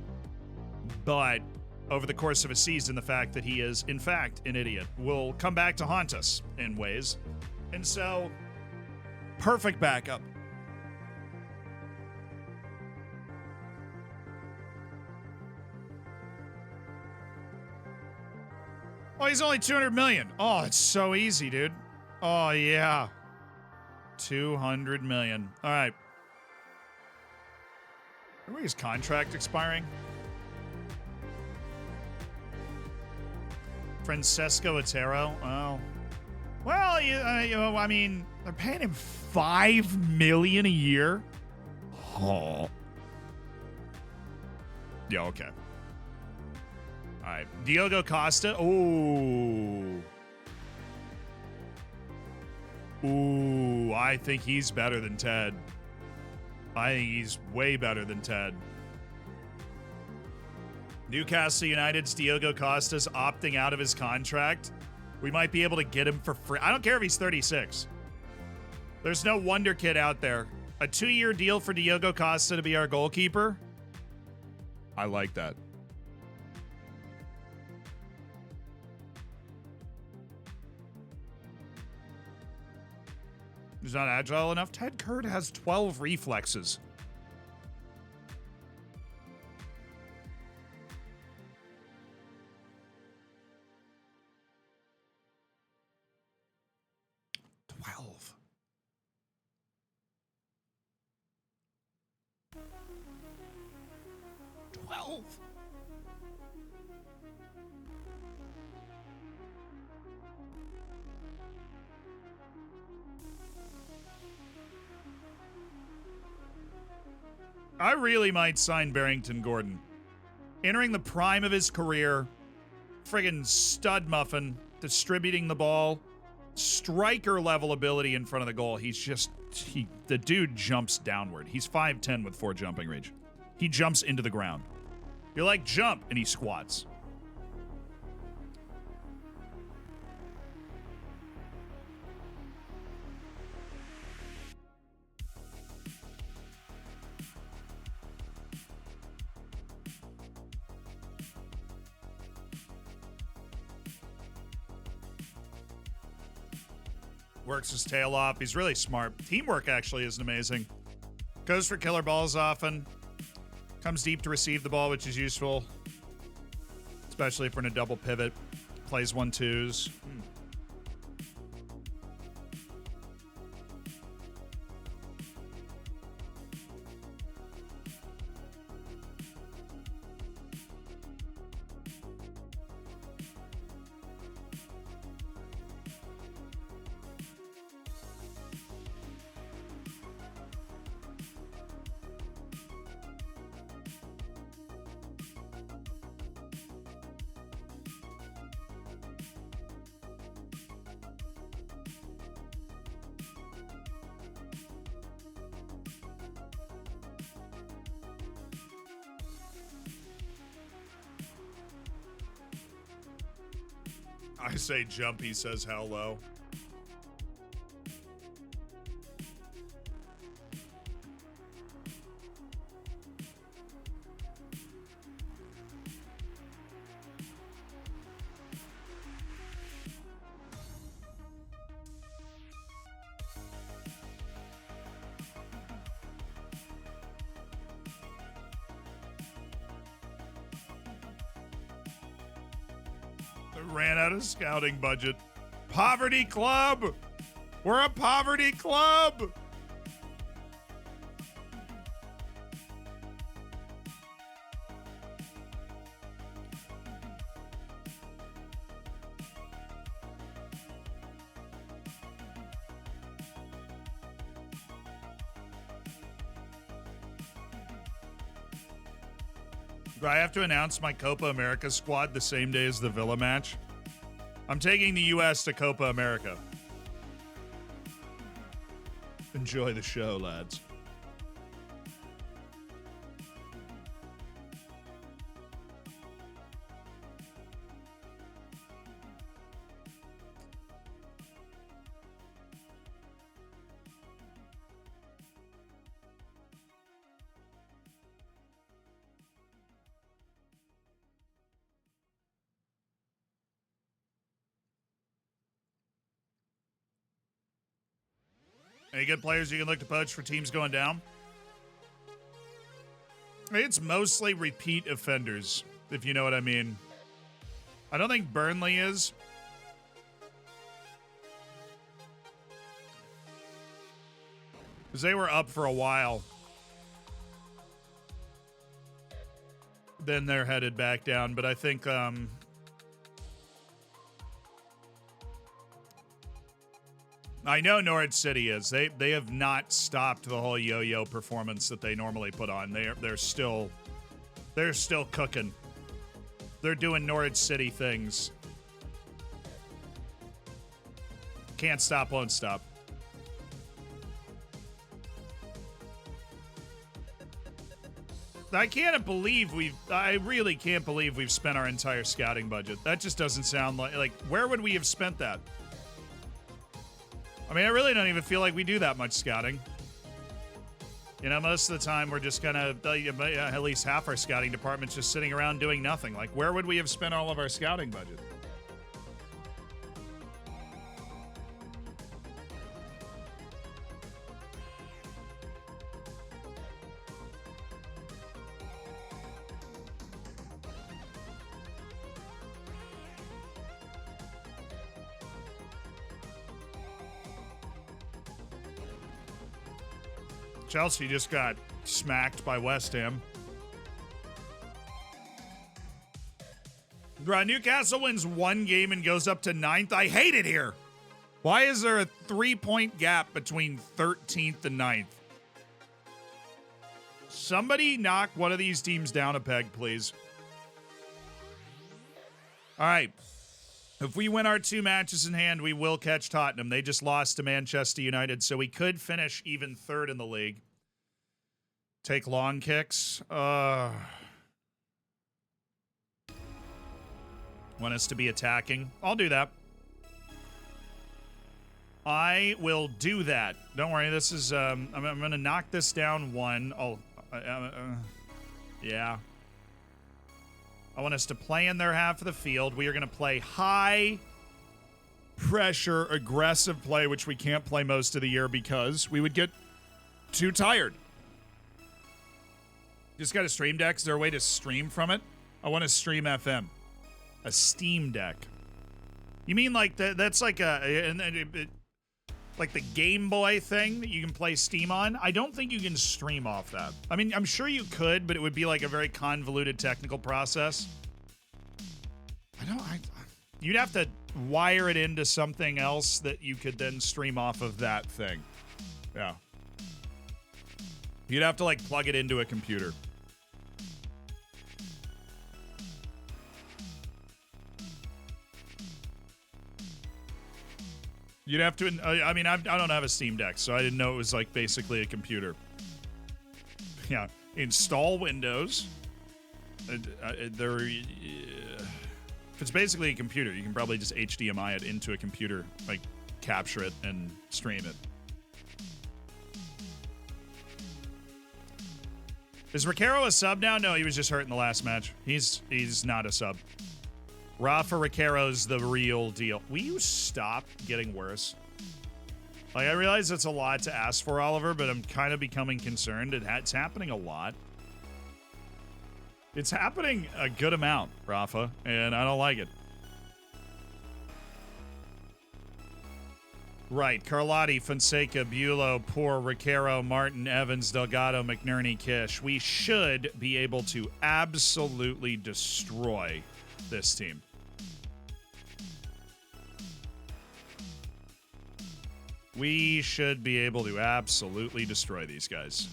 But over the course of a season, the fact that he is, in fact, an idiot will come back to haunt us in ways. And so, perfect backup. Oh, he's only 200 million. Oh, it's so easy, dude. Oh, yeah. 200 million. All right. Remember his contract expiring? Francesco Otero. Oh. Well, I mean, they're paying him $5 million a year. Oh. Yeah, okay. All right, Diogo Costa. Ooh. Ooh, I think he's better than Ted. I think he's way better than Ted. Newcastle United's Diogo Costa's opting out of his contract. We might be able to get him for free. I don't care if he's 36. There's no wonder kid out there. A 2-year deal for Diogo Costa to be our goalkeeper. I like that. He's not agile enough. Ted Kurt has 12 reflexes. I really might sign Barrington Gordon. Entering the prime of his career, friggin' stud muffin, distributing the ball, striker level ability in front of the goal. The dude jumps downward. He's 5'10" with 4 jumping reach. He jumps into the ground. You're like, jump, and he squats. Works his tail off. He's really smart. Teamwork actually isn't amazing. Goes for killer balls often. Comes deep to receive the ball, which is useful. Especially if we're in a double pivot. Plays 1-2s. I say jump, he says hello. Ran out of scouting budget. Poverty club! We're a poverty club! Do I have to announce my Copa America squad the same day as the Villa match? I'm taking the U.S. to Copa America. Enjoy the show, lads. Any good players you can look to poach for teams going down? It's mostly repeat offenders, if you know what I mean. I don't think Burnley is. Because they were up for a while. Then they're headed back down, but I think I know Norwich City is. They have not stopped the whole yo-yo performance that they normally put on. They're still cooking. They're doing Norwich City things. Can't stop, won't stop. I really can't believe we've spent our entire scouting budget. That just doesn't sound like where would we have spent that? I mean, I really don't even feel like we do that much scouting. You know, most of the time we're just kind of, at least half our scouting department's just sitting around doing nothing. Like, where would we have spent all of our scouting budget? Chelsea just got smacked by West Ham. Newcastle wins one game and goes up to 9th. I hate it here. Why is there a 3-point gap between 13th and 9th? Somebody knock one of these teams down a peg, please. All right. If we win our 2 matches in hand, we will catch Tottenham. They just lost to Manchester United, so we could finish even 3rd in the league. Take long kicks. Want us to be attacking? I'll do that. I will do that. Don't worry. This is. I'm going to knock this down 1. Yeah. I want us to play in their half of the field. We are going to play high pressure, aggressive play, which we can't play most of the year because we would get too tired. Just got a stream deck. Is there a way to stream from it? I want to stream FM. A Steam Deck. You mean like that's like like the Game Boy thing that you can play Steam on? I don't think you can stream off that. I mean, I'm sure you could, but it would be like a very convoluted technical process. You'd have to wire it into something else that you could then stream off of that thing. Yeah. You'd have to like plug it into a computer. You'd have to, I mean, I don't have a Steam Deck, so I didn't know it was like basically a computer. Yeah. Install Windows. If it's basically a computer, you can probably just HDMI it into a computer, like capture it and stream it. Is Riquero a sub now? No, he was just hurt in the last match. He's not a sub. Rafa Riquero's the real deal. Will you stop getting worse? Like, I realize it's a lot to ask for, Oliver, but I'm kind of becoming concerned. It's happening a lot. It's happening a good amount, Rafa, and I don't like it. Right, Carlotti, Fonseca, Bulow, Poor, Riquero, Martin, Evans, Delgado, McNerney, Kish. We should be able to absolutely destroy this team. We should be able to absolutely destroy these guys.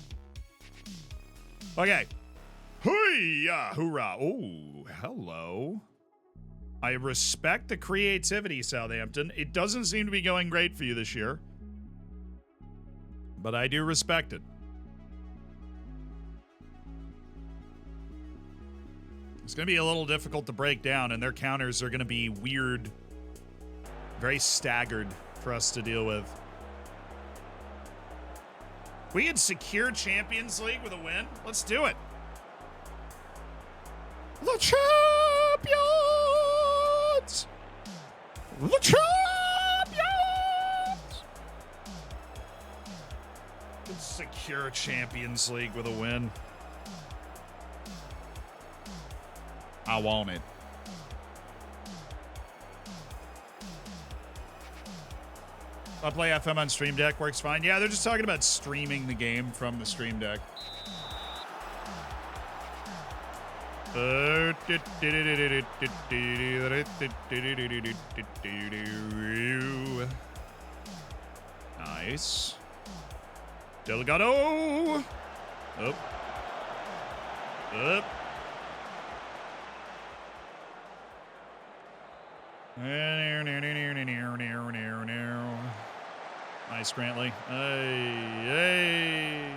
Okay. Hoo-yah, hoorah. Oh, hello. I respect the creativity, Southampton. It doesn't seem to be going great for you this year, but I do respect it. It's going to be a little difficult to break down, and their counters are going to be weird, very staggered for us to deal with. We had secure Champions League with a win. Let's do it. The champions! The champions! Let's secure Champions League with a win. I want it. I'll play FM on Stream Deck. Works fine. Yeah, they're just talking about streaming the game from the Stream Deck. Nice. Delgado. Up. Up. Nice, Grantley. Hey, hey.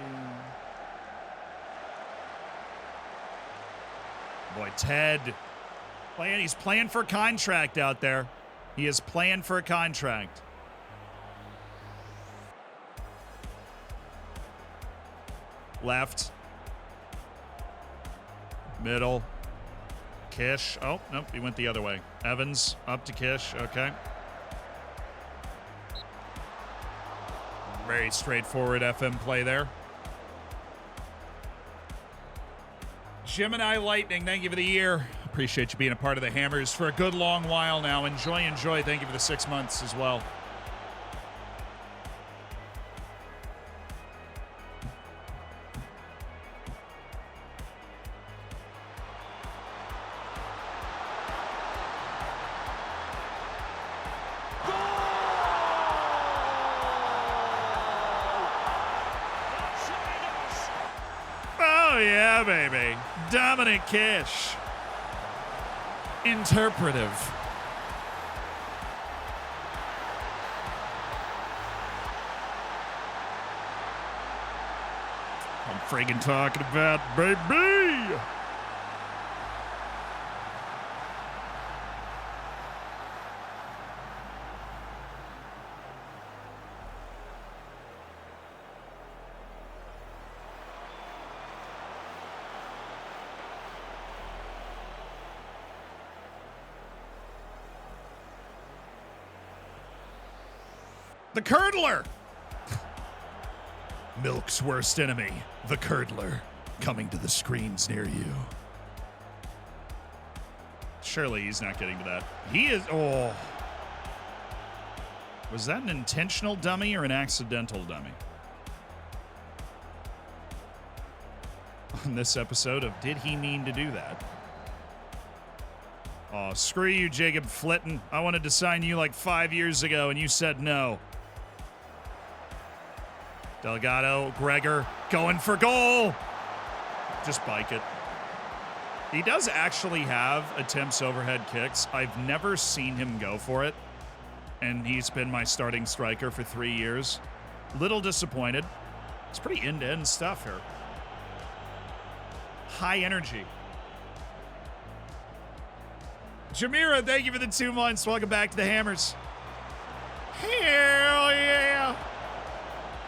Boy, Ted. He's playing for a contract out there. He is playing for a contract. Left. Middle. Kish. Oh, nope, he went the other way. Evans up to Kish. Okay. Very straightforward FM play there. Gemini Lightning, thank you for the year. Appreciate you being a part of the Hammers for a good long while now. Enjoy. Thank you for the 6 months as well. Baby. Dominic Kish. Interpretive. I'm friggin' talking about, baby. The Curdler! Milk's worst enemy, the Curdler, coming to the screens near you. Surely he's not getting to that. He is... Oh. Was that an intentional dummy or an accidental dummy? On this episode of Did He Mean to Do That? Oh, screw you, Jacob Flitton. I wanted to sign you like 5 years ago and you said no. Delgado, Gregor, going for goal. Just bike it. He does actually have attempts overhead kicks. I've never seen him go for it. And he's been my starting striker for 3 years. Little disappointed. It's pretty end-to-end stuff here. High energy. Jamira, thank you for the 2 months. Welcome back to the Hammers. Hell yeah.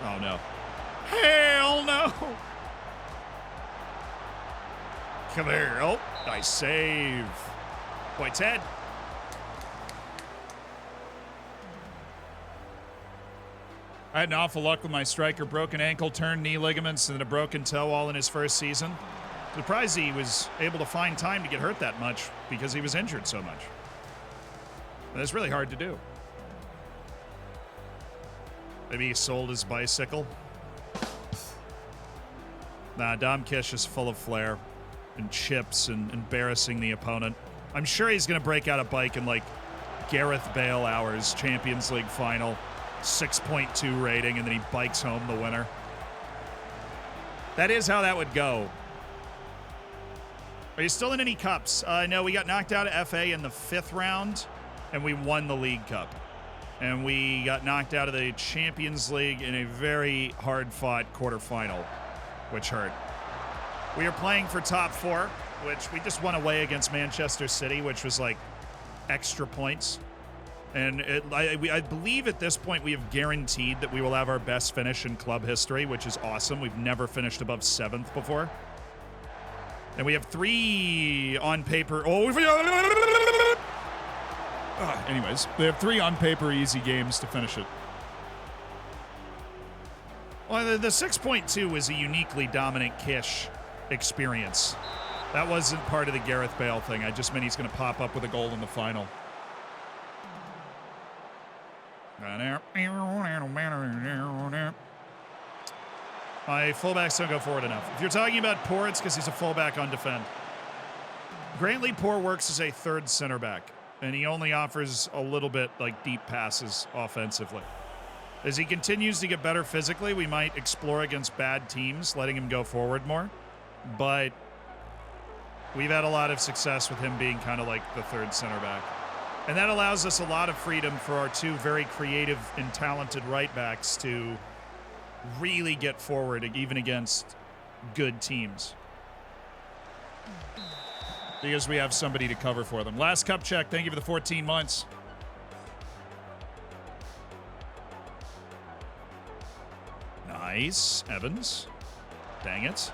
Oh, no. Hell no. Come here. Oh, nice save. Boy, Ted. I had an awful luck with my striker. Broken ankle, turned knee ligaments, and then a broken toe all in his first season. Surprised he was able to find time to get hurt that much because he was injured so much. But it's really hard to do. Maybe he sold his bicycle. Nah, Dom Kish is full of flair and chips and embarrassing the opponent. I'm sure he's going to break out a bike in like Gareth Bale hours, Champions League final, 6.2 rating, and then he bikes home the winner. That is how that would go. Are you still in any cups? No, we got knocked out of FA in the 5th round, and we won the League Cup. And we got knocked out of the Champions League in a very hard-fought quarterfinal, which hurt. We are playing for top 4, which we just won away against Manchester City, which was like extra points. And I believe at this point we have guaranteed that we will have our best finish in club history, which is awesome. We've never finished above 7th before. And we have 3 on paper. Anyways, we have 3 on paper easy games to finish it. Well, the 6.2 was a uniquely dominant Kish experience. That wasn't part of the Gareth Bale thing. I just meant he's going to pop up with a goal in the final. My fullbacks don't go forward enough. If you're talking about Poor, it's because he's a fullback on defend. Grantley Poor works as a 3rd center back, and he only offers a little bit like deep passes offensively. As he continues to get better physically, we might explore against bad teams, letting him go forward more. But we've had a lot of success with him being kind of like the 3rd center back. And that allows us a lot of freedom for our 2 very creative and talented right backs to really get forward, even against good teams. Because we have somebody to cover for them. Last cup check. Thank you for the 14 months. Nice. Evans. Dang it.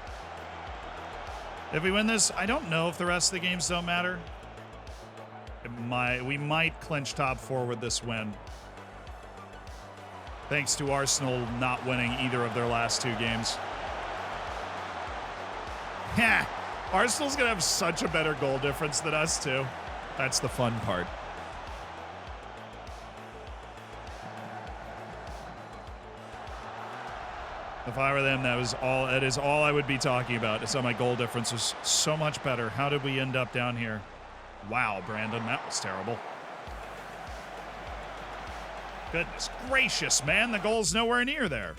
If we win this, I don't know if the rest of the games don't matter. We might clinch top 4 with this win. Thanks to Arsenal not winning either of their last 2 games. Yeah, Arsenal's going to have such a better goal difference than us, too. That's the fun part. If I were them, that is all I would be talking about. It's how my goal difference was so much better. How did we end up down here? Wow, Brandon, that was terrible. Goodness gracious, man. The goal's nowhere near there.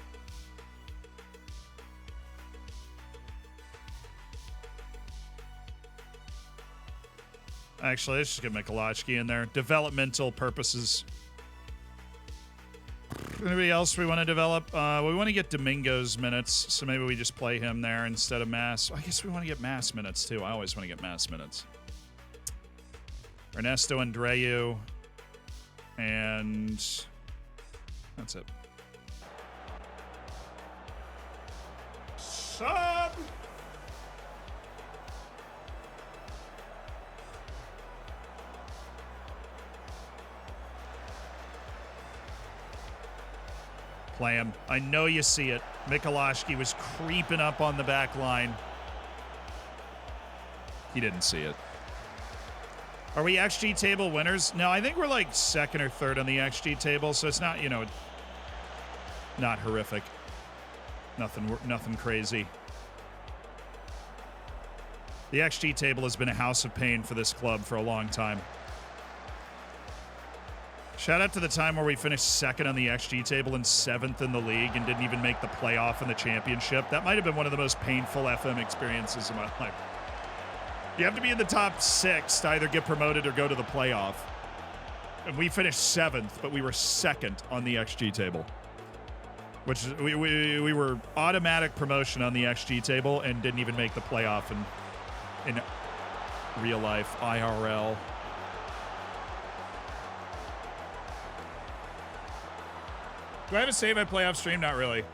Actually, let's just get Mikulášky in there. Developmental purposes. Anybody else we want to develop? We want to get Domingo's minutes, so maybe we just play him there instead of Mass. I guess we want to get Mass minutes, too. I always want to get Mass minutes. Ernesto Andreu. And that's it. Sub! Play him. I know you see it. Mikulášky was creeping up on the back line. He didn't see it. Are we XG table winners? No, I think we're like 2nd or 3rd on the XG table, so it's not, not horrific. Nothing crazy. The XG table has been a house of pain for this club for a long time. Shout out to the time where we finished 2nd on the XG table and 7th in the league and didn't even make the playoff in the championship. That might have been one of the most painful FM experiences of my life. You have to be in the top 6 to either get promoted or go to the playoff. And we finished 7th, but we were 2nd on the XG table. Which we were automatic promotion on the XG table and didn't even make the playoff in real life, IRL. Do I have a save I play off stream? Not really.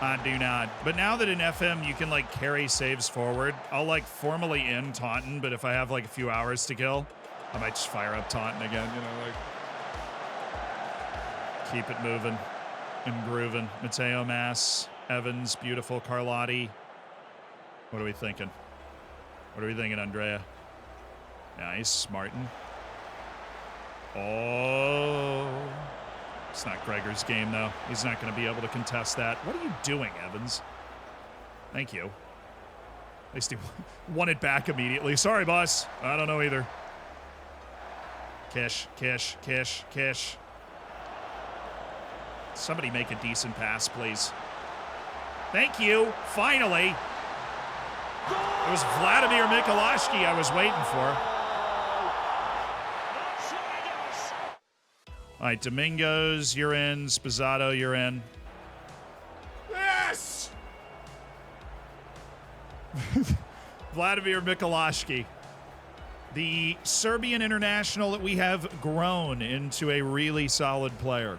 I do not. But now that in FM you can like carry saves forward, I'll like formally end Taunton, but if I have like a few hours to kill, I might just fire up Taunton again, you know, like keep it moving and grooving. Mateo Mass, Evans, beautiful, Carlotti. What are we thinking? What are we thinking, Andrea? Nice, Martin. Oh. It's not Gregor's game, though. He's not going to be able to contest that. What are you doing, Evans? Thank you. At least he won it back immediately. Sorry, boss. I don't know either. Kish, Kish, Kish, Kish. Somebody make a decent pass, please. Thank you. Finally. It was Vladimir Mikulashki I was waiting for. All right, Domingos, you're in. Spizzato, you're in. Yes! Vladimir Mikulashki. The Serbian international that we have grown into a really solid player.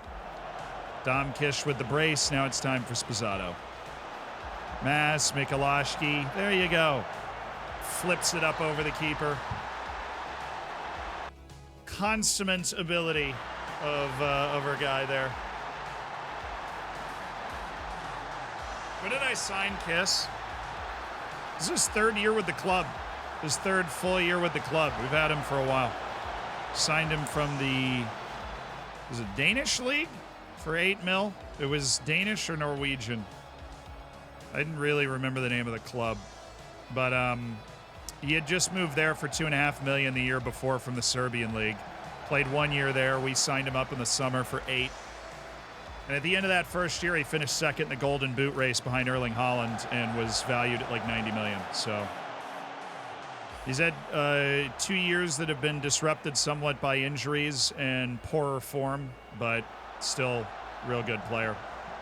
Dom Kish with the brace. Now it's time for Spizzato. Mass, Mikulashki. There you go. Flips it up over the keeper. Consummate ability of our guy there. When did I sign Kiss? This is his third year with the club. His third full year with the club. We've had him for a while. Signed him from the, was it Danish league for 8 mil? It was Danish or Norwegian. I didn't really remember the name of the club, but he had just moved there for $2.5 million the year before from the Serbian league. Played 1 year there. We signed him up in the summer for 8. And at the end of that first year, he finished second in the Golden Boot race behind Erling Haaland and was valued at like $90 million. So he's had 2 years that have been disrupted somewhat by injuries and poorer form, but still real good player.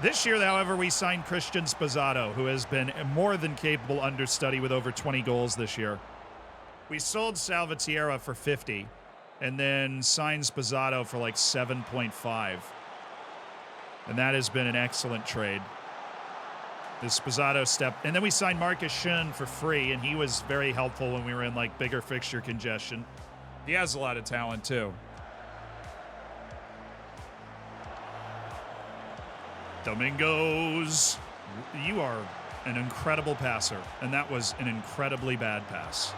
This year, however, we signed Christian Spizzato, who has been a more than capable understudy with over 20 goals this year. We sold Salvatierra for 50. And then signed Spizzato for like 7.5. And that has been an excellent trade. The Spizzato step. And then we signed Marcus Schoen for free, and he was very helpful when we were in like bigger fixture congestion. He has a lot of talent too. Domingos. You are an incredible passer, and that was an incredibly bad pass.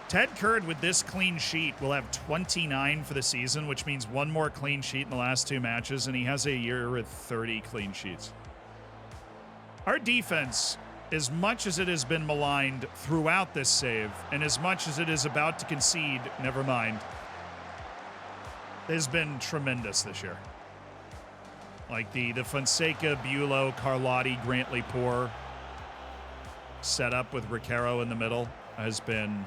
Ted Kurd with this clean sheet will have 29 for the season, which means one more clean sheet in the last 2 matches, and he has a year with 30 clean sheets. Our defense, as much as it has been maligned throughout this save, and as much as it is about to concede, never mind, has been tremendous this year. Like the Fonseca, Bulow, Carlotti, Grantley Poor setup with Riquero in the middle has been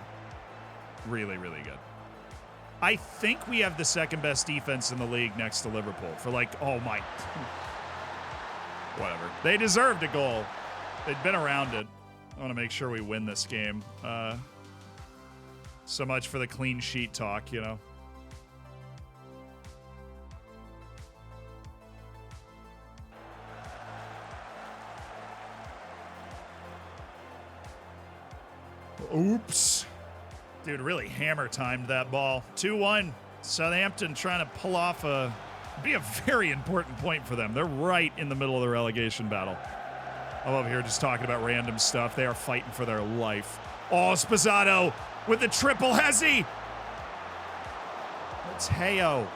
really, really good. I think we have the second best defense in the league next to Liverpool for like, oh my. Whatever. They deserved a goal. They'd been around it. I want to make sure we win this game. So much for the clean sheet talk, you know. Oops. Dude, really hammer timed that ball. 2-1. Southampton trying to pull off be a very important point for them. They're right in the middle of the relegation battle. I'm over here just talking about random stuff. They are fighting for their life. Oh, Spizzato with the triple. Has he? Mateo.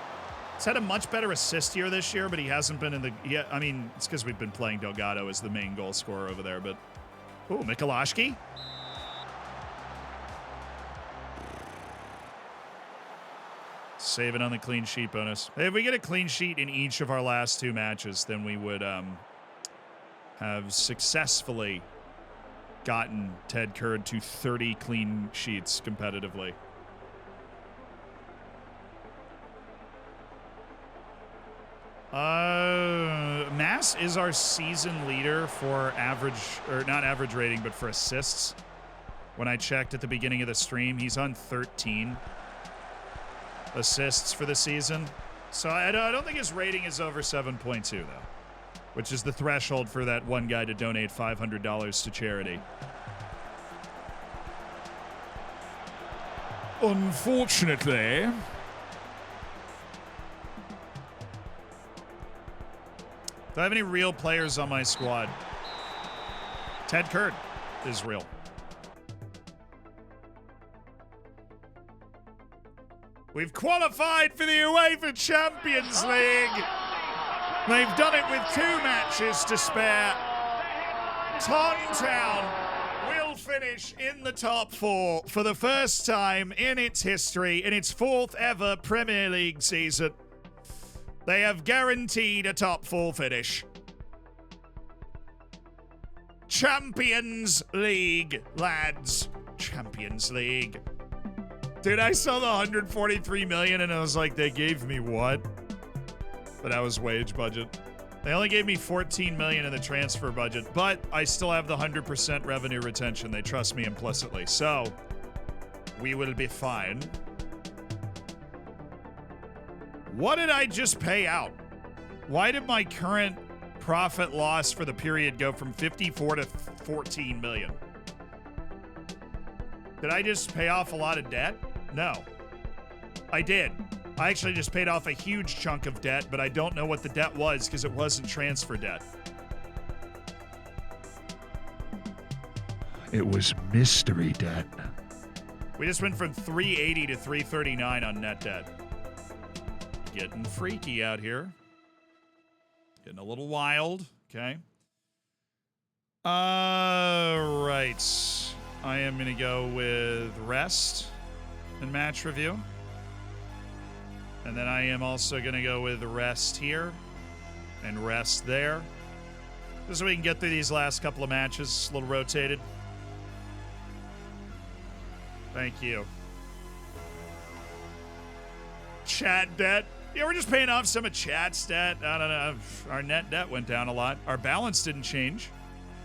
He's had a much better assist here this year, but he hasn't been in the... Yeah, I mean, it's because we've been playing Delgado as the main goal scorer over there, but... Ooh, Mikulashki. Save it on the clean sheet bonus. If we get a clean sheet in each of our last 2 matches, then we would have successfully gotten Ted Kurd to 30 clean sheets competitively. Mass is our season leader for average, or not average rating, but for assists. When I checked at the beginning of the stream, he's on 13. assists for the season. So I don't think his rating is over 7.2, though, which is the threshold for that one guy to donate $500 to charity. Unfortunately, do I have any real players on my squad? Ted Kurd is real. We've qualified for the UEFA Champions League. They've done it with 2 matches to spare. Taunton will finish in the top 4 for the first time in its history, in its 4th ever Premier League season. They have guaranteed a top 4 finish. Champions League, lads. Champions League. Dude, I saw the 143 million and I was like, they gave me what? But that was wage budget. They only gave me 14 million in the transfer budget, but I still have the 100% revenue retention. They trust me implicitly. So, we will be fine. What did I just pay out? Why did my current profit loss for the period go from 54 to 14 million? Did I just pay off a lot of debt? No. I did. I actually just paid off a huge chunk of debt, but I don't know what the debt was because it wasn't transfer debt. It was mystery debt. We just went from 380 to 339 on net debt. Getting freaky out here. Getting a little wild. Okay. Right. I am going to go with rest and match review. And then I am also going to go with rest here and rest there. Just so we can get through these last couple of matches, a little rotated. Thank you. Chat debt. Yeah, we're just paying off some of chat's debt. I don't know. Our net debt went down a lot. Our balance didn't change,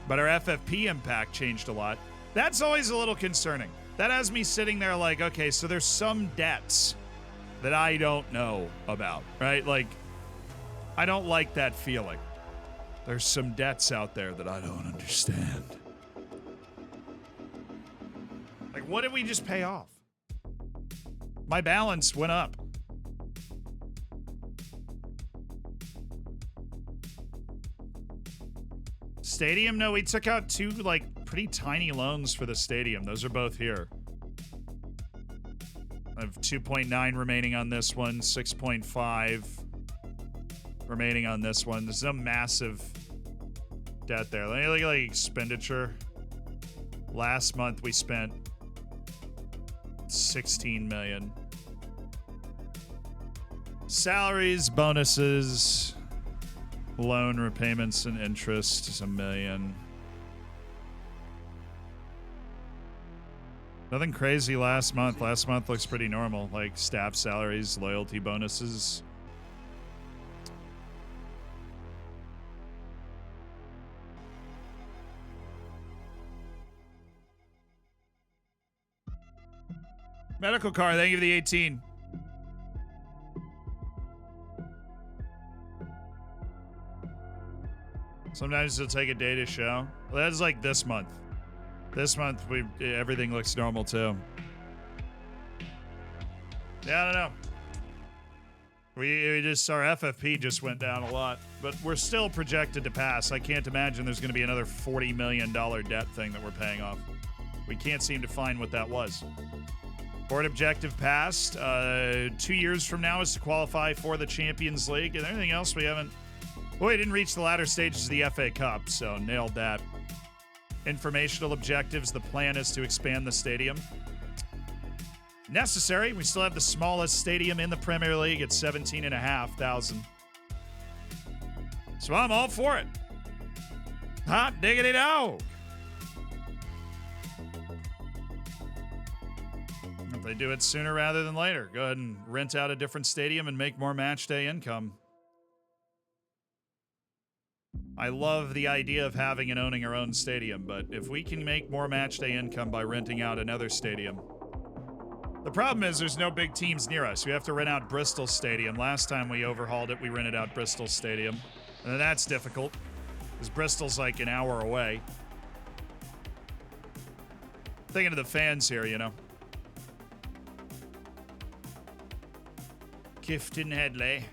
but our FFP impact changed a lot. That's always a little concerning. That has me sitting there like, okay, so there's some debts that I don't know about, right? Like, I don't like that feeling. There's some debts out there that I don't understand. Like, what did we just pay off? My balance went up. Stadium? No, we took out 2, like, pretty tiny loans for the stadium. Those are both here. I have 2.9 remaining on this one, 6.5 remaining on this one. There's no massive debt there. Let me look at like expenditure. Last month we spent 16 million. Salaries, bonuses, loan repayments and interest is $1 million. Nothing crazy last month. Last month looks pretty normal, like staff salaries, loyalty bonuses. Medical car, thank you for the 18. Sometimes it'll take a day to show. Well, that's like this month. This month, everything looks normal, too. Yeah, I don't know. We just, our FFP just went down a lot, but we're still projected to pass. I can't imagine there's going to be another $40 million debt thing that we're paying off. We can't seem to find what that was. Board objective passed. 2 years from now is to qualify for the Champions League. And anything else we haven't... Well, we didn't reach the latter stages of the FA Cup, so nailed that. Informational objectives. The plan is to expand the stadium. Necessary. We still have the smallest stadium in the Premier League at 17,500. So I'm all for it. Hot diggity dog. If they do it sooner rather than later, go ahead and rent out a different stadium and make more match day income. I love the idea of having and owning our own stadium, but if we can make more match day income by renting out another stadium, The problem is there's no big teams near us. We have to rent out Bristol Stadium. Last time we overhauled it, we rented out Bristol Stadium. And that's difficult, because Bristol's like an hour away. Thinking of the fans here, you know. Kifton Headley.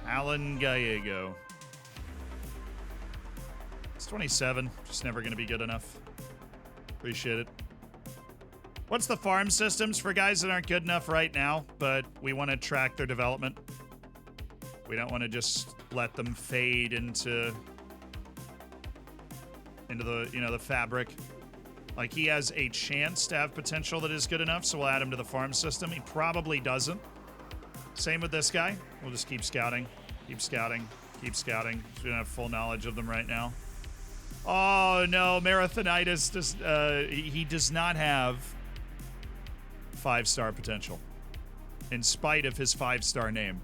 Alan Gallego. It's 27. Just never going to be good enough. Appreciate it. What's the farm systems for guys that aren't good enough right now, but we want to track their development? We don't want to just let them fade into the, you know, the fabric. Like, he has a chance to have potential that is good enough, so we'll add him to the farm system. He probably doesn't. Same with this guy. We'll just keep scouting. Keep scouting. Keep scouting. We don't have full knowledge of them right now. Oh, no. Marathonitis. He does not have 5-star potential, in spite of his 5-star name.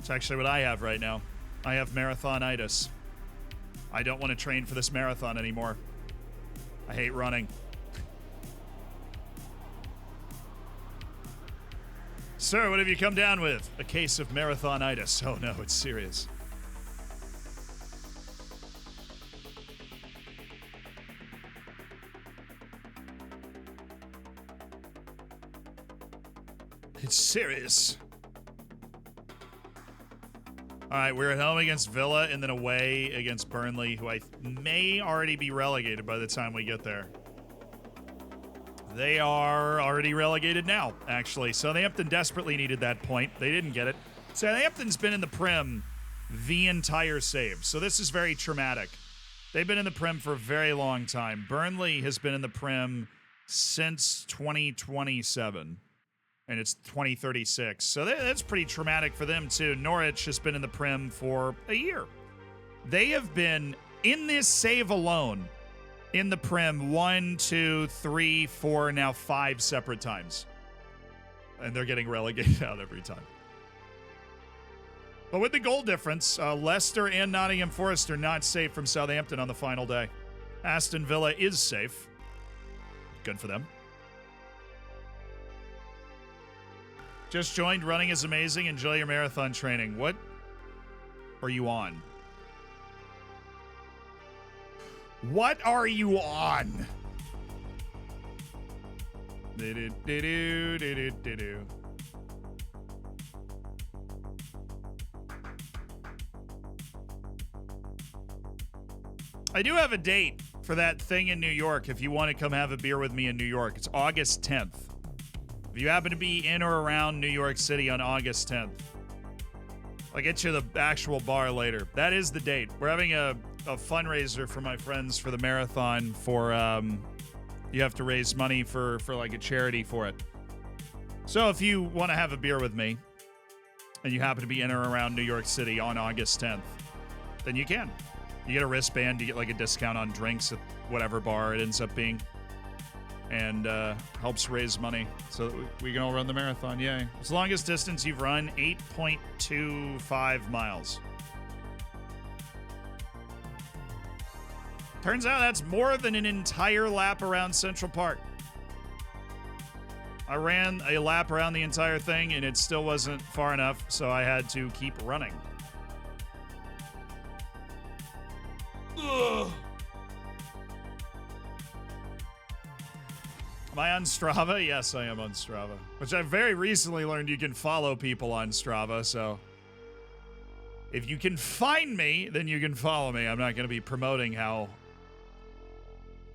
It's actually what I have right now. I have marathonitis. I don't want to train for this marathon anymore. I hate running. Sir, what have you come down with? A case of marathonitis. Oh no, it's serious. It's serious. All right, we're at home against Villa and then away against Burnley, who I may already be relegated by the time we get there. They are already relegated now, actually. Southampton desperately needed that point. They didn't get it. Southampton's been in the Prem the entire save, so this is very traumatic. They've been in the Prem for a very long time. Burnley has been in the Prem since 2027, and it's 2036. So that's pretty traumatic for them, too. Norwich has been in the Prem for a year. They have been, in this save alone, in the Prem 1, 2, 3, 4, now 5 separate times. And they're getting relegated out every time. But with the goal difference, Leicester and Nottingham Forest are not safe from Southampton on the final day. Aston Villa is safe. Good for them. Just joined. Running is amazing. Enjoy your marathon training. What are you on? What are you on? I do have a date for that thing in New York if you want to come have a beer with me in New York. It's August 10th. If you happen to be in or around New York City on August 10th, I'll get you the actual bar later. That is the date. We're having a fundraiser for my friends for the marathon for, you have to raise money for like a charity for it. So if you want to have a beer with me and you happen to be in or around New York City on August 10th, then you can. You get a wristband, you get like a discount on drinks at whatever bar it ends up being. And helps raise money so that we can all run the marathon. Yay. It's the longest distance you've run, 8.25 miles. Turns out that's more than an entire lap around Central Park. I ran a lap around the entire thing, and it still wasn't far enough, so I had to keep running. Ugh. Am I on Strava? Yes, I am on Strava. Which I very recently learned you can follow people on Strava, so if you can find me, then you can follow me. I'm not going to be promoting how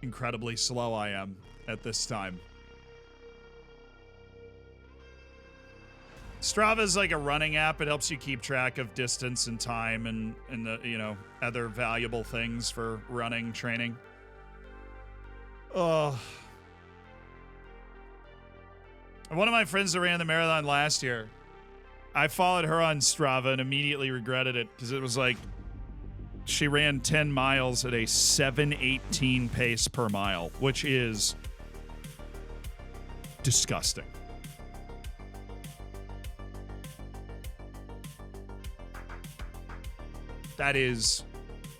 incredibly slow I am at this time. Strava is like a running app. It helps you keep track of distance and time and the, you know, other valuable things for running training. Oh. One of my friends that ran the marathon last year, I followed her on Strava and immediately regretted it because it was like she ran 10 miles at a 7:18 pace per mile, which is disgusting. That is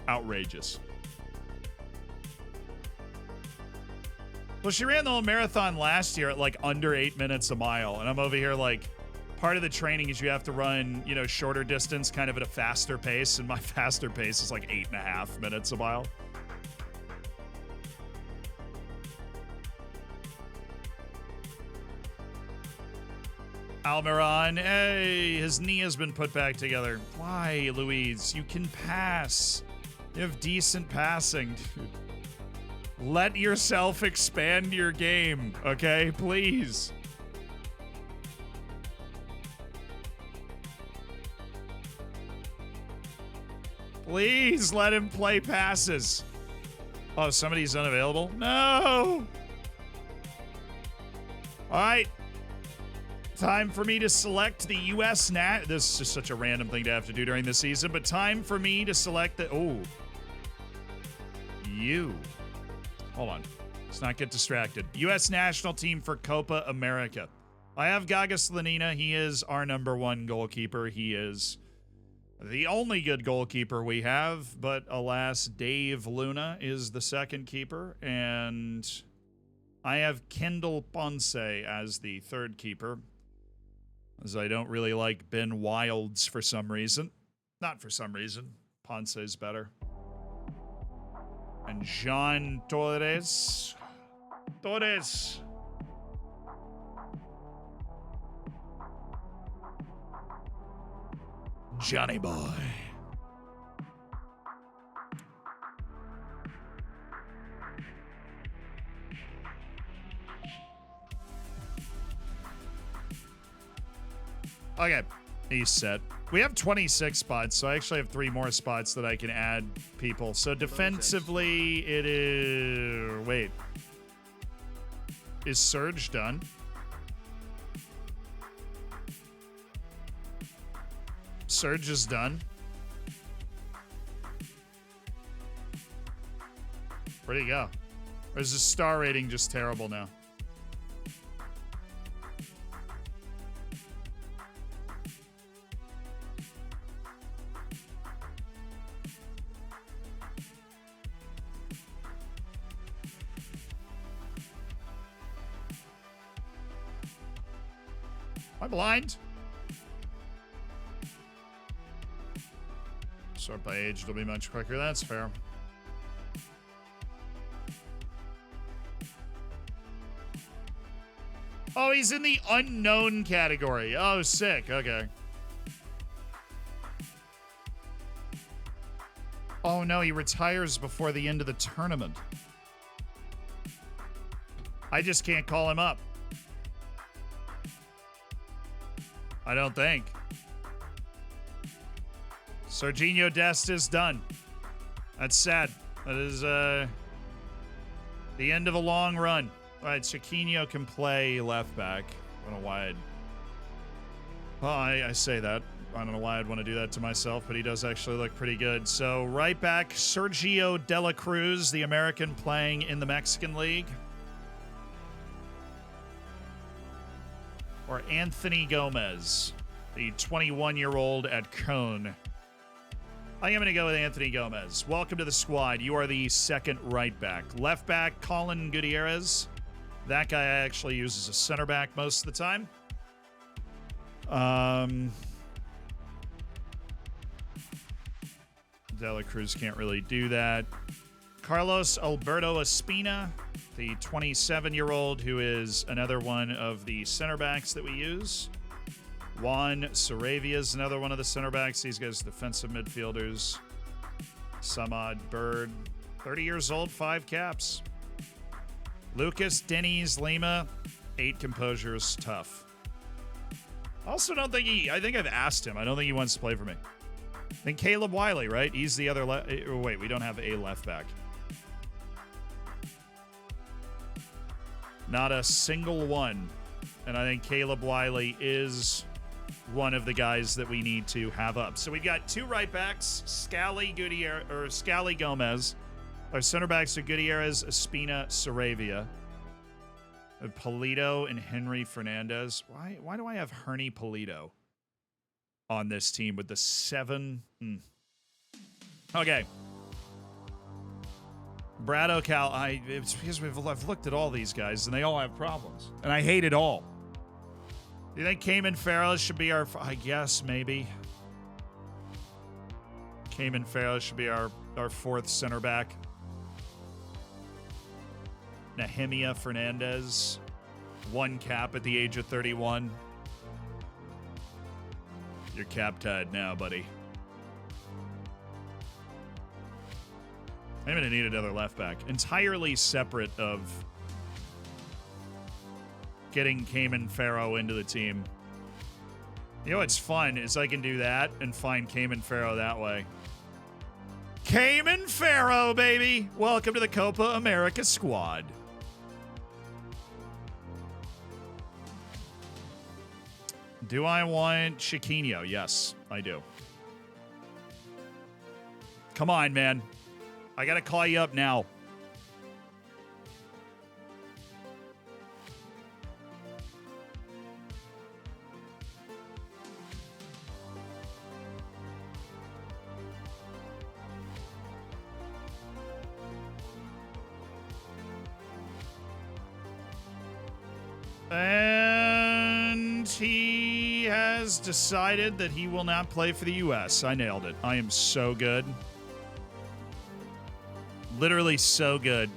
outrageous. Well, she ran the whole marathon last year at like under 8 minutes a mile. And I'm over here like, part of the training is you have to run, you know, shorter distance kind of at a faster pace. And my faster pace is like 8.5 minutes a mile. Almiron, hey, his knee has been put back together. Why, Louise? You can pass. You have decent passing. Let yourself expand your game, okay? Please. Please let him play passes. Oh, somebody's unavailable? No! All right. Time for me to select the U.S. This is just such a random thing to have to do during the season, but time for me to select the... Oh. Hold on. Let's not get distracted. U.S. national team for Copa America. I have Gaga Slanina. He is our number one goalkeeper. He is the only good goalkeeper we have, but alas, Dave Luna is the second keeper, and I have Kendall Ponce as the third keeper, as I don't really like Ben Wilds for some reason. Not for some reason. Ponce is better. And Jean Torres. Johnny boy. Okay, he's set. We have 26 spots, so I actually have 3 more spots that I can add people. So defensively, it is... Wait. Is Surge done? Surge is done. Where'd he go? Or is his star rating just terrible now? Am I blind? Sort by age, it'll be much quicker. That's fair. Oh, he's in the unknown category. Oh, sick. Okay. Oh, no, he retires before the end of the tournament. I just can't call him up. I don't think. Serginho Dest is done. That's sad. That is the end of a long run. All right, Chiquinho can play left back. I don't know why I say that. I don't know why I'd want to do that to myself, but he does actually look pretty good. So right back, Sergio De La Cruz, the American playing in the Mexican League. Or Anthony Gomez, the 21-year-old at Cone. I am going to go with Anthony Gomez. Welcome to the squad. You are the second right back. Left back, Colin Gutierrez. That guy I actually use as a center back most of the time. De La Cruz can't really do that. Carlos Alberto Espina, the 27-year-old who is another one of the center backs that we use. Juan Saravia is another one of the center backs. These guys are defensive midfielders. Samad Bird, 30 years old, 5 caps. Lucas Deniz Lima, 8 composures, tough. Also don't think I think I've asked him. I don't think he wants to play for me. Then Caleb Wiley, right? He's the other wait, we don't have a left back. Not a single one. And I think Caleb Wiley is one of the guys that we need to have up. So we've got 2 right backs, Scally Gomez. Our center backs are Gutierrez, Espina, Saravia. Polito and Henry Fernandez. Why do I have Herney Polito on this team with the 7? Okay. Brad O'Cal. It's because I've looked at all these guys and they all have problems. And I hate it all. Do you think Cayman Farrow should be our... I guess, maybe. Cayman Farrow should be our 4th center back. Nehemia Fernandez. 1 cap at the age of 31. You're cap-tied now, buddy. I'm going to need another left back. Entirely separate of getting Cayman Farrow into the team. You know what's fun is I can do that and find Cayman Farrow that way. Cayman Farrow, baby! Welcome to the Copa America squad. Do I want Chiquinho? Yes, I do. Come on, man. I gotta call you up now. And he has decided that he will not play for the U.S. I nailed it. I am so good. Literally so good.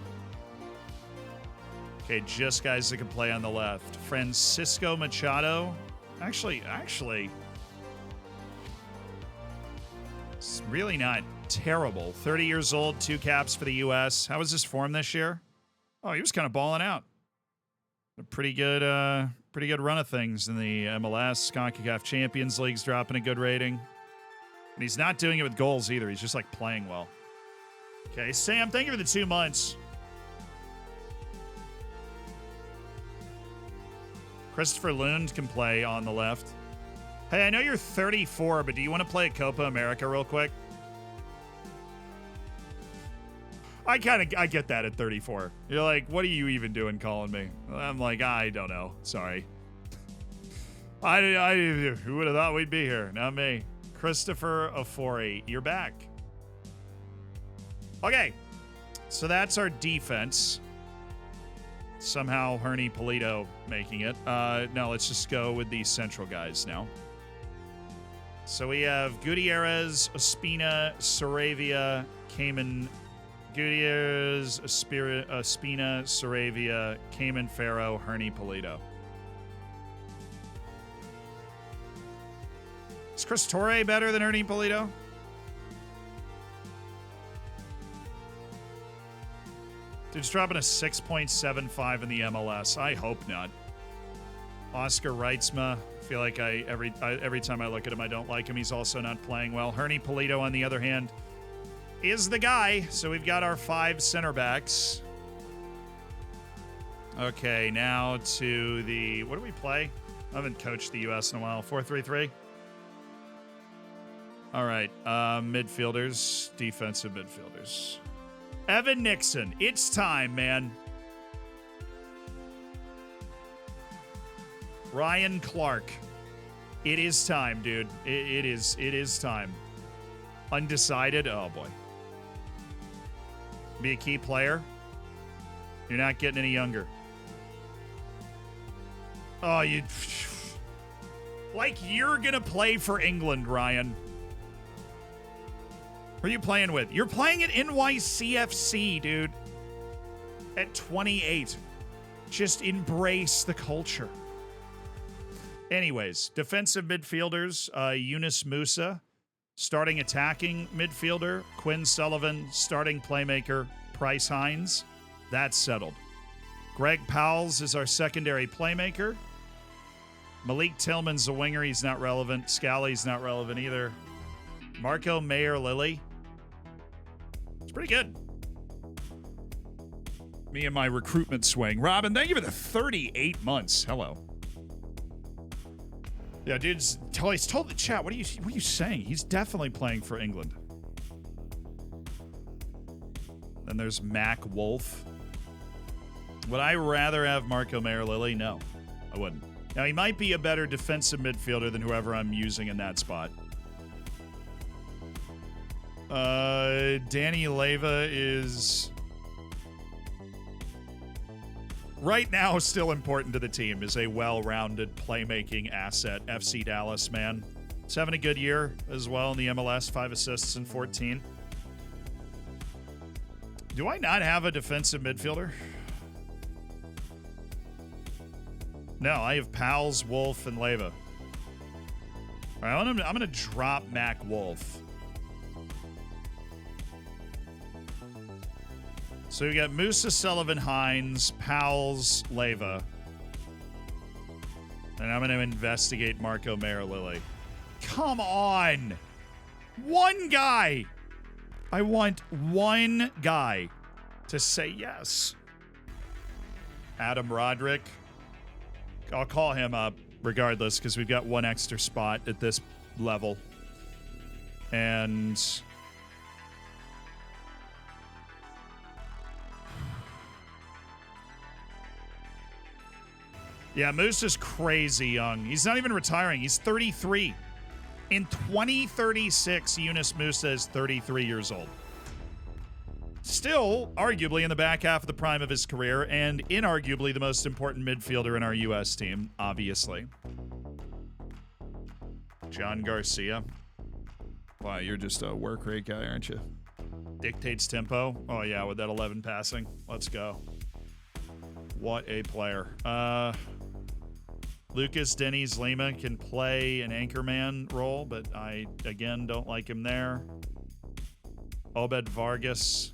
Okay, just guys that can play on the left. Francisco Machado. Actually, it's really not terrible. 30 years old, 2 caps for the U.S. How was his form this year? Oh, he was kind of balling out. A pretty good run of things in the MLS. CONCACAF Champions League's dropping a good rating. And he's not doing it with goals either. He's just like playing well. Okay, Sam, thank you for the 2 months. Christopher Lund can play on the left. Hey, I know you're 34, but do you want to play at Copa America real quick? I get that at 34. You're like, what are you even doing calling me? I'm like, I don't know. Sorry. Who would have thought we'd be here? Not me. Christopher Ofori, you're back. Okay. So that's our defense. Somehow Herney Polito making it. No, let's just go with the central guys now. So we have Gutierrez, Espina, Saravia, Cayman... Gutierrez, Espina, Saravia, Cayman Farrow, Herney Polito. Is Chris Torre better than Herney Polito? Dude's dropping a 6.75 in the MLS. I hope not. Oscar Reitzma. I feel like every time I look at him, I don't like him. He's also not playing well. Herney Polito, on the other hand, is the guy. So we've got our 5 center backs. Okay, now to the... What do we play? I haven't coached the U.S. in a while. 4-3-3? All right. Midfielders. Defensive midfielders. Evan Nixon. It's time, man. Ryan Clark. It is time, dude. It is time. Undecided. Oh, boy. Be a key player. You're not getting any younger. Oh, you... Like you're going to play for England, Ryan. Who are you playing with? You're playing at NYCFC, dude. At 28. Just embrace the culture. Anyways, defensive midfielders, Yunus Musa. Starting attacking midfielder, Quinn Sullivan. Starting playmaker, Price Hines. That's settled. Greg Powell's is our secondary playmaker. Malik Tillman's a winger. He's not relevant. Scally's not relevant either. Marco Mayer-Lilly. It's pretty good. Me and my recruitment swing. Robin, thank you for the 38 months. Hello. Yeah, dude, he's told the chat. What are you saying? He's definitely playing for England. Then there's Mac Wolf. Would I rather have Marco Mayer-Lily? No, I wouldn't. Now, he might be a better defensive midfielder than whoever I'm using in that spot. Danny Leva is right now still important to the team, is a well-rounded playmaking asset. FC Dallas, man. He's having a good year as well in the MLS, 5 assists and 14. Do I not have a defensive midfielder? No, I have Pals, Wolf, and Leva. All right, I'm going to drop Mac Wolf. So we got Musa, Sullivan, Hines, Pals, Leva. And I'm going to investigate Marco Mayer-Lily. Come on! One guy! I want one guy to say yes. Adam Roderick. I'll call him up regardless because we've got one extra spot at this level. And yeah, Moose is crazy young. He's not even retiring. He's 33. In 2036, Yunus Musa is 33 years old. Still, arguably in the back half of the prime of his career, and inarguably the most important midfielder in our U.S. team, obviously. John Garcia. Wow, you're just a work rate guy, aren't you? Dictates tempo. Oh, yeah, with that 11 passing. Let's go. What a player. Lucas Denny's Lima can play an anchorman role, but I, again, don't like him there. Obed Vargas.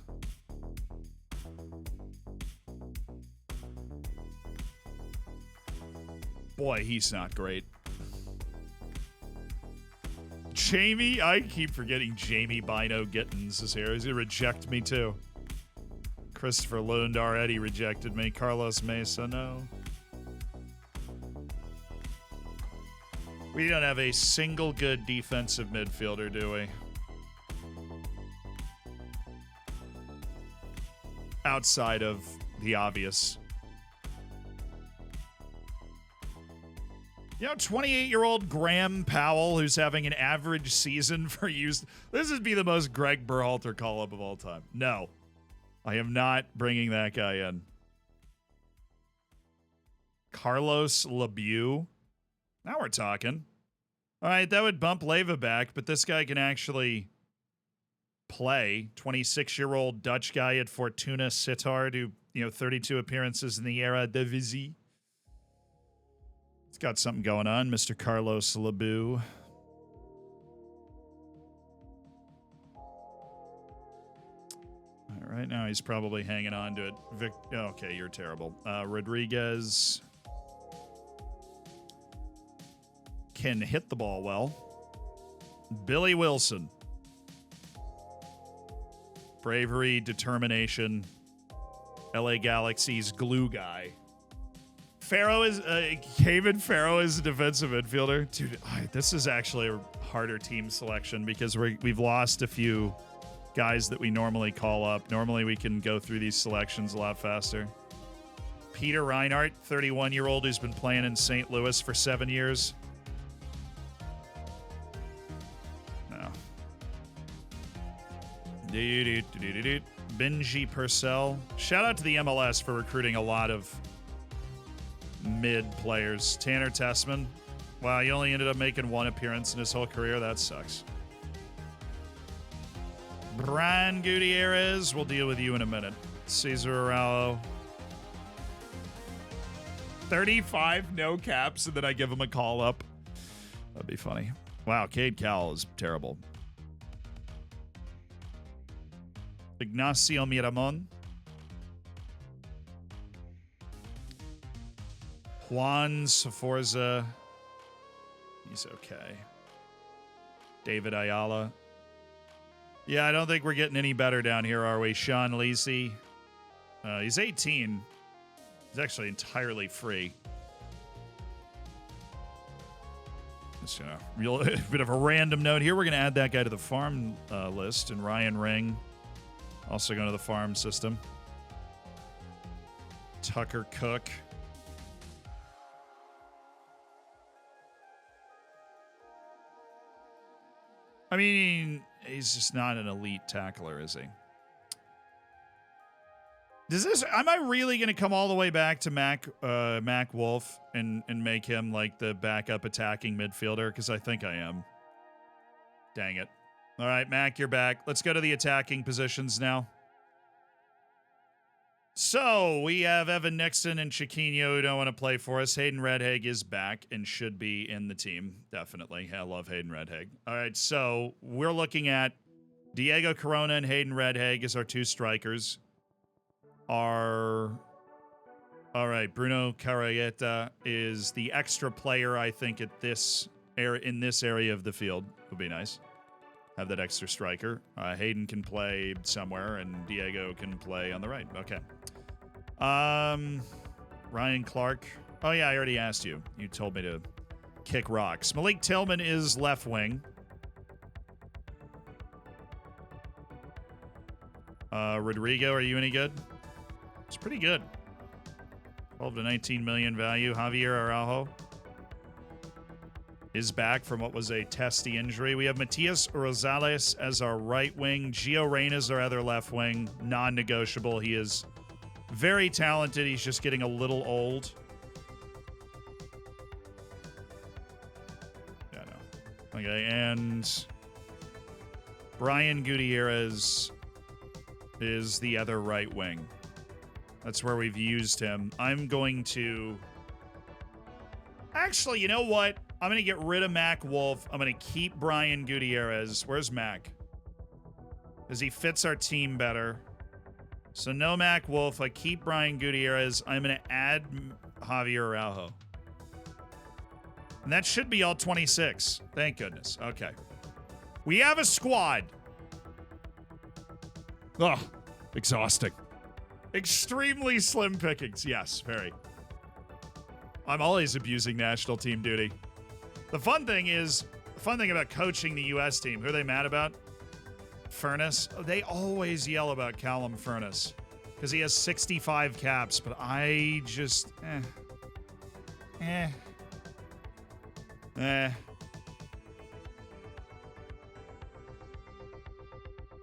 Boy, he's not great. Jamie, I keep forgetting Jamie Bino Gittins is here. He's gonna reject me too. Christopher Lund already rejected me. Carlos Mesa, no. We don't have a single good defensive midfielder, do we? Outside of the obvious. You know, 28-year-old Graham Powell, who's having an average season for use. This would be the most Greg Berhalter call-up of all time. No, I am not bringing that guy in. Carlos Lebeau. Now we're talking. All right, that would bump Leva back, but this guy can actually play. 26-year-old Dutch guy at Fortuna Sittard, who, 32 appearances in the Eredivisie. It's got something going on, Mr. Carlos Lebeau. All right, now he's probably hanging on to it. Okay, you're terrible. Rodriguez can hit the ball well. Billy Wilson. Bravery, determination. LA Galaxy's glue guy. Cayman Farrow is a defensive midfielder. Dude, this is actually a harder team selection because we've lost a few guys that we normally call up. Normally we can go through these selections a lot faster. Peter Reinhardt, 31-year-old who's been playing in St. Louis for 7 years. No. Benji Purcell. Shout out to the MLS for recruiting a lot of mid players. Tanner Tessman. Wow, he only ended up making one appearance in his whole career. That sucks. Brian Gutierrez. We'll deal with you in a minute. Cesar Araujo. 35 no caps, and then I give him a call up. That'd be funny. Wow, Cade Cowell is terrible. Ignacio Miramon. Juan Sforza. He's okay. David Ayala. Yeah, I don't think we're getting any better down here, are we? Sean Lisi. He's 18. He's actually entirely free. Just, real bit of a random note here. We're going to add that guy to the farm list, and Ryan Ring also going to the farm system. Tucker Cook. I mean, he's just not an elite tackler, is he? Am I really going to come all the way back to Mac Wolf and make him like the backup attacking midfielder? Because I think I am. Dang it. All right, Mac, you're back. Let's go to the attacking positions now. So we have Evan Nixon and Chiquinho who don't want to play for us. Hayden Redhaig is back and should be in the team. Definitely. I love Hayden Redhaig. All right, so we're looking at Diego Corona and Hayden Redhaig as our two strikers. All right, Bruno Carayeta is the extra player, I think, in this area of the field. Would be nice. Have that extra striker. Hayden can play somewhere, and Diego can play on the right. Okay. Ryan Clark. Oh, yeah, I already asked you. You told me to kick rocks. Malik Tillman is left wing. Rodrigo, are you any good? It's pretty good. 12 to 19 million value. Javier Araujo is back from what was a testy injury. We have Matias Rosales as our right wing. Gio Reyna is our other left wing. Non-negotiable. He is very talented. He's just getting a little old. Yeah, no. Okay, and Brian Gutierrez is the other right wing. That's where we've used him. I'm going to... Actually, you know what? I'm going to get rid of Mac Wolf. I'm going to keep Brian Gutierrez. Where's Mac? Because he fits our team better. So no Mac Wolf. I keep Brian Gutierrez. I'm going to add Javier Araujo. And that should be all 26. Thank goodness. Okay. We have a squad. Oh, exhausting. Extremely slim pickings. Yes, very. I'm always abusing national team duty. The fun thing about coaching the U.S. team, who are they mad about? Furness. Oh, they always yell about Callum Furness because he has 65 caps, but I just,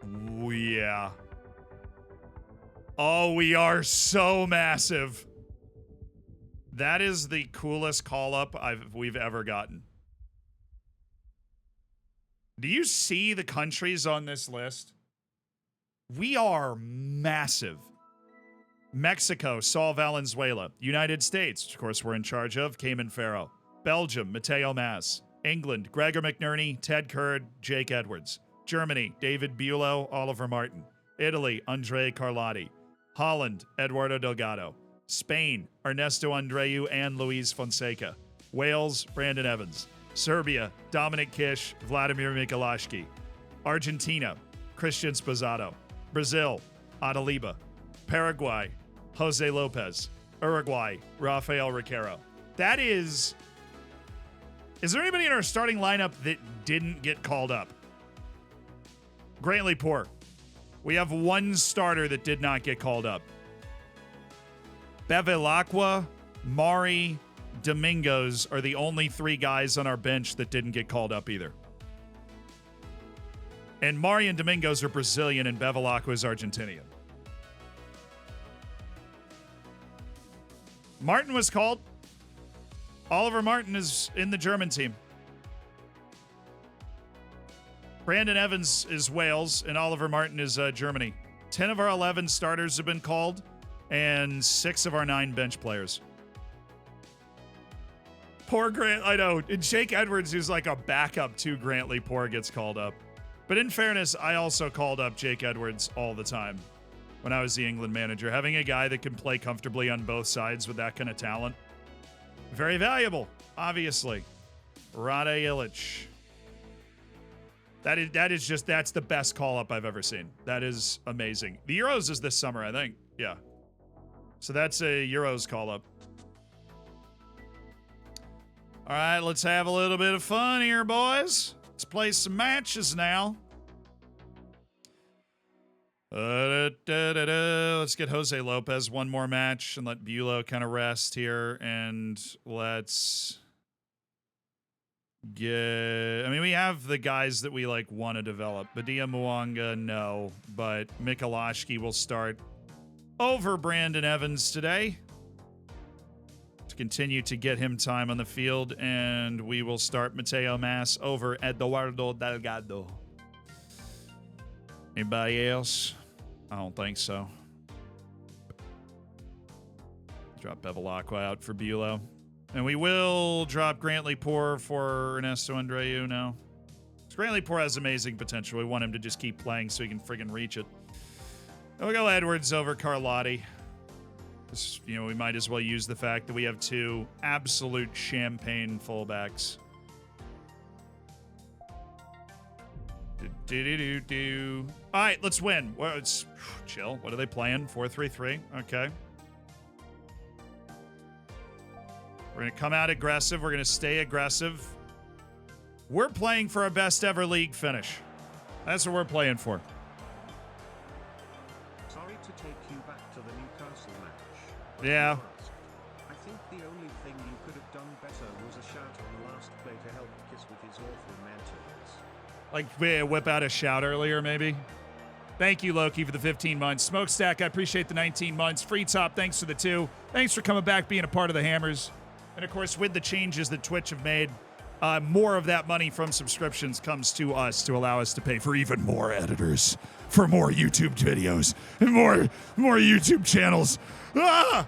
Ooh, yeah. Oh, we are so massive. That is the coolest call-up we've ever gotten. Do you see the countries on this list? We are massive. Mexico, Saul Valenzuela. United States, of course, we're in charge of Cayman Farrow. Belgium, Mateo Mas. England, Gregor McNerney, Ted Kurd, Jake Edwards. Germany, David Bulow, Oliver Martin. Italy, Andre Carlotti. Holland, Eduardo Delgado. Spain, Ernesto Andreu and Luis Fonseca. Wales, Brandon Evans. Serbia, Dominic Kish, Vladimir Mikulashki. Argentina, Christian Sposato. Brazil, Adaliba. Paraguay, Jose Lopez. Uruguay, Rafael Riquero. That is there anybody in our starting lineup that didn't get called up? Grantley Poor. We have one starter that did not get called up. Bevilacqua, Mari, Domingos are the only three guys on our bench that didn't get called up either. And Mari and Domingos are Brazilian and Bevilacqua is Argentinian. Martin was called. Oliver Martin is in the German team. Brandon Evans is Wales, and Oliver Martin is Germany. 10 of our 11 starters have been called, and 6 of our 9 bench players. Poor Grant, I know. And Jake Edwards, who's like a backup to Grantley Poor, gets called up. But in fairness, I also called up Jake Edwards all the time when I was the England manager. Having a guy that can play comfortably on both sides with that kind of talent, very valuable, obviously. Rade Illich. That's the best call-up I've ever seen. That is amazing. The Euros is this summer, I think. Yeah. So that's a Euros call-up. All right, let's have a little bit of fun here, boys. Let's play some matches now. Let's get Jose Lopez one more match and let Bulow kind of rest here. And let's get... I mean, we have the guys that we, like, want to develop. Badia Mwanga, no. But Mikulášky will start over Brandon Evans today to continue to get him time on the field. And we will start Mateo Mas over Eduardo Delgado. Anybody else? I don't think so. Drop Bevilacqua out for Bulow. And we will drop Grantley Poor for Ernesto Andreu now. Grantley Poor has amazing potential. We want him to just keep playing so he can friggin' reach it. And we'll go Edwards over Carlotti. Just, you know, we might as well use the fact that we have two absolute champagne fullbacks. All right, let's win. Well, it's chill. What are they playing? 4-3-3. Okay. We're going to come out aggressive. We're going to stay aggressive. We're playing for our best ever league finish. That's what we're playing for. Sorry to take you back to the Newcastle match. Yeah. I think the only thing you could have done better was a shout on the last play to help Kiss with his awful mentors. Like, whip out a shout earlier, maybe. Thank you, Loki, for the 15 months. Smokestack, I appreciate the 19 months. Free Top, thanks for the 2. Thanks for coming back, being a part of the Hammers. And, of course, with the changes that Twitch have made, more of that money from subscriptions comes to us to allow us to pay for even more editors, for more YouTube videos, and more YouTube channels. Ah!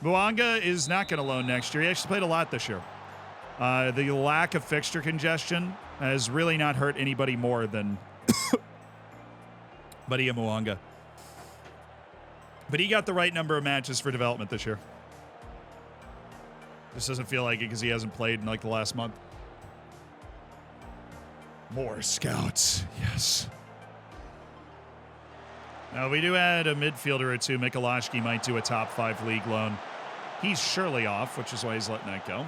Mwanga is not going to loan next year. He actually played a lot this year. The lack of fixture congestion has really not hurt anybody more than Badia Mwanga. But he got the right number of matches for development this year. This doesn't feel like it because he hasn't played in like the last month. More scouts. Yes. Now, we do add a midfielder or two. Mikulášky might do a top 5 league loan. He's surely off, which is why he's letting that go.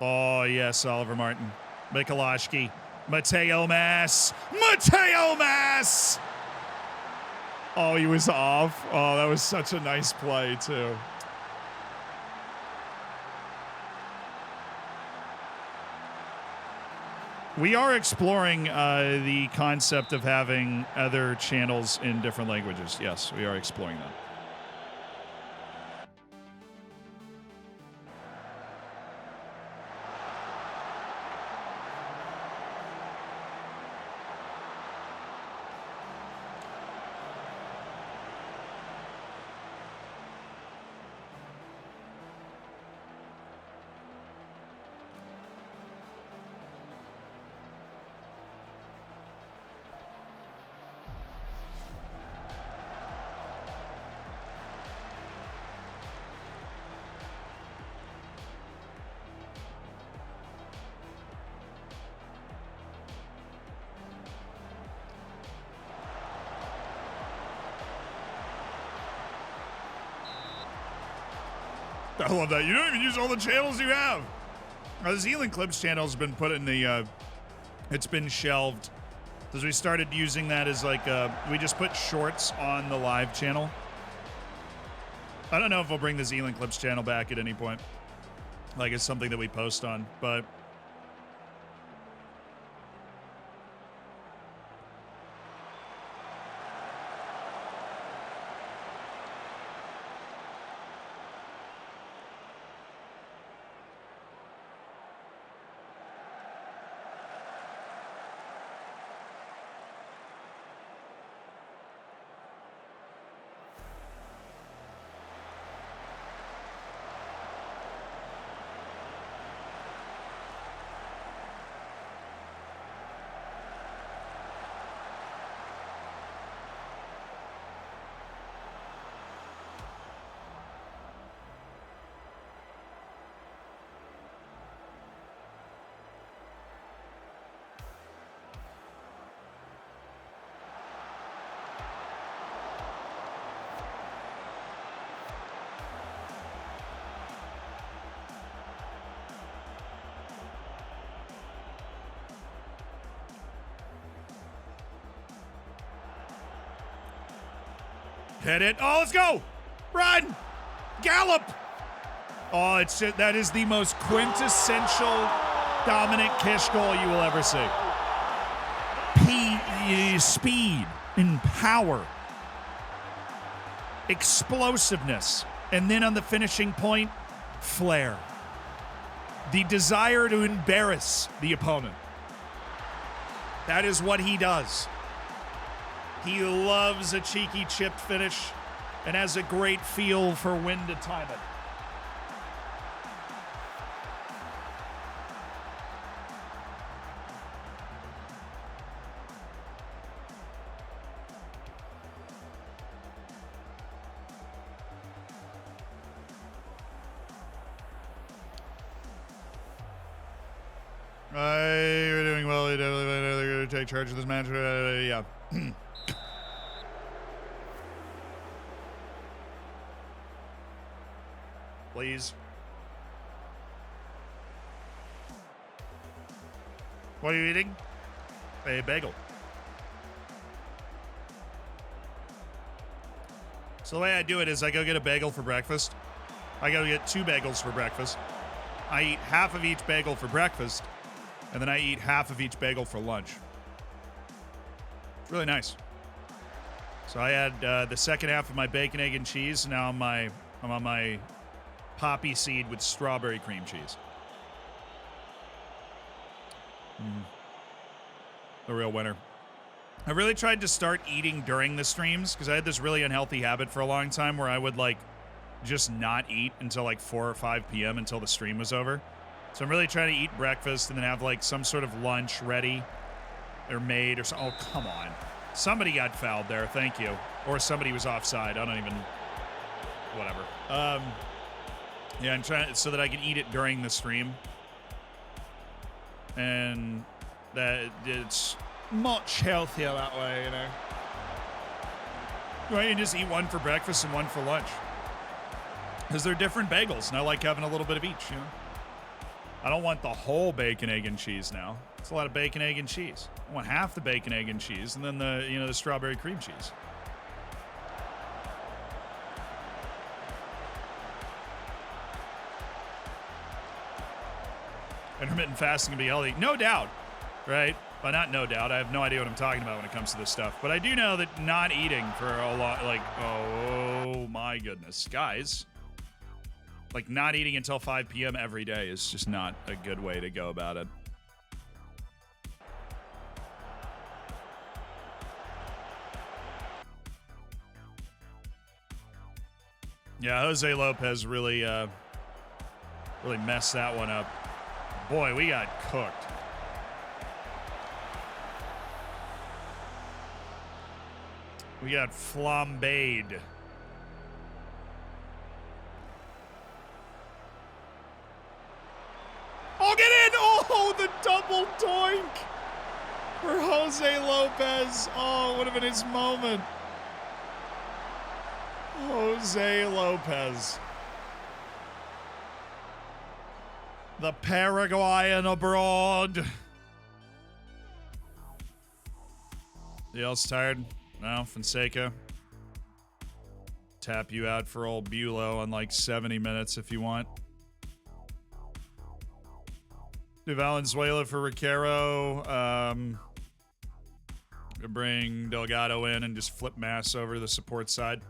Oh, yes, Oliver Martin. Mikulášky. Mateo Mas. Mateo Mas! Oh, he was off. Oh, that was such a nice play, too. We are exploring the concept of having other channels in different languages. Yes, we are exploring that. I love that. You don't even use all the channels you have. The Zealand Clips channel has been put in the, it's been shelved. Because we started using that as like, we just put shorts on the live channel. I don't know if we'll bring the Zealand Clips channel back at any point. Like, it's something that we post on, but... Hit it. Oh, let's go. Run. Gallop. Oh, that is the most quintessential Dominic Kish goal you will ever see. Speed and power. Explosiveness. And then on the finishing point, flair. The desire to embarrass the opponent. That is what he does. He loves a cheeky chipped finish and has a great feel for when to time it. We're doing well. They're going to take charge of this match. Yeah. Please. What are you eating? A bagel. So the way I do it is I go get a bagel for breakfast. I go get 2 bagels for breakfast. I eat half of each bagel for breakfast, and then I eat half of each bagel for lunch. It's really nice. So I had the second half of my bacon, egg, and cheese. Now I'm on my poppy seed with strawberry cream cheese. The real winner. I really tried to start eating during the streams because I had this really unhealthy habit for a long time where I would just not eat until 4 or 5 p.m. until the stream was over. So I'm really trying to eat breakfast and then have some sort of lunch ready or made or something. Oh, come on. Somebody got fouled there. Thank you. Or somebody was offside. I don't even... Whatever. Yeah, I'm trying so that I can eat it during the stream. And that it's much healthier that way, you know. Right, you just eat one for breakfast and one for lunch. Because they're different bagels, and I like having a little bit of each, you know. I don't want the whole bacon, egg, and cheese now. It's a lot of bacon, egg, and cheese. I want half the bacon, egg, and cheese, and then the strawberry cream cheese. Intermittent fasting can be healthy. No doubt, right? Well, not no doubt. I have no idea what I'm talking about when it comes to this stuff. But I do know that not eating for a lot, oh my goodness. Guys, not eating until 5 p.m. every day is just not a good way to go about it. Yeah, Jose Lopez really messed that one up. Boy, we got cooked. We got flambéed. Oh, get in! Oh, the double doink for Jose Lopez. Oh, it would have been his moment. Jose Lopez. The Paraguayan abroad. You else tired? No, Fonseca. Tap you out for old Bulow on 70 minutes if you want. Do Valenzuela for Riquero. Bring Delgado in and just flip Mass over to the support side.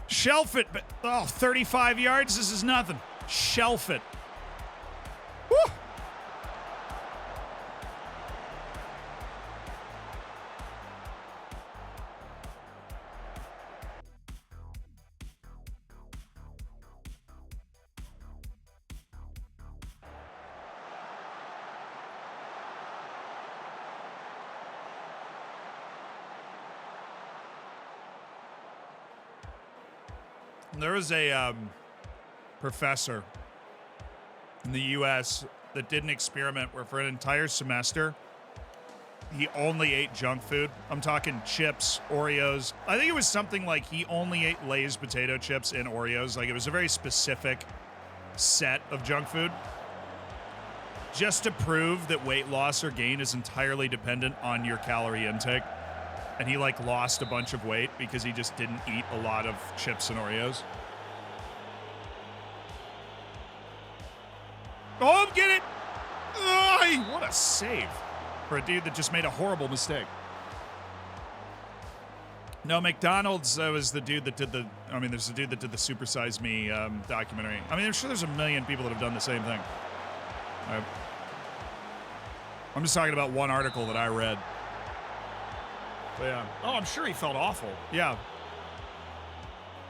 Shelf it, but 35 yards, this is nothing. Shelf it. Woo! There was a professor in the U.S. that did an experiment where for an entire semester, he only ate junk food. I'm talking chips, Oreos. I think it was something like he only ate Lay's potato chips and Oreos. It was a very specific set of junk food. Just to prove that weight loss or gain is entirely dependent on your calorie intake. and he like lost a bunch of weight because he just didn't eat a lot of chips and Oreos. Oh, get it! Oh, what a save for a dude that just made a horrible mistake. No, McDonald's was the dude that did the... I mean, there's the dude that did the Super Size Me documentary. I mean, I'm sure there's a million people that have done the same thing. I'm just talking about one article that I read. But yeah. Oh, I'm sure he felt awful. Yeah.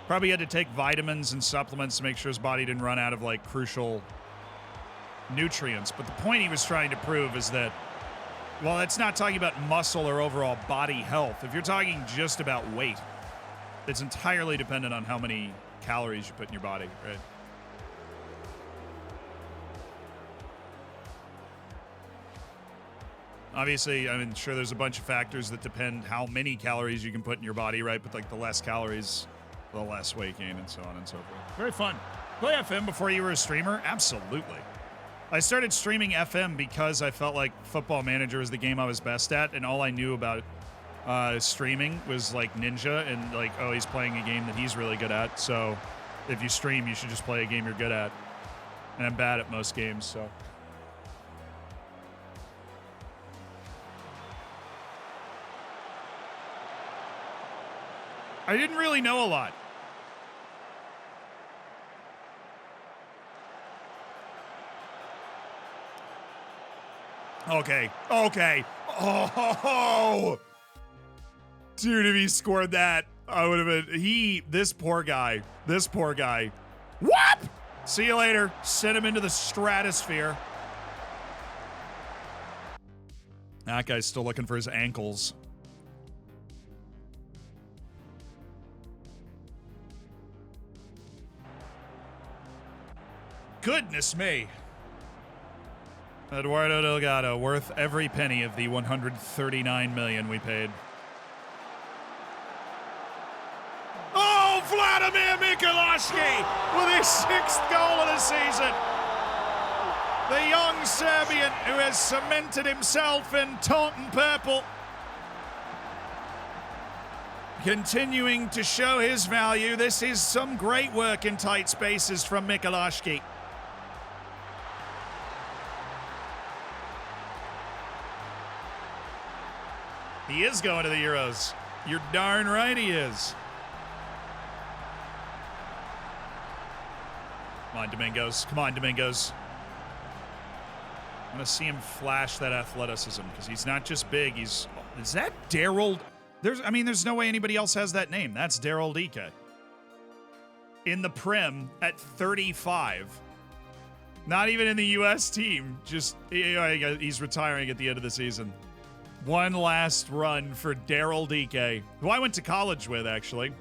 Probably had to take vitamins and supplements to make sure his body didn't run out of, like, crucial nutrients. But the point he was trying to prove is that, well, it's not talking about muscle or overall body health. If you're talking just about weight, it's entirely dependent on how many calories you put in your body, right? Obviously, I mean, sure, there's a bunch of factors that depend how many calories you can put in your body, right? But like the less calories, the less weight gain and so on and so forth. Very fun. Play FM before you were a streamer? Absolutely. I started streaming FM because I felt like Football Manager was the game I was best at, and all I knew about streaming was like Ninja, and like, oh, he's playing a game that he's really good at, so if you stream, you should just play a game you're good at. And I'm bad at most games, so... I didn't really know a lot. Okay. Oh, dude, if he scored that, I would have been, this poor guy. Whoop! See you later. Send him into the stratosphere. That guy's still looking for his ankles. Goodness me. Eduardo Delgado, worth every penny of the $139 million we paid. Oh, Vladimir Mikulášky with his 6th goal of the season. The young Serbian who has cemented himself in Taunton purple. Continuing to show his value. This is some great work in tight spaces from Mikulášky. He is going to the Euros. You're darn right he is. Come on, Domingos. Come on, Domingos. I want to see him flash that athleticism because he's not just big. Is that Daryl? There's no way anybody else has that name. That's Daryl Dike. In the Prem at 35. Not even in the U.S. team. Just, he's retiring at the end of the season. One last run for Daryl Dike, who I went to college with, actually.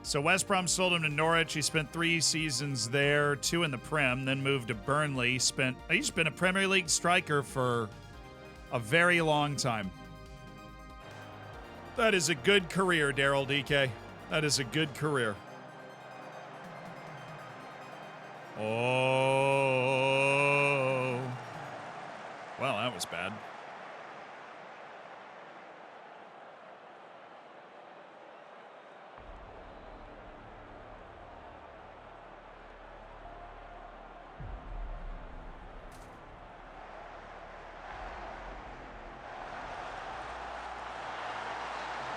So West Brom sold him to Norwich. He spent 3 seasons there, 2 in the Prem, then moved to Burnley. He's been a Premier League striker for a very long time. That is a good career, Daryl Dike. That is a good career. Oh. Well, that was bad.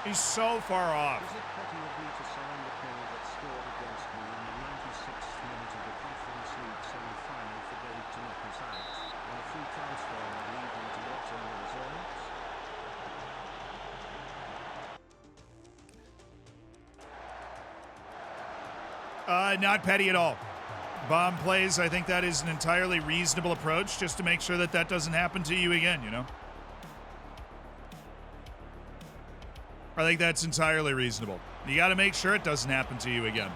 He's so far off. Is it petty of me to sign the player that scored against me in the 96th minute of the Conference League semi-final for Dave to knock us out on a free transfer and leave him to watch on the results? Not petty at all. Bomb plays, I think that is an entirely reasonable approach just to make sure that that doesn't happen to you again, you know? I think that's entirely reasonable. You got to make sure it doesn't happen to you again.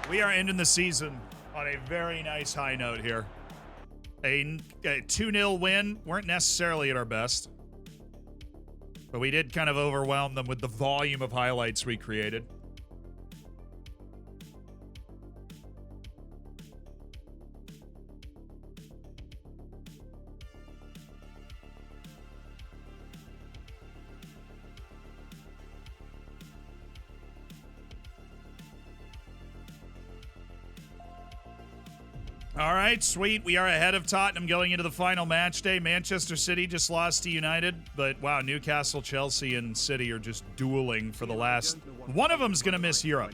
We are ending the season on a very nice high note here. A 2-0 win. Weren't necessarily at our best, but we did kind of overwhelm them with the volume of highlights we created. All right, sweet. We are ahead of Tottenham going into the final match day. Manchester City just lost to United, but wow, Newcastle, Chelsea, and City are just dueling for the last. One of them's going to miss Europe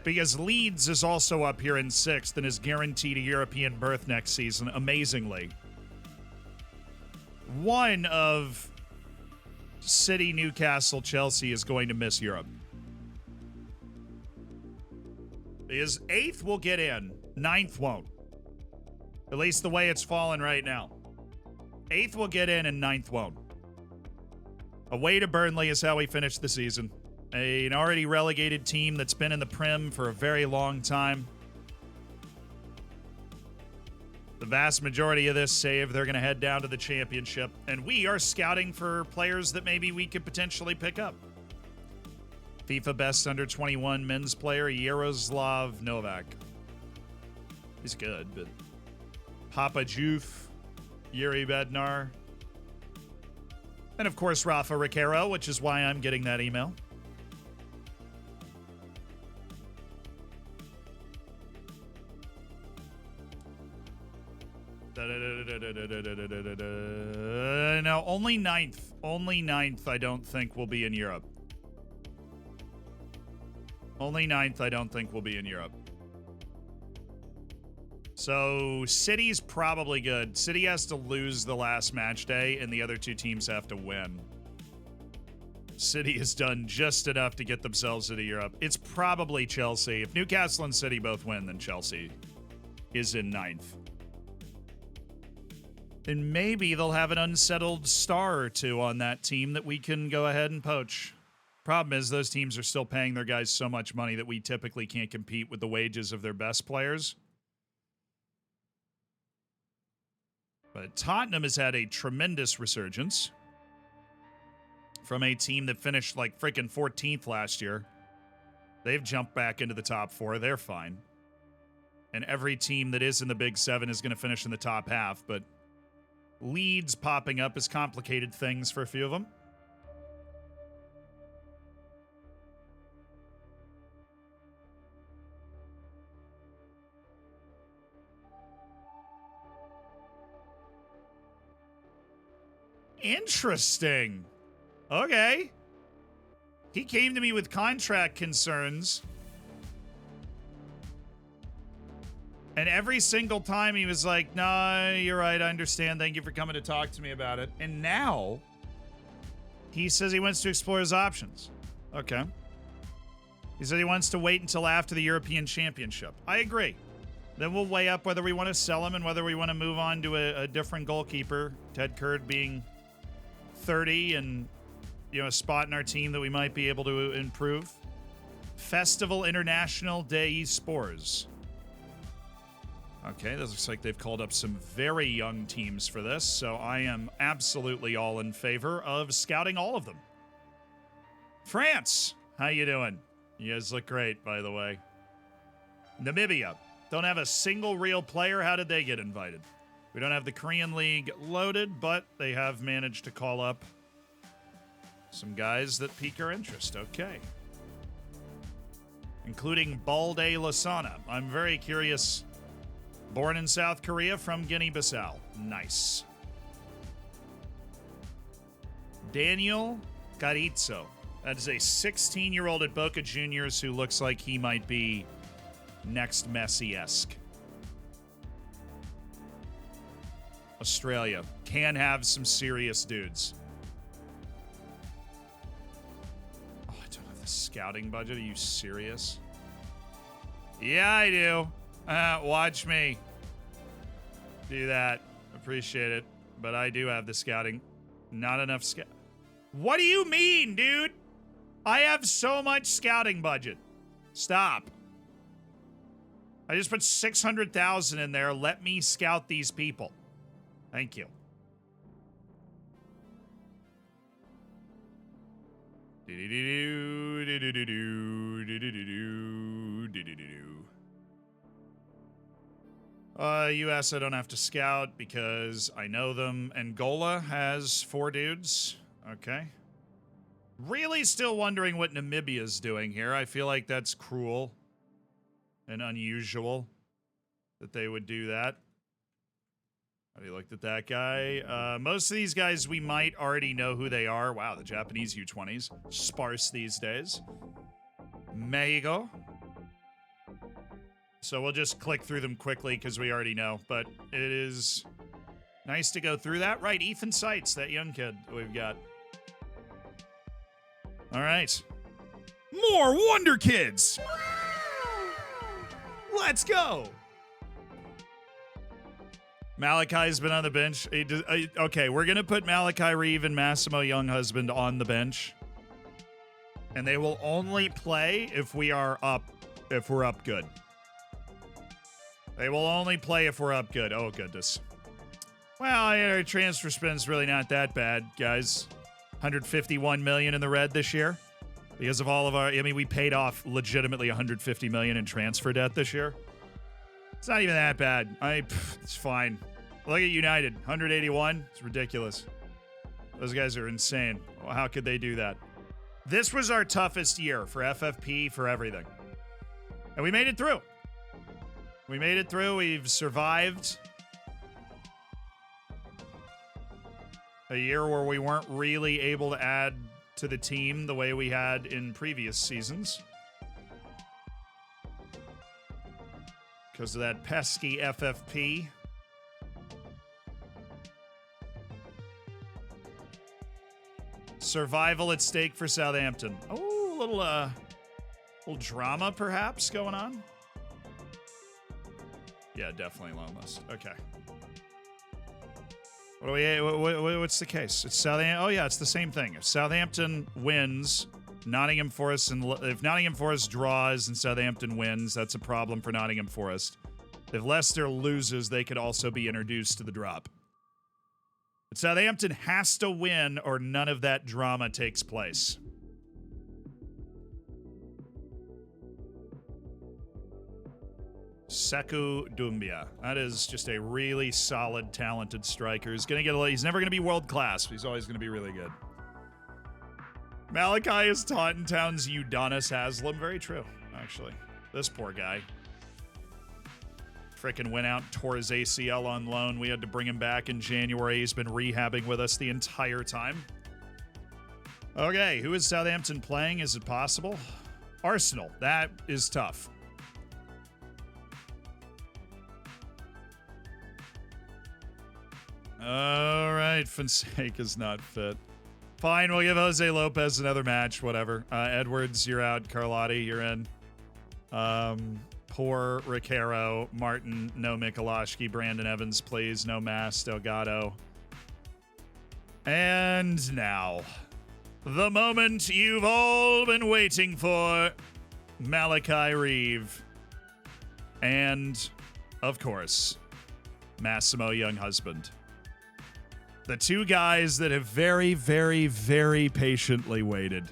because Leeds is also up here in 6th and is guaranteed a European berth next season, amazingly. One of City, Newcastle, Chelsea is going to miss Europe. Because 8th will get in. 9th won't. At least the way it's fallen right now. 8th will get in and 9th won't. Away to Burnley is how we finish the season. An already relegated team that's been in the Prim for a very long time. The vast majority of this save, they're going to head down to the championship. And we are scouting for players that maybe we could potentially pick up. FIFA best under 21 men's player, Yaroslav Novak. He's good, but Papa Juf, Yuri Bednar, and of course Rafa Riquero, which is why I'm getting that email. No, only 9th. Only 9th I don't think will be in Europe. Only 9th I don't think will be in Europe. So City's probably good. City has to lose the last match day, and the other two teams have to win. City has done just enough to get themselves into Europe. It's probably Chelsea. If Newcastle and City both win, then Chelsea is in 9th. And maybe they'll have an unsettled star or two on that team that we can go ahead and poach. Problem is, those teams are still paying their guys so much money that we typically can't compete with the wages of their best players. But Tottenham has had a tremendous resurgence from a team that finished like freaking 14th last year. They've jumped back into the top 4. They're fine. And every team that is in the Big 7 is going to finish in the top half. But Leeds popping up has complicated things for a few of them. Interesting. Okay. He came to me with contract concerns. And every single time he was like, "No, you're right. I understand. Thank you for coming to talk to me about it." And now he says he wants to explore his options. Okay. He said he wants to wait until after the European Championship. I agree. Then we'll weigh up whether we want to sell him and whether we want to move on to a different goalkeeper. Ted Kurd being 30 and, you know, a spot in our team that we might be able to improve. Festival International des Sports. Okay, this looks like they've called up some very young teams for this, so I am absolutely all in favor of scouting all of them. France, how you doing? You guys look great, by the way. Namibia, don't have a single real player. How did they get invited? We don't have the Korean League loaded, but they have managed to call up some guys that pique our interest. Okay. Including Balde Lasana. I'm very curious. Born in South Korea from Guinea-Bissau. Nice. Daniel Carizzo. That is a 16-year-old at Boca Juniors who looks like he might be next Messi-esque. Australia can have some serious dudes. Oh, I don't have the scouting budget. Are you serious? Yeah, I do. Watch me do that. Appreciate it. But I do have the scouting. Not enough scout. What do you mean, dude? I have so much scouting budget. Stop. I just put 600,000 in there. Let me scout these people. Thank you. US, I don't have to scout because I know them. Angola has 4 dudes. Okay. Really still wondering what Namibia's doing here. I feel like that's cruel and unusual. that they would do that. Have you looked at that guy? Most of these guys, we might already know who they are. Wow, the Japanese U20s. Sparse these days. Mexico. So we'll just click through them quickly because we already know. But it is nice to go through that. Right, Ethan Seitz, that young kid we've got. All right. More Wonder Kids! Let's go! Malachi's been on the bench. Okay, we're going to put Malachi Reeve and Massimo Younghusband on the bench. And they will only play if we're up good. They will only play if we're up good. Oh, goodness. Well, our transfer spend's really not that bad, guys. 151 million in the red this year. Because of all of our... I mean, we paid off legitimately 150 million in transfer debt this year. It's not even that bad. It's fine. Look at United. 181. It's ridiculous. Those guys are insane. Well, how could they do that? This was our toughest year for FFP, for everything. And we made it through. We made it through. We've survived a year where we weren't really able to add to the team the way we had in previous seasons. Because of that pesky FFP. Survival at stake for Southampton. Oh, a little drama perhaps going on. Yeah, definitely long list. Okay. What's the case? It's Southampton. Oh yeah, it's the same thing. If Southampton wins, Nottingham Forest, and if Nottingham Forest draws and Southampton wins, that's a problem for Nottingham Forest. If Leicester loses, they could also be introduced to the drop. But Southampton has to win or none of that drama takes place. Sekou Doumbia. That is just a really solid, talented striker. He's never going to be world class, but he's always going to be really good. Malachi is Taunton Town's Udonis Haslam. Very true, actually. This poor guy. Frickin' went out, tore his ACL on loan. We had to bring him back in January. He's been rehabbing with us the entire time. Okay, who is Southampton playing? Is it possible? Arsenal. That is tough. All right, Fonseca's not fit. Fine, we'll give Jose Lopez another match, whatever. Edwards, you're out. Carlotti, you're in. Poor Ricaro. Martin, no Mikulášky. Brandon Evans, please. No Mass. Delgado. And now, the moment you've all been waiting for. Malachi Reeve. And, of course, Massimo Younghusband. The two guys that have very, very, very patiently waited.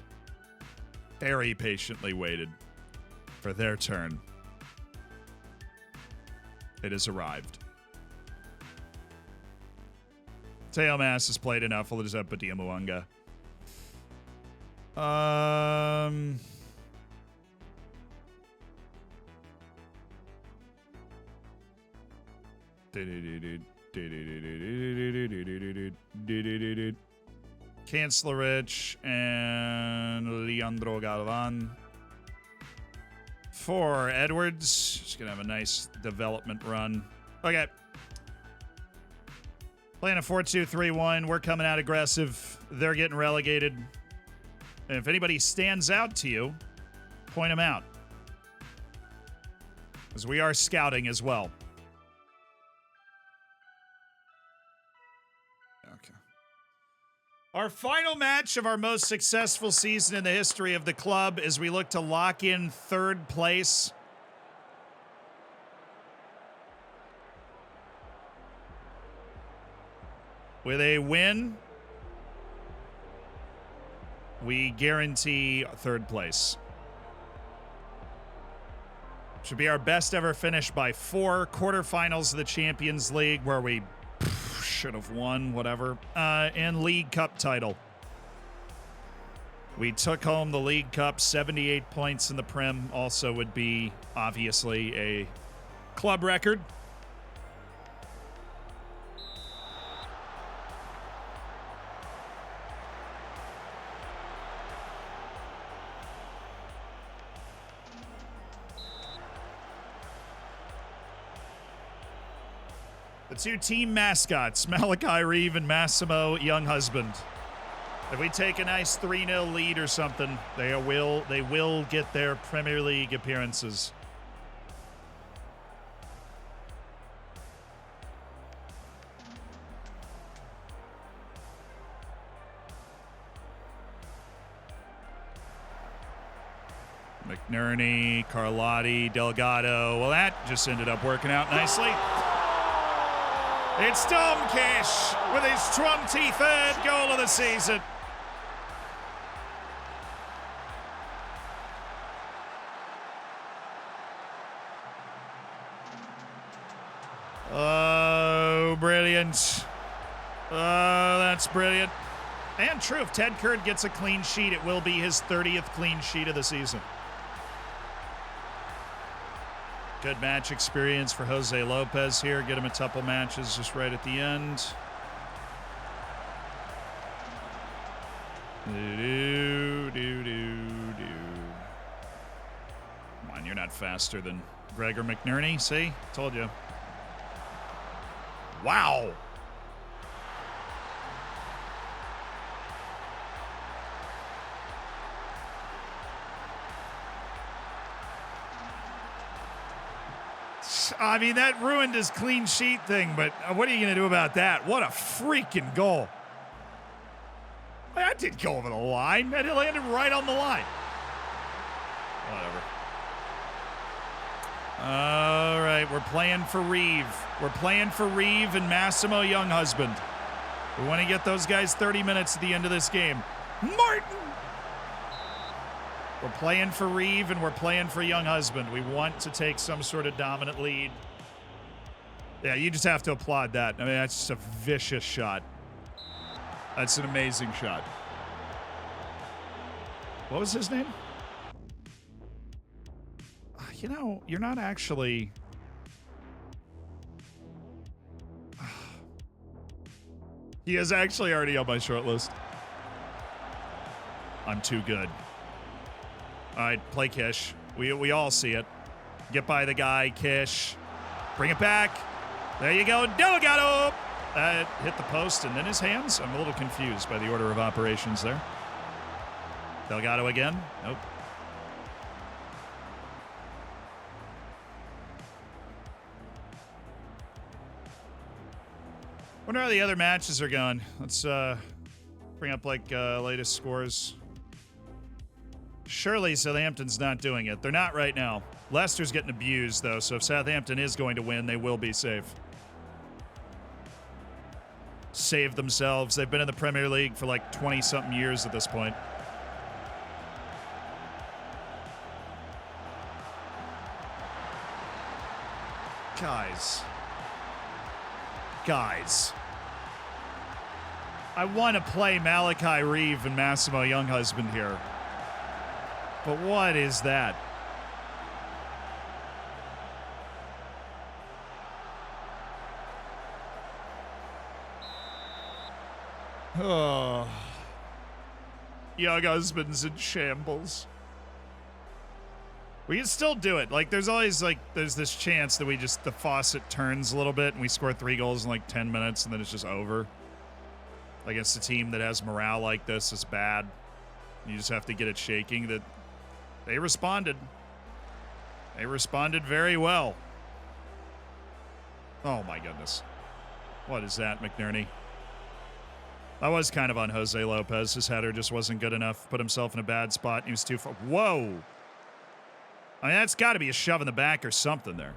Very patiently waited for their turn. It has arrived. Teo Mass has played enough. We'll just have Badia Mwanga. Kanclerich and Leandro Galvan. For Edwards, just gonna have a nice development run. Okay. Playing a 4-2-3-1. We're coming out aggressive. They're getting relegated. And if anybody stands out to you, point them out. Because we are scouting as well. Okay. Our final match of our most successful season in the history of the club as we look to lock in third place. With a win, we guarantee third place. Should be our best ever finish by 4 quarterfinals of the Champions League, where we should have won, whatever, and League Cup title. We took home the League Cup, 78 points in the Prem. Also would be, obviously, a Club record. The two team mascots, Malachi Reeve and Massimo Younghusband. If we take a nice 3-0 lead or something, they will get their Premier League appearances. McNerney, Carlotti, Delgado. Well, that just ended up working out nicely. It's Tom Kish with his 23rd goal of the season. Oh, brilliant. Oh, that's brilliant. And true, if Ted Kurd gets a clean sheet, it will be his 30th clean sheet of the season. Good match experience for Jose Lopez here. Get him a couple matches just right at the end. Come on, you're not faster than Gregor McNerney. See? Told you. Wow. I mean, that ruined his clean sheet thing, but what are you going to do about that? What a freaking goal. That didn't go over the line. That landed right on the line. Whatever. All right, we're playing for Reeve. We're playing for Reeve and Massimo Younghusband. We want to get those guys 30 minutes at the end of this game. Martin! We're playing for Reeve and we're playing for Younghusband. We want to take some sort of dominant lead. Yeah, you just have to applaud that. I mean, that's just a vicious shot. That's an amazing shot. What was his name? You know, you're not actually... He is actually already on my short list. I'm too good. All right, play Kish. We all see it. Get by the guy, Kish. Bring it back. There you go, Delgado. That hit the post and then his hands. I'm a little confused by the order of operations there. Delgado again. Nope. Wonder how the other matches are going. Let's bring up like latest scores. Surely Southampton's not doing it. They're not right now. Leicester's getting abused, though, so if Southampton is going to win, they will be safe. Save themselves. They've been in the Premier League for like 20-something years at this point. Guys. I want to play Malachi Reeve and Massimo Younghusband here. But what is that? Oh. Younghusband's in shambles. We can still do it. Like, there's always, like, there's this chance that the faucet turns a little bit and we score 3 goals in, like, 10 minutes and then it's just over. Against a team that has morale like this is bad. You just have to get it shaking. That they responded. They responded very well. Oh, my goodness. What is that, McNerney? I was kind of on Jose Lopez. His header just wasn't good enough. Put himself in a bad spot. He was too far. Whoa. I mean, that's got to be a shove in the back or something there.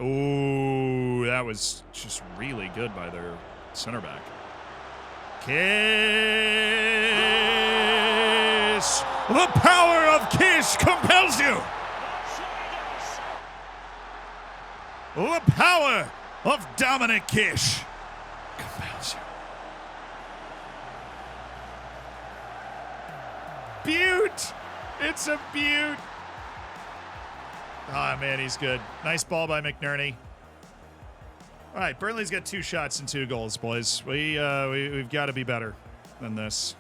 Ooh, that was just really good by their center back. Kish! The power of Kish compels you! The power of Dominic Kish compels you. Beaut! It's a beaut! Ah, man, he's good. Nice ball by McNerney. All right, Burnley's got 2 shots and 2 goals, boys. We've got to be better than this.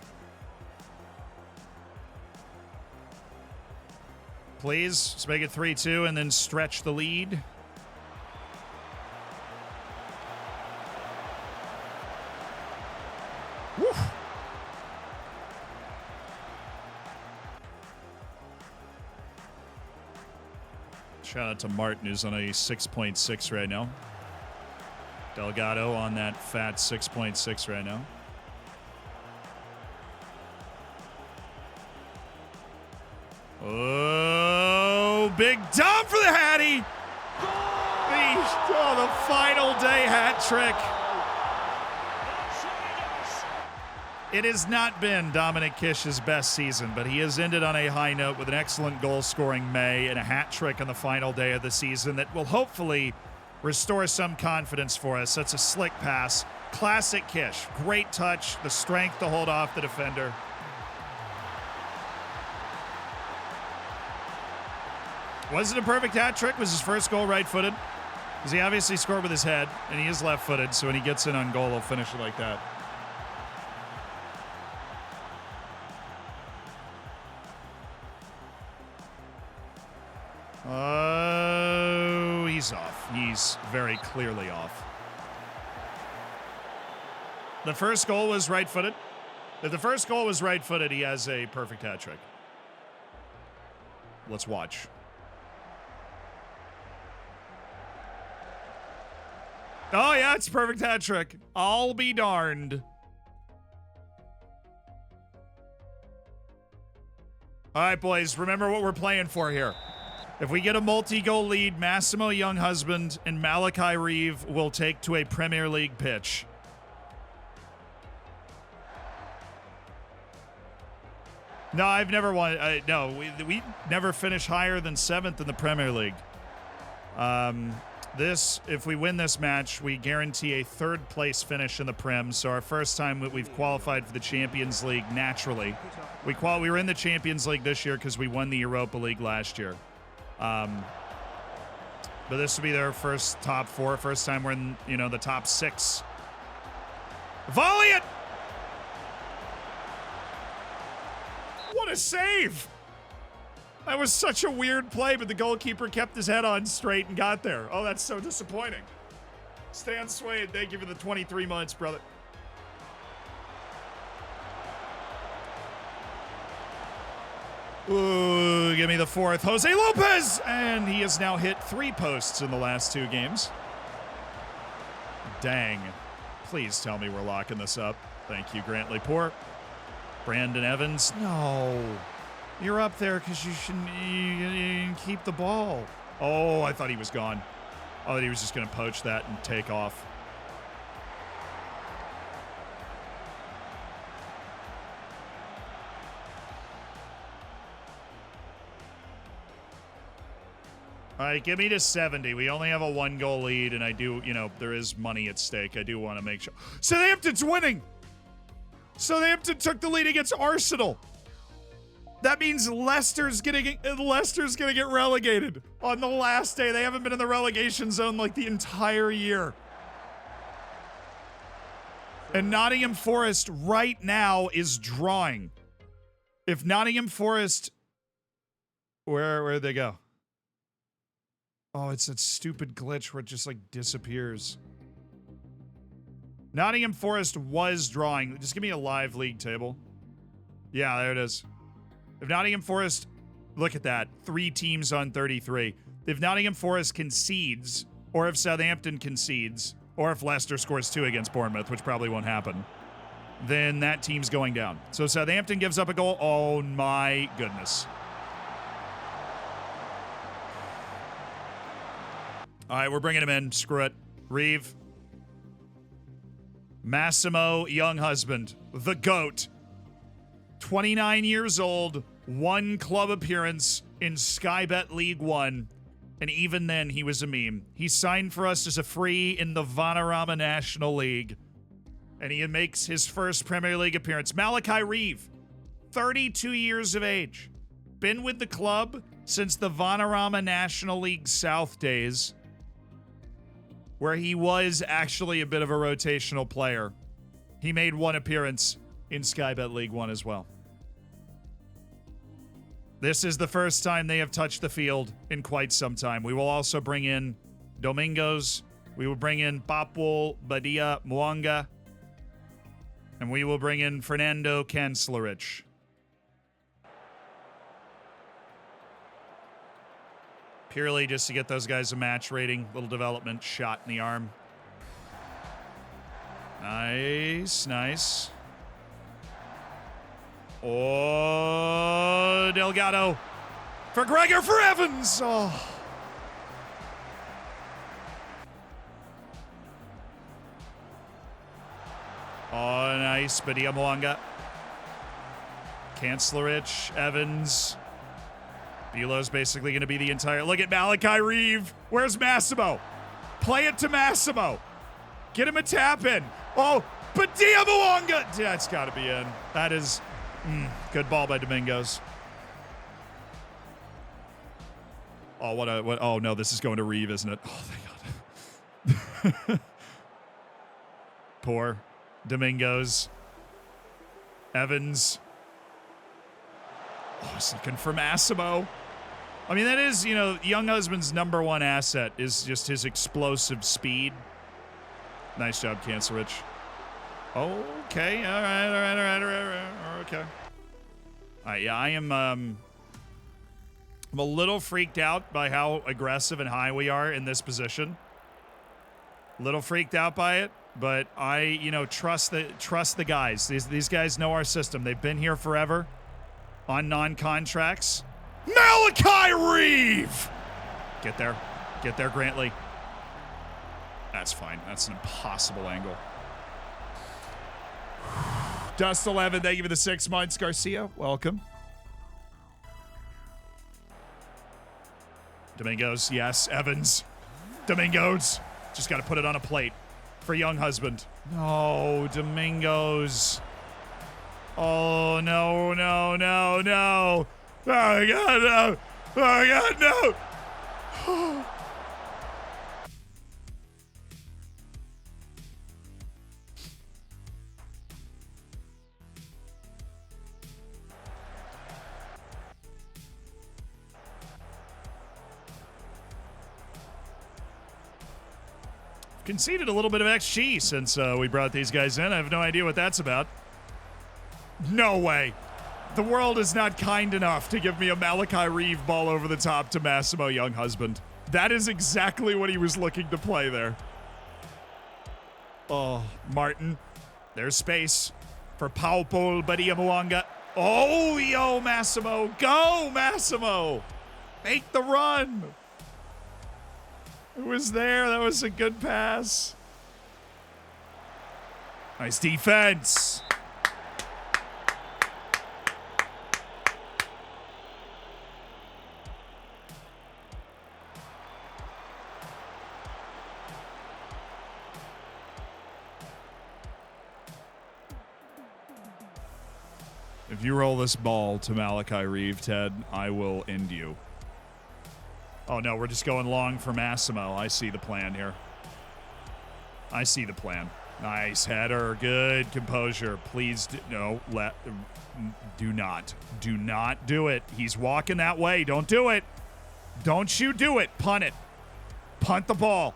Please, let's make it 3-2 and then stretch the lead. Woo. Shout out to Martin, who's on a 6.6 right now. Delgado on that fat 6.6 right now. Oh, big dump for the Hattie. The final day hat trick. It has not been Dominic Kish's best season, but he has ended on a high note with an excellent goal-scoring May and a hat trick on the final day of the season that will hopefully restore some confidence for us. That's a slick pass. Classic Kish. Great touch. The strength to hold off the defender. Was it a perfect hat trick? Was his first goal right-footed? Because he obviously scored with his head, and he is left-footed, so when he gets in on goal, he'll finish it like that. Oh, he's off. He's very clearly off. The first goal was right-footed. If the first goal was right-footed, he has a perfect hat trick. Let's watch. Oh, yeah, it's a perfect hat trick. I'll be darned. All right, boys, remember what we're playing for here. If we get a multi-goal lead, Massimo Younghusband and Malachi Reeve will take to a Premier League pitch. No, I've never won. No, we never finish higher than 7th in the Premier League. If we win this match, we guarantee a 3rd place finish in the Prem. So our first time that we've qualified for the Champions League naturally. We were in the Champions League this year because we won the Europa League last year. But this will be their first top 4. First time we're in, the top 6. Volley it! What a save! That was such a weird play, but the goalkeeper kept his head on straight and got there. Oh, that's so disappointing. Stan Swade, thank you for the 23 months, brother. Ooh, give me the 4th. Jose Lopez! And he has now hit 3 posts in the last 2 games. Dang. Please tell me we're locking this up. Thank you, Grant Laporte. Brandon Evans. No. You're up there because you keep the ball. Oh, I thought he was gone. Oh, he was just going to poach that and take off. All right, give me to 70. We only have a 1-goal lead, and I do, there is money at stake. I do want to make sure. Southampton's winning! Southampton took the lead against Arsenal. That means Leicester's gonna get relegated on the last day. They haven't been in the relegation zone like the entire year. And Nottingham Forest right now is drawing. If Nottingham Forest, where'd they go? Oh, it's that stupid glitch where it just disappears. Nottingham Forest was drawing. Just give me a live league table. Yeah, there it is. If Nottingham Forest, look at that, 3 teams on 33. If Nottingham Forest concedes, or if Southampton concedes, or if Leicester scores 2 against Bournemouth, which probably won't happen, then that team's going down. So Southampton gives up a goal. Oh my goodness. All right, we're bringing him in. Screw it. Reeve. Massimo Younghusband, the GOAT. 29 years old, 1 club appearance in Sky Bet League 1, and even then he was a meme. He signed for us as a free in the Vanarama National League, and he makes his first Premier League appearance. Malachi Reeve, 32 years of age, been with the club since the Vanarama National League South days, where he was actually a bit of a rotational player. He made one appearance in Skybet League 1 as well. This is the first time they have touched the field in quite some time. We will also bring in Domingos. We will bring in Papul Badia Mwanga. And we will bring in Fernando Kanslerich. Purely just to get those guys a match rating. Little development shot in the arm. Nice, nice. Oh, Delgado. For Gregor, for Evans. Oh. Oh, nice. Badia Mwanga. Kanslerich, Evans. Belo's basically going to be the entire... Look at Malachi Reeve. Where's Massimo? Play it to Massimo. Get him a tap in. Oh, Badia Mwanga. That's got to be in. That is... good ball by Domingos. Oh, what? Oh, no, this is going to Reeve, isn't it? Oh, thank God. Poor Domingos. Evans. Oh, he's looking for Massimo. I mean, that is, you know, Young Husband's number one asset is just his explosive speed. Nice job, Kancerich. Okay, all right, okay. All right, yeah, I'm a little freaked out by how aggressive and high we are in this position. A little freaked out by it, but I, you know, trust the guys. These guys know our system. They've been here forever on non-contracts. Malachi Reeve! Get there, Grantley. That's fine. That's an impossible angle. Dust 11, thank you for the 6 months. Garcia, welcome. Domingos, yes. Evans. Domingos. Just got to put it on a plate for Young Husband. No, Domingos. Oh, no, no, no, no. Oh, my God, no. Oh, my God, no. Conceded a little bit of XG since we brought these guys in. I have no idea what that's about. No way. The world is not kind enough to give me a Malachi Reeve ball over the top to Massimo Young Husband. That is exactly what he was looking to play there. Oh, Martin. There's space for Paupol Badia Mwanga. Oh, yo, Massimo. Go, Massimo. Make the run. It was there. That was a good pass. Nice defense. If you roll this ball to Malachi Reeve, Ted, I will end you. Oh, no, we're just going long for Massimo. I see the plan here. I see the plan. Nice header. Good composure. Please do not. Do not do it. He's walking that way. Don't do it. Don't you do it. Punt it. Punt the ball.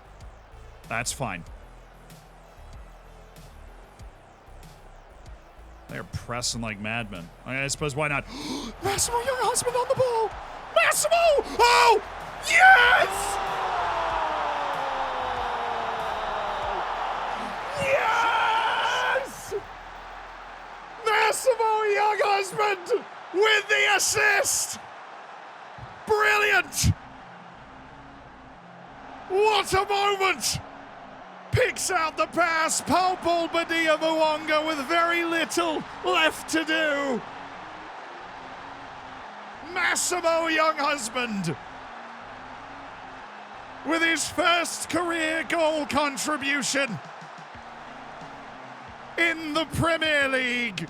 That's fine. They're pressing like madmen. I suppose why not? Massimo Young Husband on the ball. Massimo! Oh! Yes! Yes! Massimo Young Husband with the assist! Brilliant! What a moment! Picks out the pass. Paupol Badia Mwanga with very little left to do. Massimo Young Husband with his first career goal contribution in the Premier League.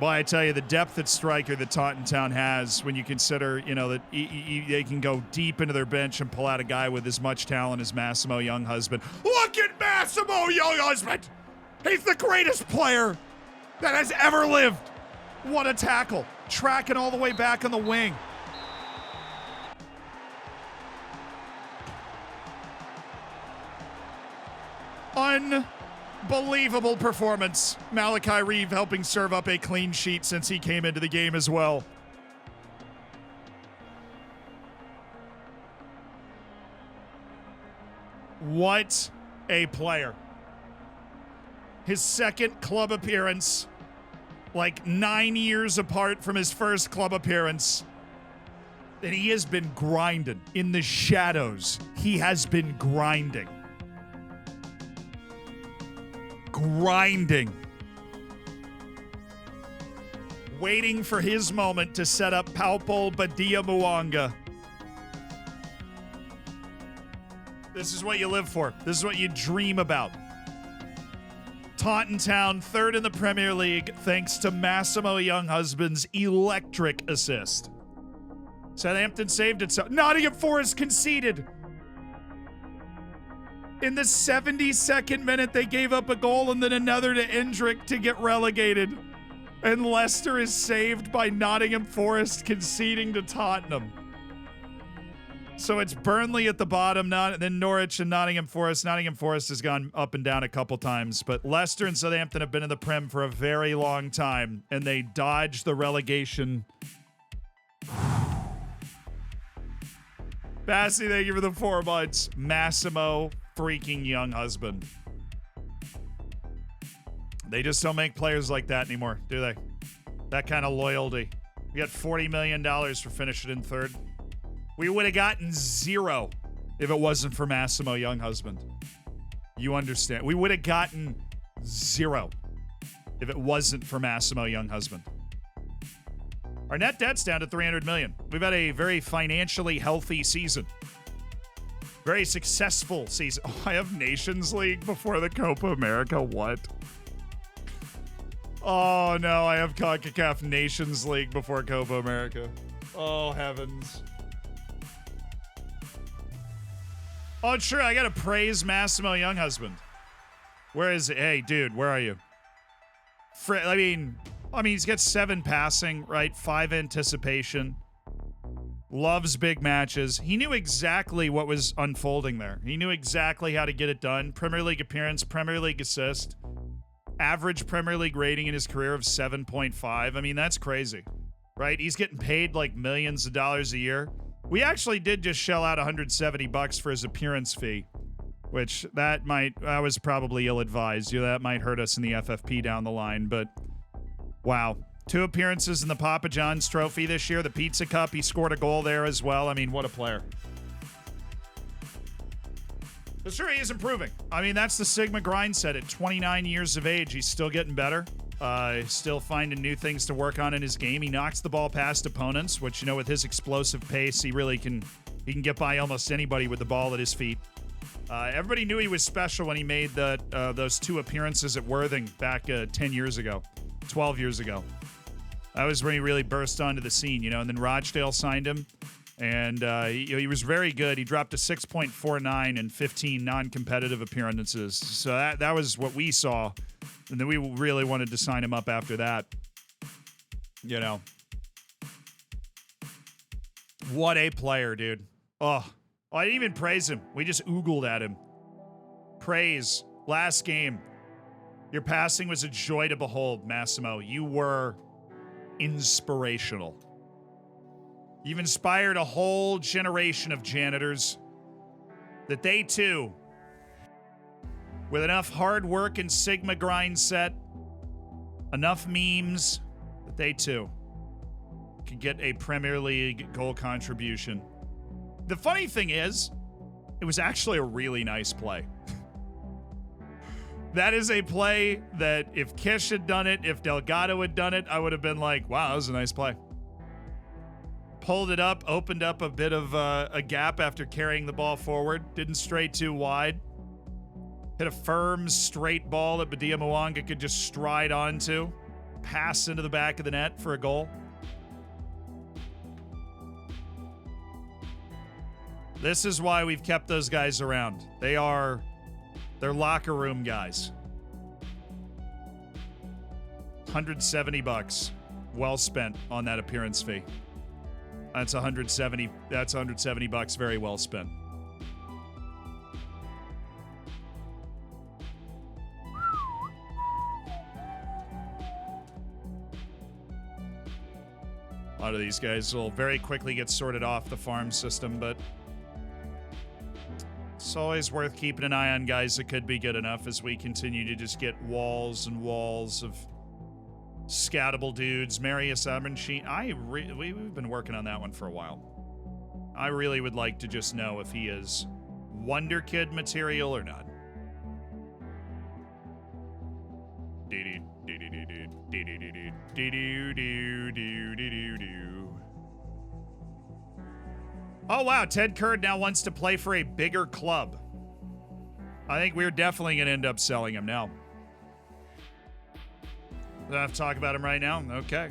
Well, I tell you, the depth at striker that Taunton Town has, when you consider, you know, that they can go deep into their bench and pull out a guy with as much talent as Massimo Younghusband. Look at Massimo Younghusband! He's the greatest player that has ever lived. What a tackle. Tracking all the way back on the wing. Unbelievable performance. Malachi Reeve helping serve up a clean sheet since he came into the game as well. What a player. His second club appearance, like 9 years apart from his first club appearance. And he has been grinding in the shadows. He has been grinding. Waiting for his moment to set up Paupol Badia Muanga. This is what you live for. This is what you dream about. Taunton Town, third in the Premier League, thanks to Massimo Younghusband's electric assist. Southampton saved itself. Nottingham Forest conceded. In the 72nd minute, they gave up a goal and then another to Endrick to get relegated. And Leicester is saved by Nottingham Forest conceding to Tottenham. So it's Burnley at the bottom, then Norwich and Nottingham Forest. Nottingham Forest has gone up and down a couple times, but Leicester and Southampton have been in the Prem for a very long time, and they dodged the relegation. Bassy, thank you for the 4 months. Massimo freaking Younghusband. They just don't make players like that anymore, do they? That kind of loyalty. We got $40 million for finishing in third. We would have gotten 0 if it wasn't for Massimo Younghusband. You understand? We would have gotten 0 if it wasn't for Massimo Younghusband. Our net debt's down to $300 million. We've had a very financially healthy season. Very successful season. Oh, I have Nations League before the Copa America. What? Oh, no. I have CONCACAF Nations League before Copa America. Oh, heavens. Oh, sure. I got to praise Massimo Younghusband. Where is it? Hey, dude, where are you? I mean, he's got 7 passing, right? 5 anticipation. Loves big matches. He knew exactly what was unfolding there. He knew exactly how to get it done. Premier League appearance, Premier League assist. Average Premier League rating in his career of 7.5. I mean, that's crazy, right? He's getting paid like millions of dollars a year. We actually did just shell out $170 for his appearance fee, which that was probably ill-advised. You know, that might hurt us in the FFP down the line, but wow. 2 appearances in the Papa John's Trophy this year, the Pizza Cup. He scored a goal there as well. I mean, what a player. But sure, he is improving. I mean, that's the Sigma grind set. At 29 years of age, he's still getting better. Still finding new things to work on in his game. He knocks the ball past opponents, which, you know, with his explosive pace, he can get by almost anybody with the ball at his feet. Everybody knew he was special when he made those 2 appearances at Worthing back 10 years ago, 12 years ago. That was when he really burst onto the scene, you know, and then Rochdale signed him, and he was very good. He dropped to 6.49 in 15 non-competitive appearances. So that was what we saw, and then we really wanted to sign him up after that, you know. What a player, dude. Oh, I didn't even praise him. We just oogled at him. Praise. Last game. Your passing was a joy to behold, Massimo. You were inspirational. You've inspired a whole generation of janitors that they too, with enough hard work and Sigma grind set, enough memes, that they too could get a Premier League goal contribution. The funny thing is, it was actually a really nice play. That is a play that if Kish had done it, if Delgado had done it, I would have been like, wow, that was a nice play. Pulled it up, opened up a bit of a gap after carrying the ball forward. Didn't stray too wide. Hit a firm, straight ball that Badia Mwanga could just stride onto. pass into the back of the net for a goal. This is why we've kept those guys around. They're locker room guys. $170 well spent on that appearance fee. That's $170 very well spent. A lot of these guys will very quickly get sorted off the farm system, but it's always worth keeping an eye on guys that could be good enough as we continue to just get walls and walls of scoutable dudes. Marius Abernsheen, we've been working on that one for a while. I really would like to just know if he is Wonder Kid material or not. Oh wow, Ted Kurd now wants to play for a bigger club. I think we're definitely going to end up selling him now. Do I have to talk about him right now? Okay.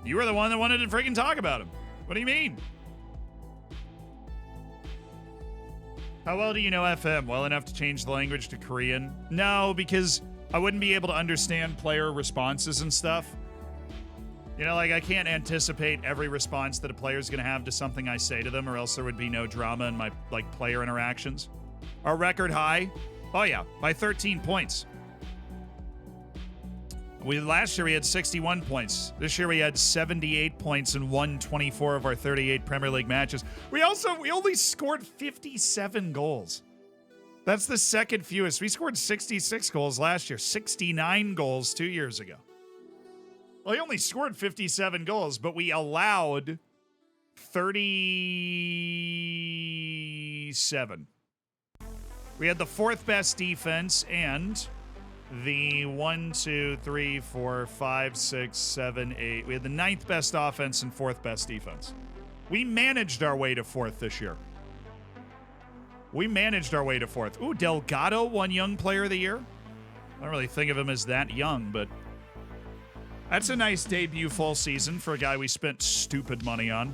You were the one that wanted to freaking talk about him. What do you mean? How well do you know FM? Well enough to change the language to Korean? No, because I wouldn't be able to understand player responses and stuff. You know, like I can't anticipate every response that a player's going to have to something I say to them, or else there would be no drama in my player interactions. Our record high? Oh yeah, by 13 points. Last year we had 61 points. This year we had 78 points and won 24 of our 38 Premier League matches. We only scored 57 goals. That's the second fewest. We scored 66 goals last year, 69 goals 2 years ago. Well, we only scored 57 goals, but we allowed 37. We had the fourth best defense and the 1, 2, 3, 4, 5, 6, 7, 8. We had the ninth best offense and fourth best defense. We managed our way to fourth this year. Ooh, Delgado won Young Player of the Year. I don't really think of him as that young, but that's a nice debut full season for a guy we spent stupid money on.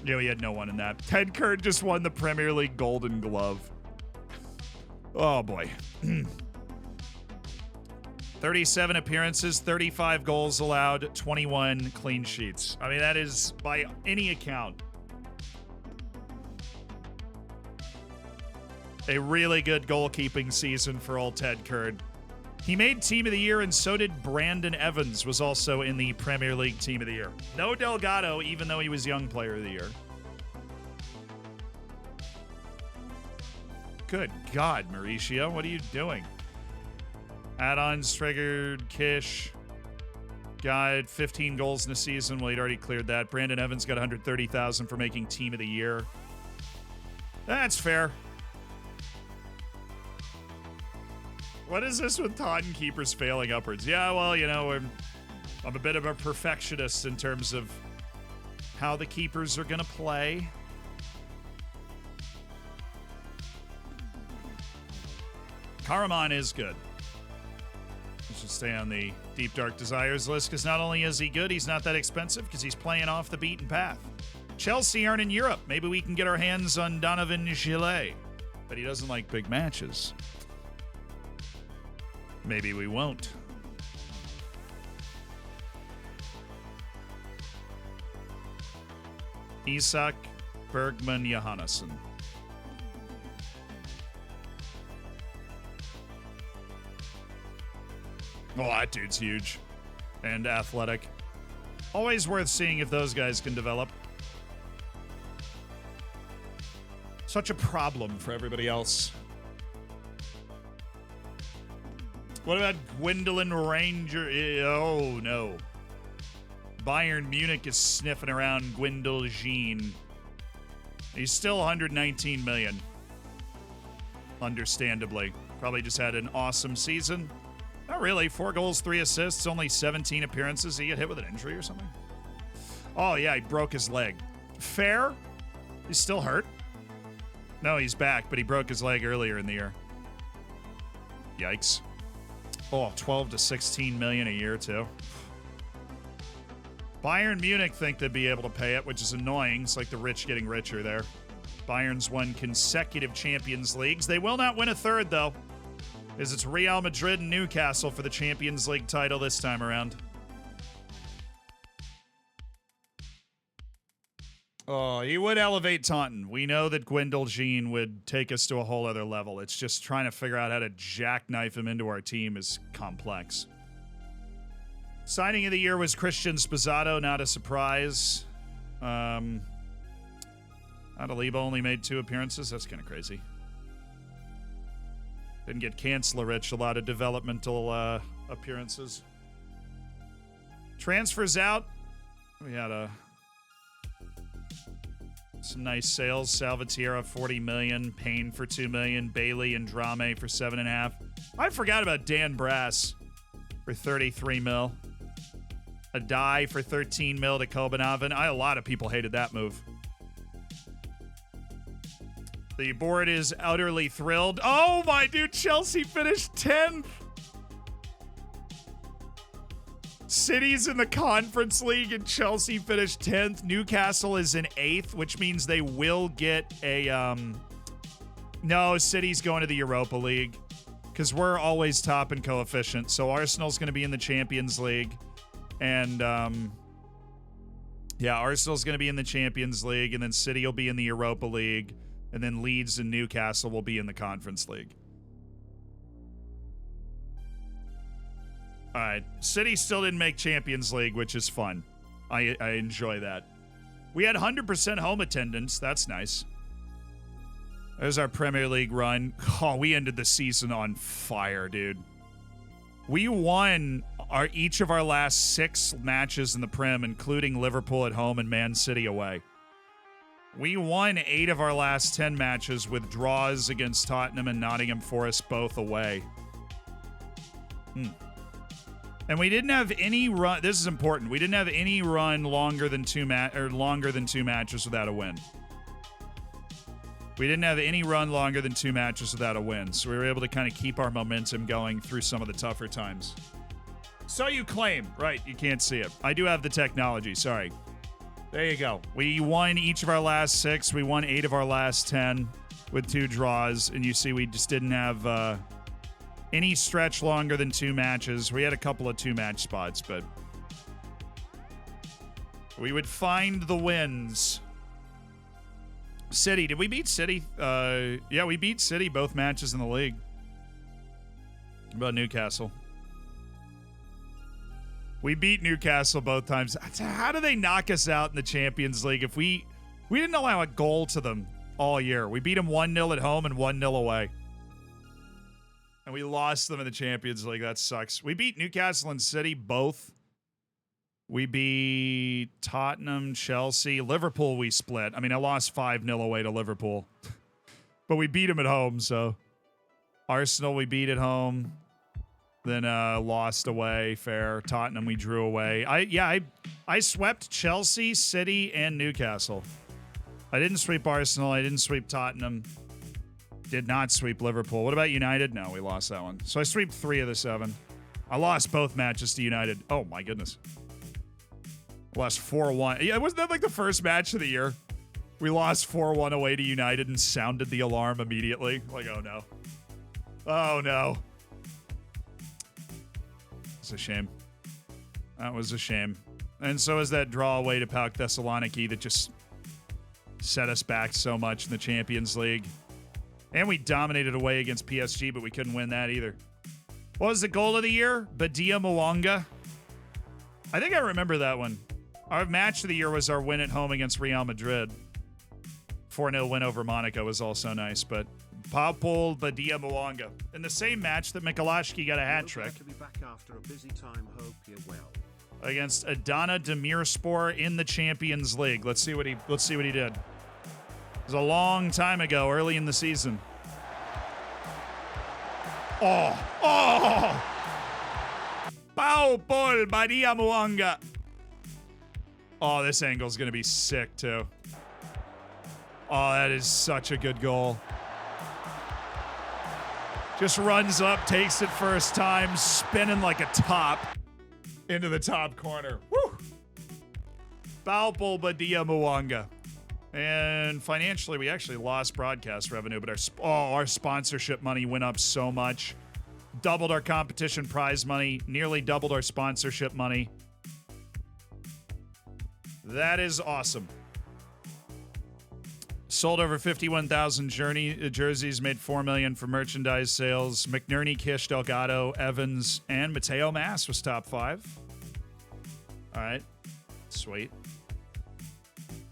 Yeah, we had no one in that. Ted Kurd just won the Premier League Golden Glove. Oh, boy. 37 appearances, 35 goals allowed, 21 clean sheets. I mean, that is, by any account, a really good goalkeeping season for old Ted Kurd. He made Team of the Year, and so did Brandon Evans, was also in the Premier League Team of the Year. No Delgado, even though he was Young Player of the Year. Good God, Mauricio, what are you doing? Add-ons triggered, Kish. Got 15 goals in the season. Well, he'd already cleared that. Brandon Evans got 130,000 for making Team of the Year. That's fair. What is this with Taunton keepers failing upwards? Yeah, well, you know, I'm a bit of a perfectionist in terms of how the keepers are going to play. Karaman is good. He should stay on the Deep Dark Desires list because not only is he good, he's not that expensive because he's playing off the beaten path. Chelsea aren't in Europe. Maybe we can get our hands on Donovan Gillet, but he doesn't like big matches. Maybe we won't. Isak Bergman Johannesson. Oh, that dude's huge. And athletic. Always worth seeing if those guys can develop. Such a problem for everybody else. What about Gwendolyn Ranger? Oh, no. Bayern Munich is sniffing around Gwendol Jean. He's still 119 million. Understandably. Probably just had an awesome season. Not really. 4 goals, 3 assists, only 17 appearances. He get hit with an injury or something? Oh, yeah, he broke his leg. Fair? He's still hurt? No, he's back, but he broke his leg earlier in the year. Yikes. Oh, 12 to 16 million a year, too. Bayern Munich think they'd be able to pay it, which is annoying. It's like the rich getting richer there. Bayern's won consecutive Champions Leagues. They will not win a third, though, as it's Real Madrid and Newcastle for the Champions League title this time around. Oh, he would elevate Taunton. We know that Gwendol Jean would take us to a whole other level. It's just trying to figure out how to jackknife him into our team is complex. Signing of the year was Christian Spizzato, not a surprise. Adaliba only made 2 appearances. That's kind of crazy. Didn't get Kancelarich a lot of developmental appearances. Transfers out. We had some nice sales. Salvatierra, 40 million. Payne for 2 million. Bailey and Drame for 7.5. I forgot about Dan Brass for 33 mil. A die for 13 mil to Kobanavin. A lot of people hated that move. The board is utterly thrilled. Oh my dude, Chelsea finished 10th. City's in the Conference League and Chelsea finished 10th. Newcastle is in 8th, which means they will get a no, City's going to the Europa League because we're always top in coefficient. So Arsenal's going to be in the Champions League. And, yeah, Arsenal's going to be in the Champions League, and then City will be in the Europa League, and then Leeds and Newcastle will be in the Conference League. All right, City still didn't make Champions League, which is fun. I enjoy that. We had 100% home attendance. That's nice. There's our Premier League run. Oh, we ended the season on fire, dude. We won each of our last 6 matches in the Prem, including Liverpool at home and Man City away. We won 8 of our last 10 matches with draws against Tottenham and Nottingham Forest, both away. And we didn't have any run. This is important. We didn't have any run longer than 2 matches without a win. We didn't have any run longer than 2 matches without a win, so we were able to kind of keep our momentum going through some of the tougher times. So you claim. Right, you can't see it. I do have the technology, sorry. There you go. We won each of our last 6. We won 8 of our last 10 with 2 draws, and you see we just didn't have any stretch longer than 2 matches. We had a couple of 2-match spots, but we would find the wins. City. Did we beat City? Yeah, we beat City both matches in the league. What about Newcastle? We beat Newcastle both times. How do they knock us out in the Champions League if we didn't allow a goal to them all year? We beat them 1-0 at home and 1-0 away. And we lost them in the Champions League. That sucks. We beat Newcastle and City both. We beat Tottenham, Chelsea, Liverpool we split. I mean, I lost 5-0 away to Liverpool. But we beat them at home, so. Arsenal we beat at home. Then lost away, fair. Tottenham we drew away. I swept Chelsea, City, and Newcastle. I didn't sweep Arsenal. I didn't sweep Tottenham. Did not sweep Liverpool. What about United? No, we lost that one. So I swept 3 of the 7. I lost both matches to United. Oh, my goodness. Lost 4-1. Yeah, wasn't that like the first match of the year? We lost 4-1 away to United and sounded the alarm immediately. Like, oh no. Oh no. It's a shame. That was a shame. And so is that draw away to PAOK Thessaloniki that just set us back so much in the Champions League. And we dominated away against PSG, but we couldn't win that either. What was the goal of the year? Badia Mwanga. I think I remember that one. Our match of the year was our win at home against Real Madrid. 4-0 win over Monaco was also nice, but Paul Badia Mwanga. In the same match that Mikulashki got a hat trick. To be back after a busy time. Hope you're well. Against Adana Demirspor in the Champions League. Let's see what he did. It was a long time ago, early in the season. Oh! Paul Badia Mwanga. Oh, this angle's going to be sick, too. Oh, that is such a good goal. Just runs up, takes it first time, spinning like a top into the top corner. Woo! Palpable Badia Mwanga. And financially, we actually lost broadcast revenue, but our sponsorship money went up so much. Doubled our competition prize money, nearly doubled our sponsorship money. That is awesome. Sold over 51,000 jerseys, made $4 million for merchandise sales. McNerney, Kish, Delgado, Evans, and Mateo Mass was top 5. All right. Sweet.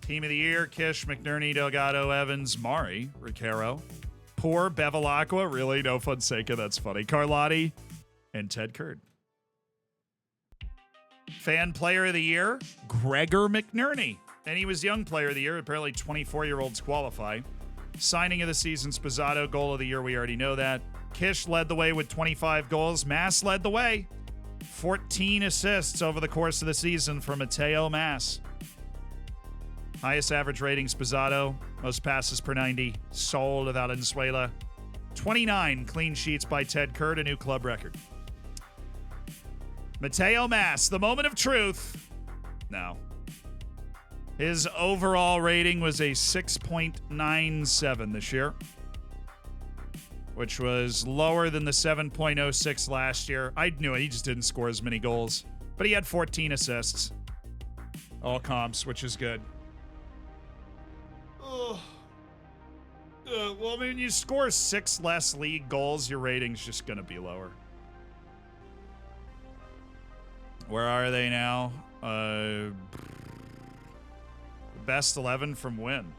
Team of the year, Kish, McNerney, Delgado, Evans, Mari, Ricaro. Poor Bevilacqua, really? No Fonseca, that's funny. Carlotti, and Ted Kurd. Fan player of the year, Gregor McNerney. And he was young player of the year. Apparently 24-year-olds qualify. Signing of the season, Spazzato. Goal of the year, we already know that. Kish led the way with 25 goals. Mass led the way. 14 assists over the course of the season for Mateo Mass. Highest average rating, Spazzato. Most passes per 90. Sol de Valenzuela. 29 clean sheets by Ted Kurd, a new club record. Mateo Mass, the moment of truth. No. His overall rating was a 6.97 this year, which was lower than the 7.06 last year. I knew it. He just didn't score as many goals. But he had 14 assists. All comps, which is good. Well, I mean, you score 6 less league goals, your rating's just going to be lower. Where are they now? Best 11 from when?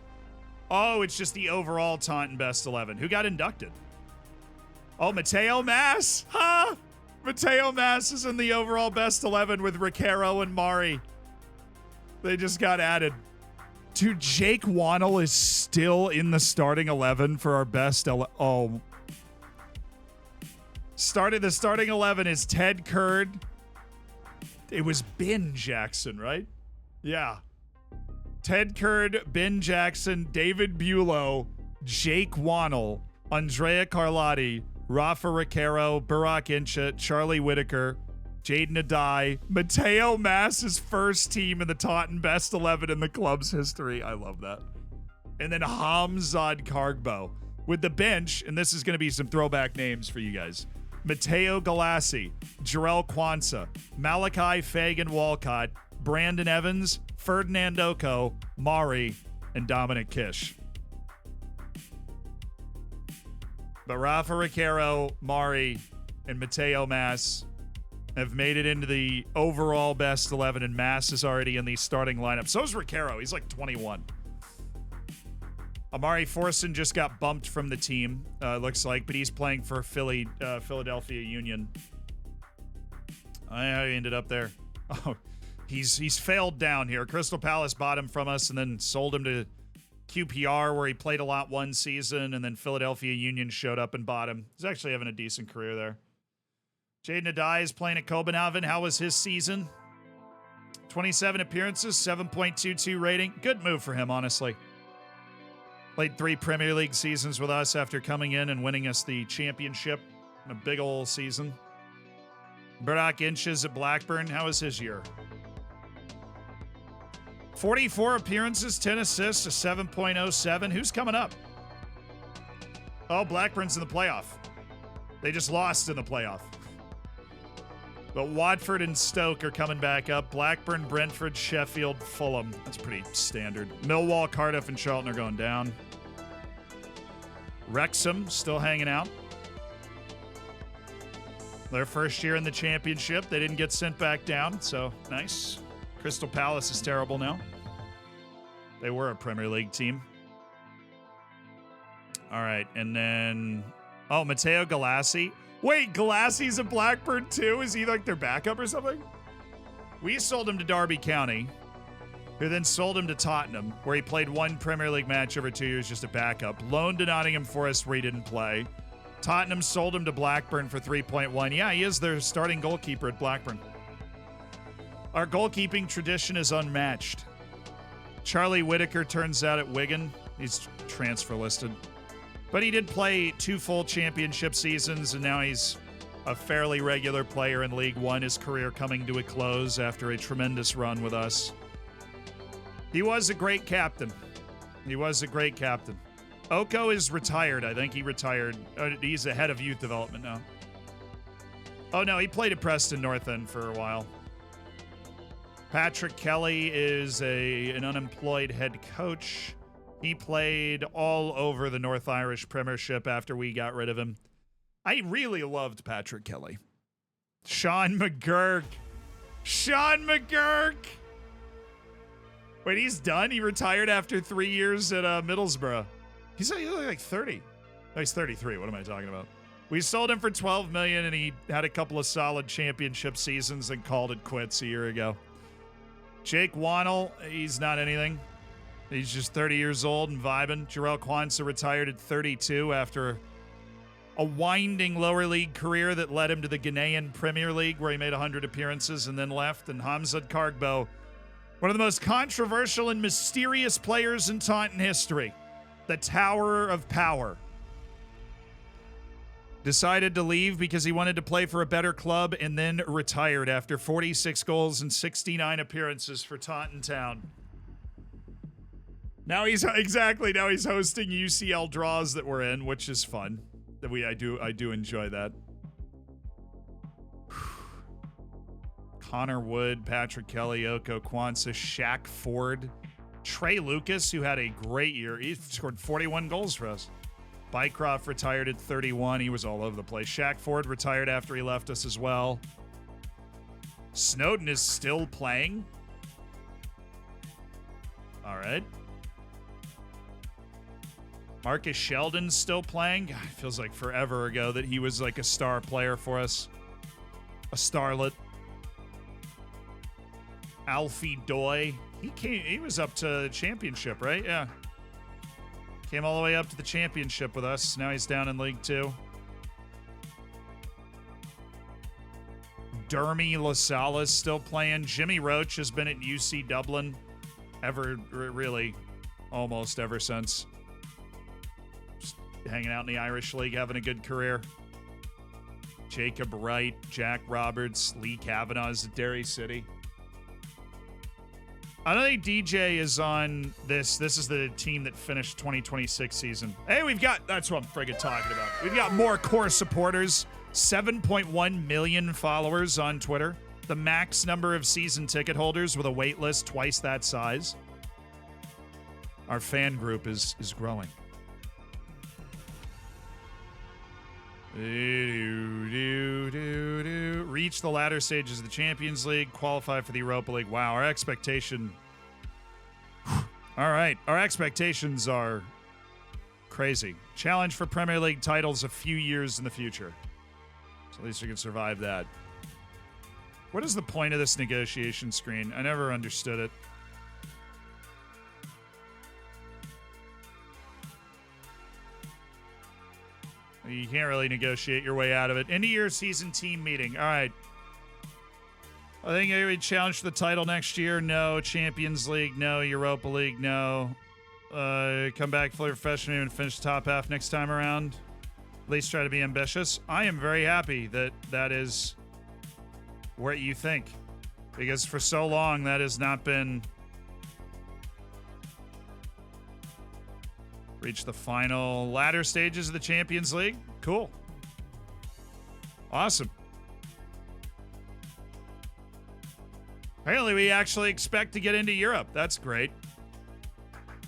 Oh, it's just the overall Taunton best 11. Who got inducted? Oh, Mateo Mass. Huh? Mateo Mass is in the overall best 11 with Ricaro and Mari. They just got added. Dude, Jake Wannell is still in the starting 11 for our best. The starting 11 is Ted Kurd. It was Ben Jackson, right? Yeah. Ted Kurd, Ben Jackson, David Bulow, Jake Wannell, Andrea Carlotti, Rafa Ricaro, Barack Incha, Charlie Whitaker, Jaden Adai, Mateo Mass's first team in the Taunton best 11 in the club's history. I love that. And then Hamzad Kargbo with the bench, and this is going to be some throwback names for you guys. Mateo Galassi, Jarrell Kwanzaa, Malachi Fagan Walcott, Brandon Evans, Ferdinand Oko, Mari, and Dominic Kish. But Rafa Ricaro, Mari, and Mateo Mass have made it into the overall best 11, and Mass is already in the starting lineup. So is Ricaro. He's like 21. Amari Forson just got bumped from the team, looks like, but he's playing for Philadelphia Union. How he ended up there. Oh, he's failed down here. Crystal Palace bought him from us and then sold him to QPR, where he played a lot one season, and then Philadelphia Union showed up and bought him. He's actually having a decent career there. Jaden Adai is playing at Copenhagen. How was his season? 27 appearances, 7.22 rating. Good move for him, honestly. Played 3 Premier League seasons with us after coming in and winning us the championship in a big old season. Barack Inches at Blackburn. How was his year? 44 appearances, 10 assists, a 7.07. Who's coming up? Oh, Blackburn's in the playoff. They just lost in the playoff. But Watford and Stoke are coming back up. Blackburn, Brentford, Sheffield, Fulham. That's pretty standard. Millwall, Cardiff, and Charlton are going down. Wrexham still hanging out. Their first year in the championship. They didn't get sent back down, so nice. Crystal Palace is terrible now. They were a Premier League team. All right, and then... Oh, Mateo Galassi. Wait, Galassi's a Blackburn too? Is he like their backup or something? We sold him to Derby County, who then sold him to Tottenham, where he played 1 Premier League match over 2 years, just a backup. Loaned to Nottingham Forest, where he didn't play. Tottenham sold him to Blackburn for 3.1. Yeah, he is their starting goalkeeper at Blackburn. Our goalkeeping tradition is unmatched. Charlie Whitaker turns out at Wigan. He's transfer listed. But he did play 2 full championship seasons, and now he's a fairly regular player in League One. His career coming to a close after a tremendous run with us. He was a great captain. He was a great captain. Oko is retired. I think he retired. He's the head of youth development now. Oh, no, he played at Preston North End for a while. Patrick Kelly is an unemployed head coach. He played all over the North Irish Premiership after we got rid of him. I really loved Patrick Kelly. Sean McGurk. Sean McGurk! Wait, he's done? He retired after 3 years at Middlesbrough. He's like 30. No, he's 33. What am I talking about? We sold him for $12 million, and he had a couple of solid championship seasons and called it quits a year ago. Jake Wannell, he's not anything. He's just 30 years old and vibing. Jarrell Quansah retired at 32 after a winding lower league career that led him to the Ghanaian Premier League, where he made 100 appearances and then left. And Hamzat Kargbo, one of the most controversial and mysterious players in Taunton history, the Tower of Power, decided to leave because he wanted to play for a better club and then retired after 46 goals and 69 appearances for Taunton Town. Now he's hosting UCL draws that we're in, which is fun. I do enjoy that. Connor Wood, Patrick Kelly, Oko Quansah, Shaq Ford, Trey Lucas, who had a great year. He scored 41 goals for us. Bycroft retired at 31. He was all over the place. Shaq Ford retired after he left us as well. Snowden is still playing. All right. Marcus Sheldon's still playing. God, it feels like forever ago that he was like a star player for us. A starlet. Alfie Doy. He was up to the championship, right? Yeah. Came all the way up to the championship with us. Now he's down in League 2. Dermy LaSala's still playing. Jimmy Roach has been at UC Dublin really almost ever since. Just hanging out in the Irish League, having a good career. Jacob Wright, Jack Roberts, Lee Kavanaugh's at Derry City. I don't think DJ is on this. This is the team that finished 2026 season. Hey, that's what I'm friggin' talking about. We've got more core supporters, 7.1 million followers on Twitter, the max number of season ticket holders with a wait list twice that size. Our fan group is growing. Reach the latter stages of the Champions League, qualify for the Europa League. Wow, our expectation. All right, our expectations are crazy. Challenge for Premier League titles a few years in the future. So at least we can survive that. What is the point of this negotiation screen? I never understood it. You can't really negotiate your way out of it. End of year season team meeting. All right. I think we challenge for the title next year. No. Champions League. No. Europa League. No. Come back fully professional and finish the top half next time around. At least try to be ambitious. I am very happy that is what you think. Because for so long, that has not been... Reach the final latter stages of the Champions League. Cool. Awesome. Apparently, we actually expect to get into Europe. That's great.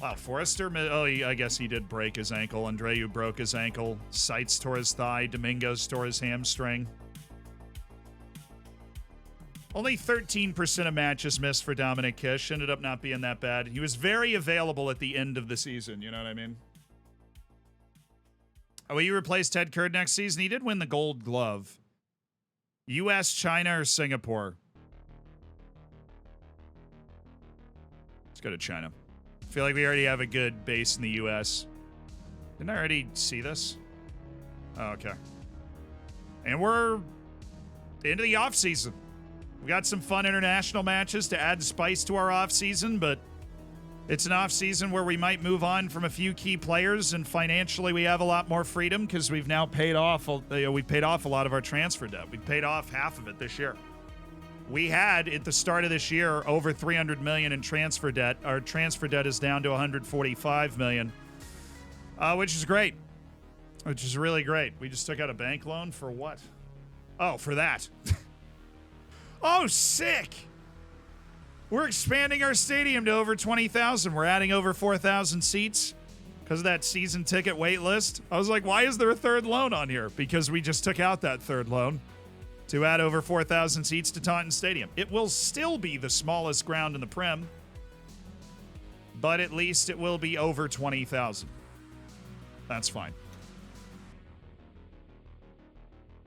Wow, Forrester. Oh, I guess he did break his ankle. Andreu broke his ankle. Seitz tore his thigh. Domingos tore his hamstring. Only 13% of matches missed for Dominic Kish. Ended up not being that bad. He was very available at the end of the season. You know what I mean? Oh, will you replace Ted Kurd next season? He did win the Gold Glove. U.S., China, or Singapore? Let's go to China. I feel like we already have a good base in the U.S. Didn't I already see this? Oh, okay. And we're into the off-season. We got some fun international matches to add spice to our off-season, but it's an off-season where we might move on from a few key players, and financially we have a lot more freedom because we've now paid off. We paid off a lot of our transfer debt. We paid off half of it this year. We had at the start of this year over 300 million in transfer debt. Our transfer debt is down to 145 million, which is great. Which is really great. We just took out a bank loan for what? Oh, for that. Oh, sick. We're expanding our stadium to over 20,000. We're adding over 4,000 seats because of that season ticket wait list. I was like, why is there a third loan on here? Because we just took out that third loan to add over 4,000 seats to Taunton Stadium. It will still be the smallest ground in the Prem, but at least it will be over 20,000. That's fine.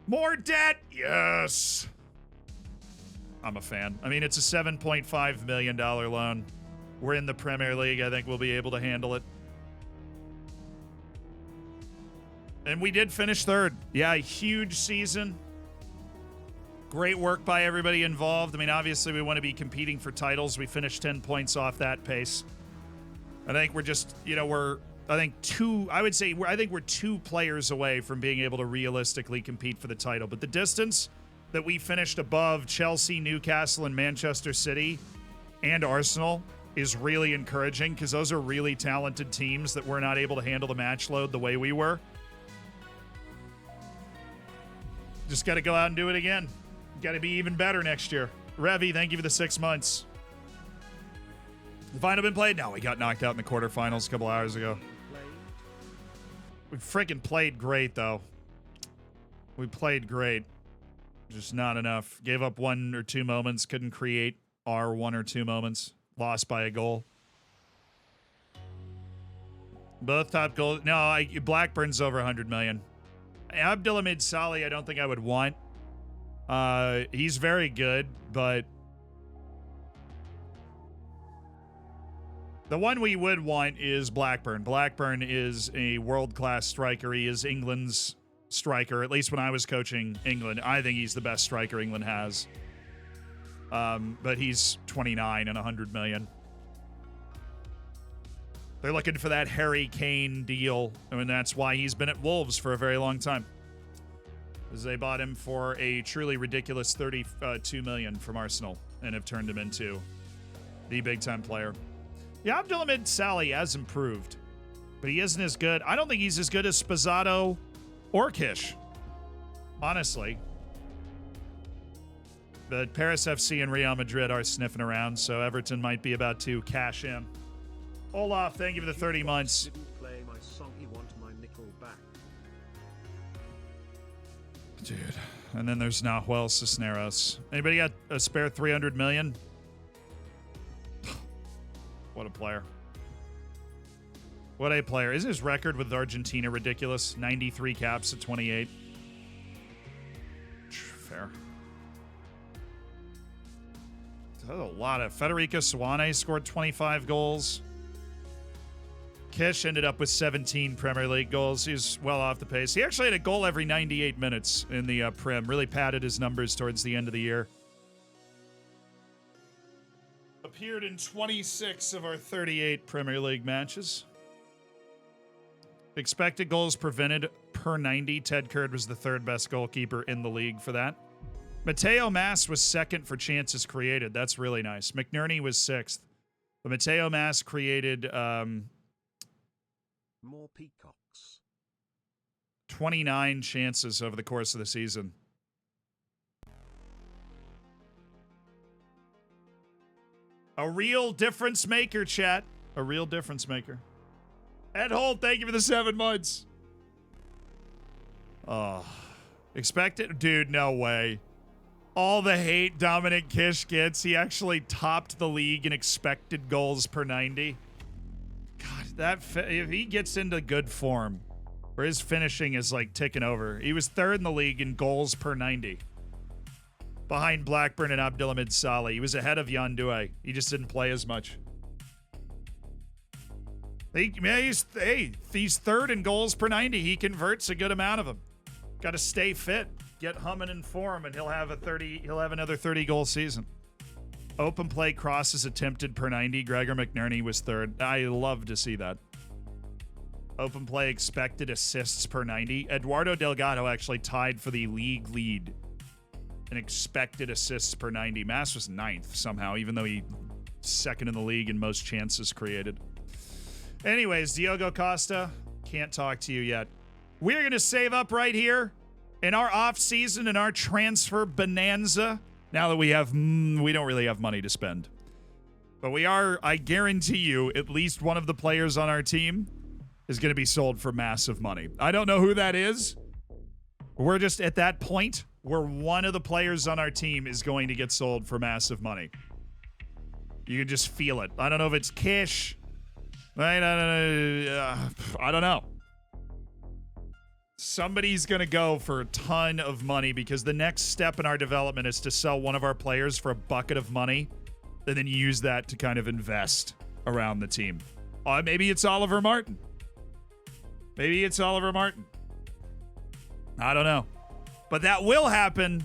More debt? Yes. I'm a fan. I mean, it's a $7.5 million loan. We're in the Premier League. I think we'll be able to handle it. And we did finish third. Yeah, huge season. Great work by everybody involved. I mean, obviously, we want to be competing for titles. We finished 10 points off that pace. I think we're just, I think we're 2 players away from being able to realistically compete for the title. But the distance that we finished above Chelsea, Newcastle, and Manchester City and Arsenal is really encouraging because those are really talented teams that were not able to handle the match load the way we were. Just got to go out and do it again. Got to be even better next year. Revy, thank you for the 6 months. The final been played? No, we got knocked out in the quarterfinals a couple hours ago. We freaking played great, though. We played great. Just not enough. Gave up 1 or 2 moments. Couldn't create our 1 or 2 moments. Lost by a goal. Both top goals. No, Blackburn's over 100 million. Abdulhamid Saleh, I don't think I would want. He's very good, but the one we would want is Blackburn. Blackburn is a world-class striker. He is England's striker, at least when I was coaching England. I think he's the best striker England has. But he's 29 and 100 million. They're looking for that Harry Kane deal, and that's why he's been at Wolves for a very long time. Because they bought him for a truly ridiculous 32 million from Arsenal and have turned him into the big-time player. Yeah, Abdulhamid Saleh has improved, but he isn't as good. I don't think he's as good as Spazzato or Kish, honestly. But Paris FC and Real Madrid are sniffing around, so Everton might be about to cash in. Olaf, thank you for the 30 months. Didn't play my song, he want my nickel back. Dude. And then there's Nahuel Cisneros. Anybody got a spare 300 million? What a player. What a player. Isn't his record with Argentina ridiculous? 93 caps at 28. Fair. That's a lot of... Federico Suane scored 25 goals. Kish ended up with 17 Premier League goals. He was well off the pace. He actually had a goal every 98 minutes in the Prem. Really padded his numbers towards the end of the year. Appeared in 26 of our 38 Premier League matches. Expected goals prevented per 90. Ted Kurd was the 3rd best goalkeeper in the league for that. Mateo Mas was 2nd for chances created. That's really nice. McNerney was 6th. But Mateo Mas created... More peacocks. 29 chances over the course of the season. A real difference maker, chat. A real difference maker. Ed Holt, thank you for the 7 months. Oh. Expected? Dude, no way. All the hate Dominic Kish gets. He actually topped the league in expected goals per 90. God, if he gets into good form, where his finishing is like ticking over. He was 3rd in the league in goals per 90. Behind Blackburn and Abdulhamid Saleh. He was ahead of Yandue. He just didn't play as much. He's 3rd in goals per 90. He converts a good amount of them. Got to stay fit, get humming in form, and he'll have another 30-goal season. Open play crosses attempted per 90. Gregor McNerney was 3rd. I love to see that. Open play expected assists per 90. Eduardo Delgado actually tied for the league lead an expected assists per 90. Mass was 9th somehow, even though he second in the league in most chances created. Anyways, Diogo Costa, can't talk to you yet. We're going to save up right here in our off season, in our transfer bonanza. Now that we don't really have money to spend. But we are, I guarantee you, at least one of the players on our team is going to be sold for massive money. I don't know who that is. We're just at that point where one of the players on our team is going to get sold for massive money. You can just feel it. I don't know if it's Kish. I don't know. Somebody's going to go for a ton of money because the next step in our development is to sell one of our players for a bucket of money and then use that to kind of invest around the team. Maybe it's Oliver Martin. Maybe it's Oliver Martin. I don't know. But that will happen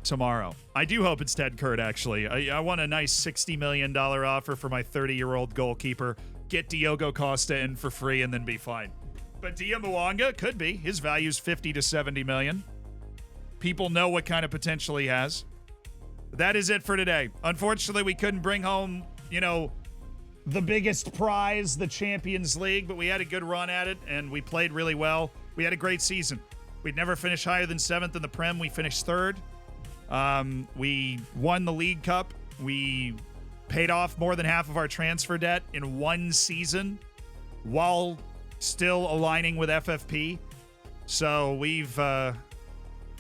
tomorrow. I do hope it's Ted Kurt, actually. I want a nice $60 million offer for my 30-year-old goalkeeper. Get Diogo Costa in for free and then be fine. But Dia Mwanga could be. His value's 50 to 70 million. People know what kind of potential he has. That is it for today. Unfortunately, we couldn't bring home, the biggest prize, the Champions League, but we had a good run at it, and we played really well. We had a great season. We'd never finished higher than 7th in the Prem. We finished 3rd. We won the League Cup. We paid off more than half of our transfer debt in one season while still aligning with FFP. So we've done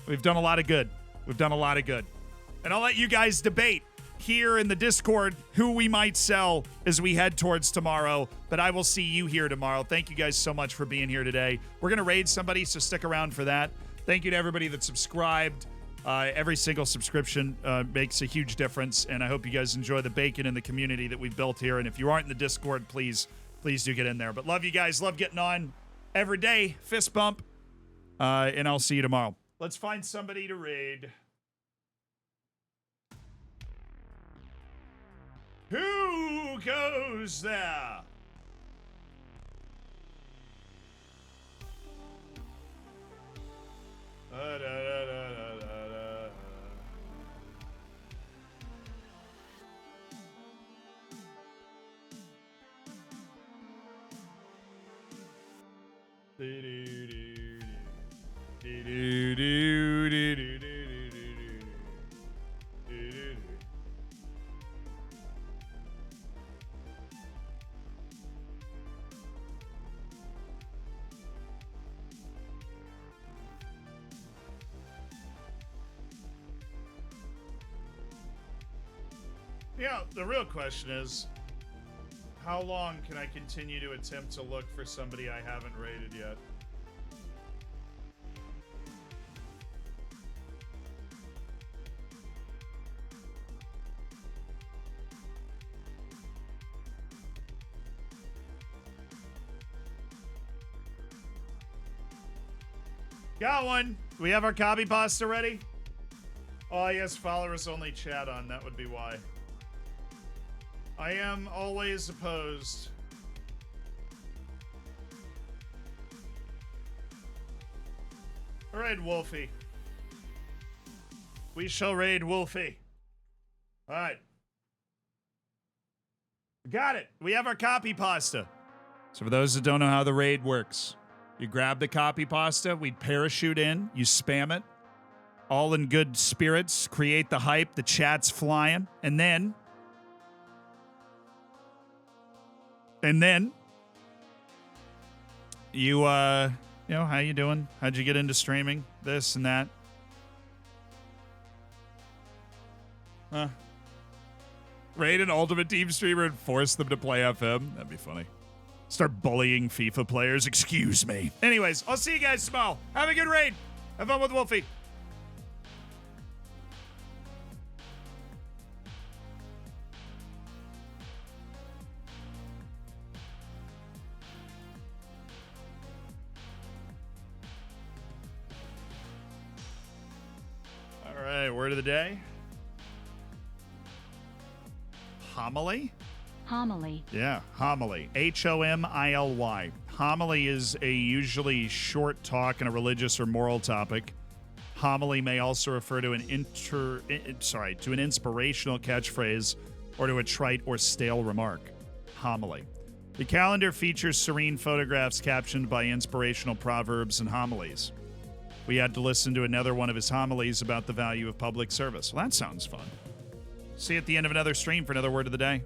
a lot of good. We've done a lot of good. And I'll let you guys debate here in the Discord who we might sell as we head towards tomorrow. But I will see you here tomorrow. Thank you guys so much for being here today. We're going to raid somebody, so stick around for that. Thank you to everybody that subscribed. Every single subscription makes a huge difference, and I hope you guys enjoy the bacon and the community that we've built here. And if you aren't in the Discord, please do get in there. But love you guys. Love getting on every day. Fist bump. And I'll see you tomorrow. Let's find somebody to raid. Who goes there? Yeah, the real question is, how long can I continue to attempt to look for somebody I haven't rated yet? Got one. Do we have our copy pasta ready? Oh, yes, followers only chat on. That would be why. I am always opposed. All right, Wolfie. We shall raid Wolfie. All right. Got it. We have our copy pasta. So for those that don't know how the raid works, you grab the copy pasta, we parachute in, you spam it, all in good spirits, create the hype, the chat's flying, and then you, how you doing? How'd you get into streaming? This and that. Raid an Ultimate Team streamer and force them to play FM. That'd be funny. Start bullying FIFA players. Excuse me. Anyways, I'll see you guys tomorrow. Have a good raid. Have fun with Wolfie. All right, word of the day. Homily? Homily. Yeah, homily. Homily. Homily is a usually short talk on a religious or moral topic. Homily may also refer to an inspirational catchphrase or to a trite or stale remark. Homily. The calendar features serene photographs captioned by inspirational proverbs and homilies. We had to listen to another one of his homilies about the value of public service. Well, that sounds fun. See you at the end of another stream for another word of the day.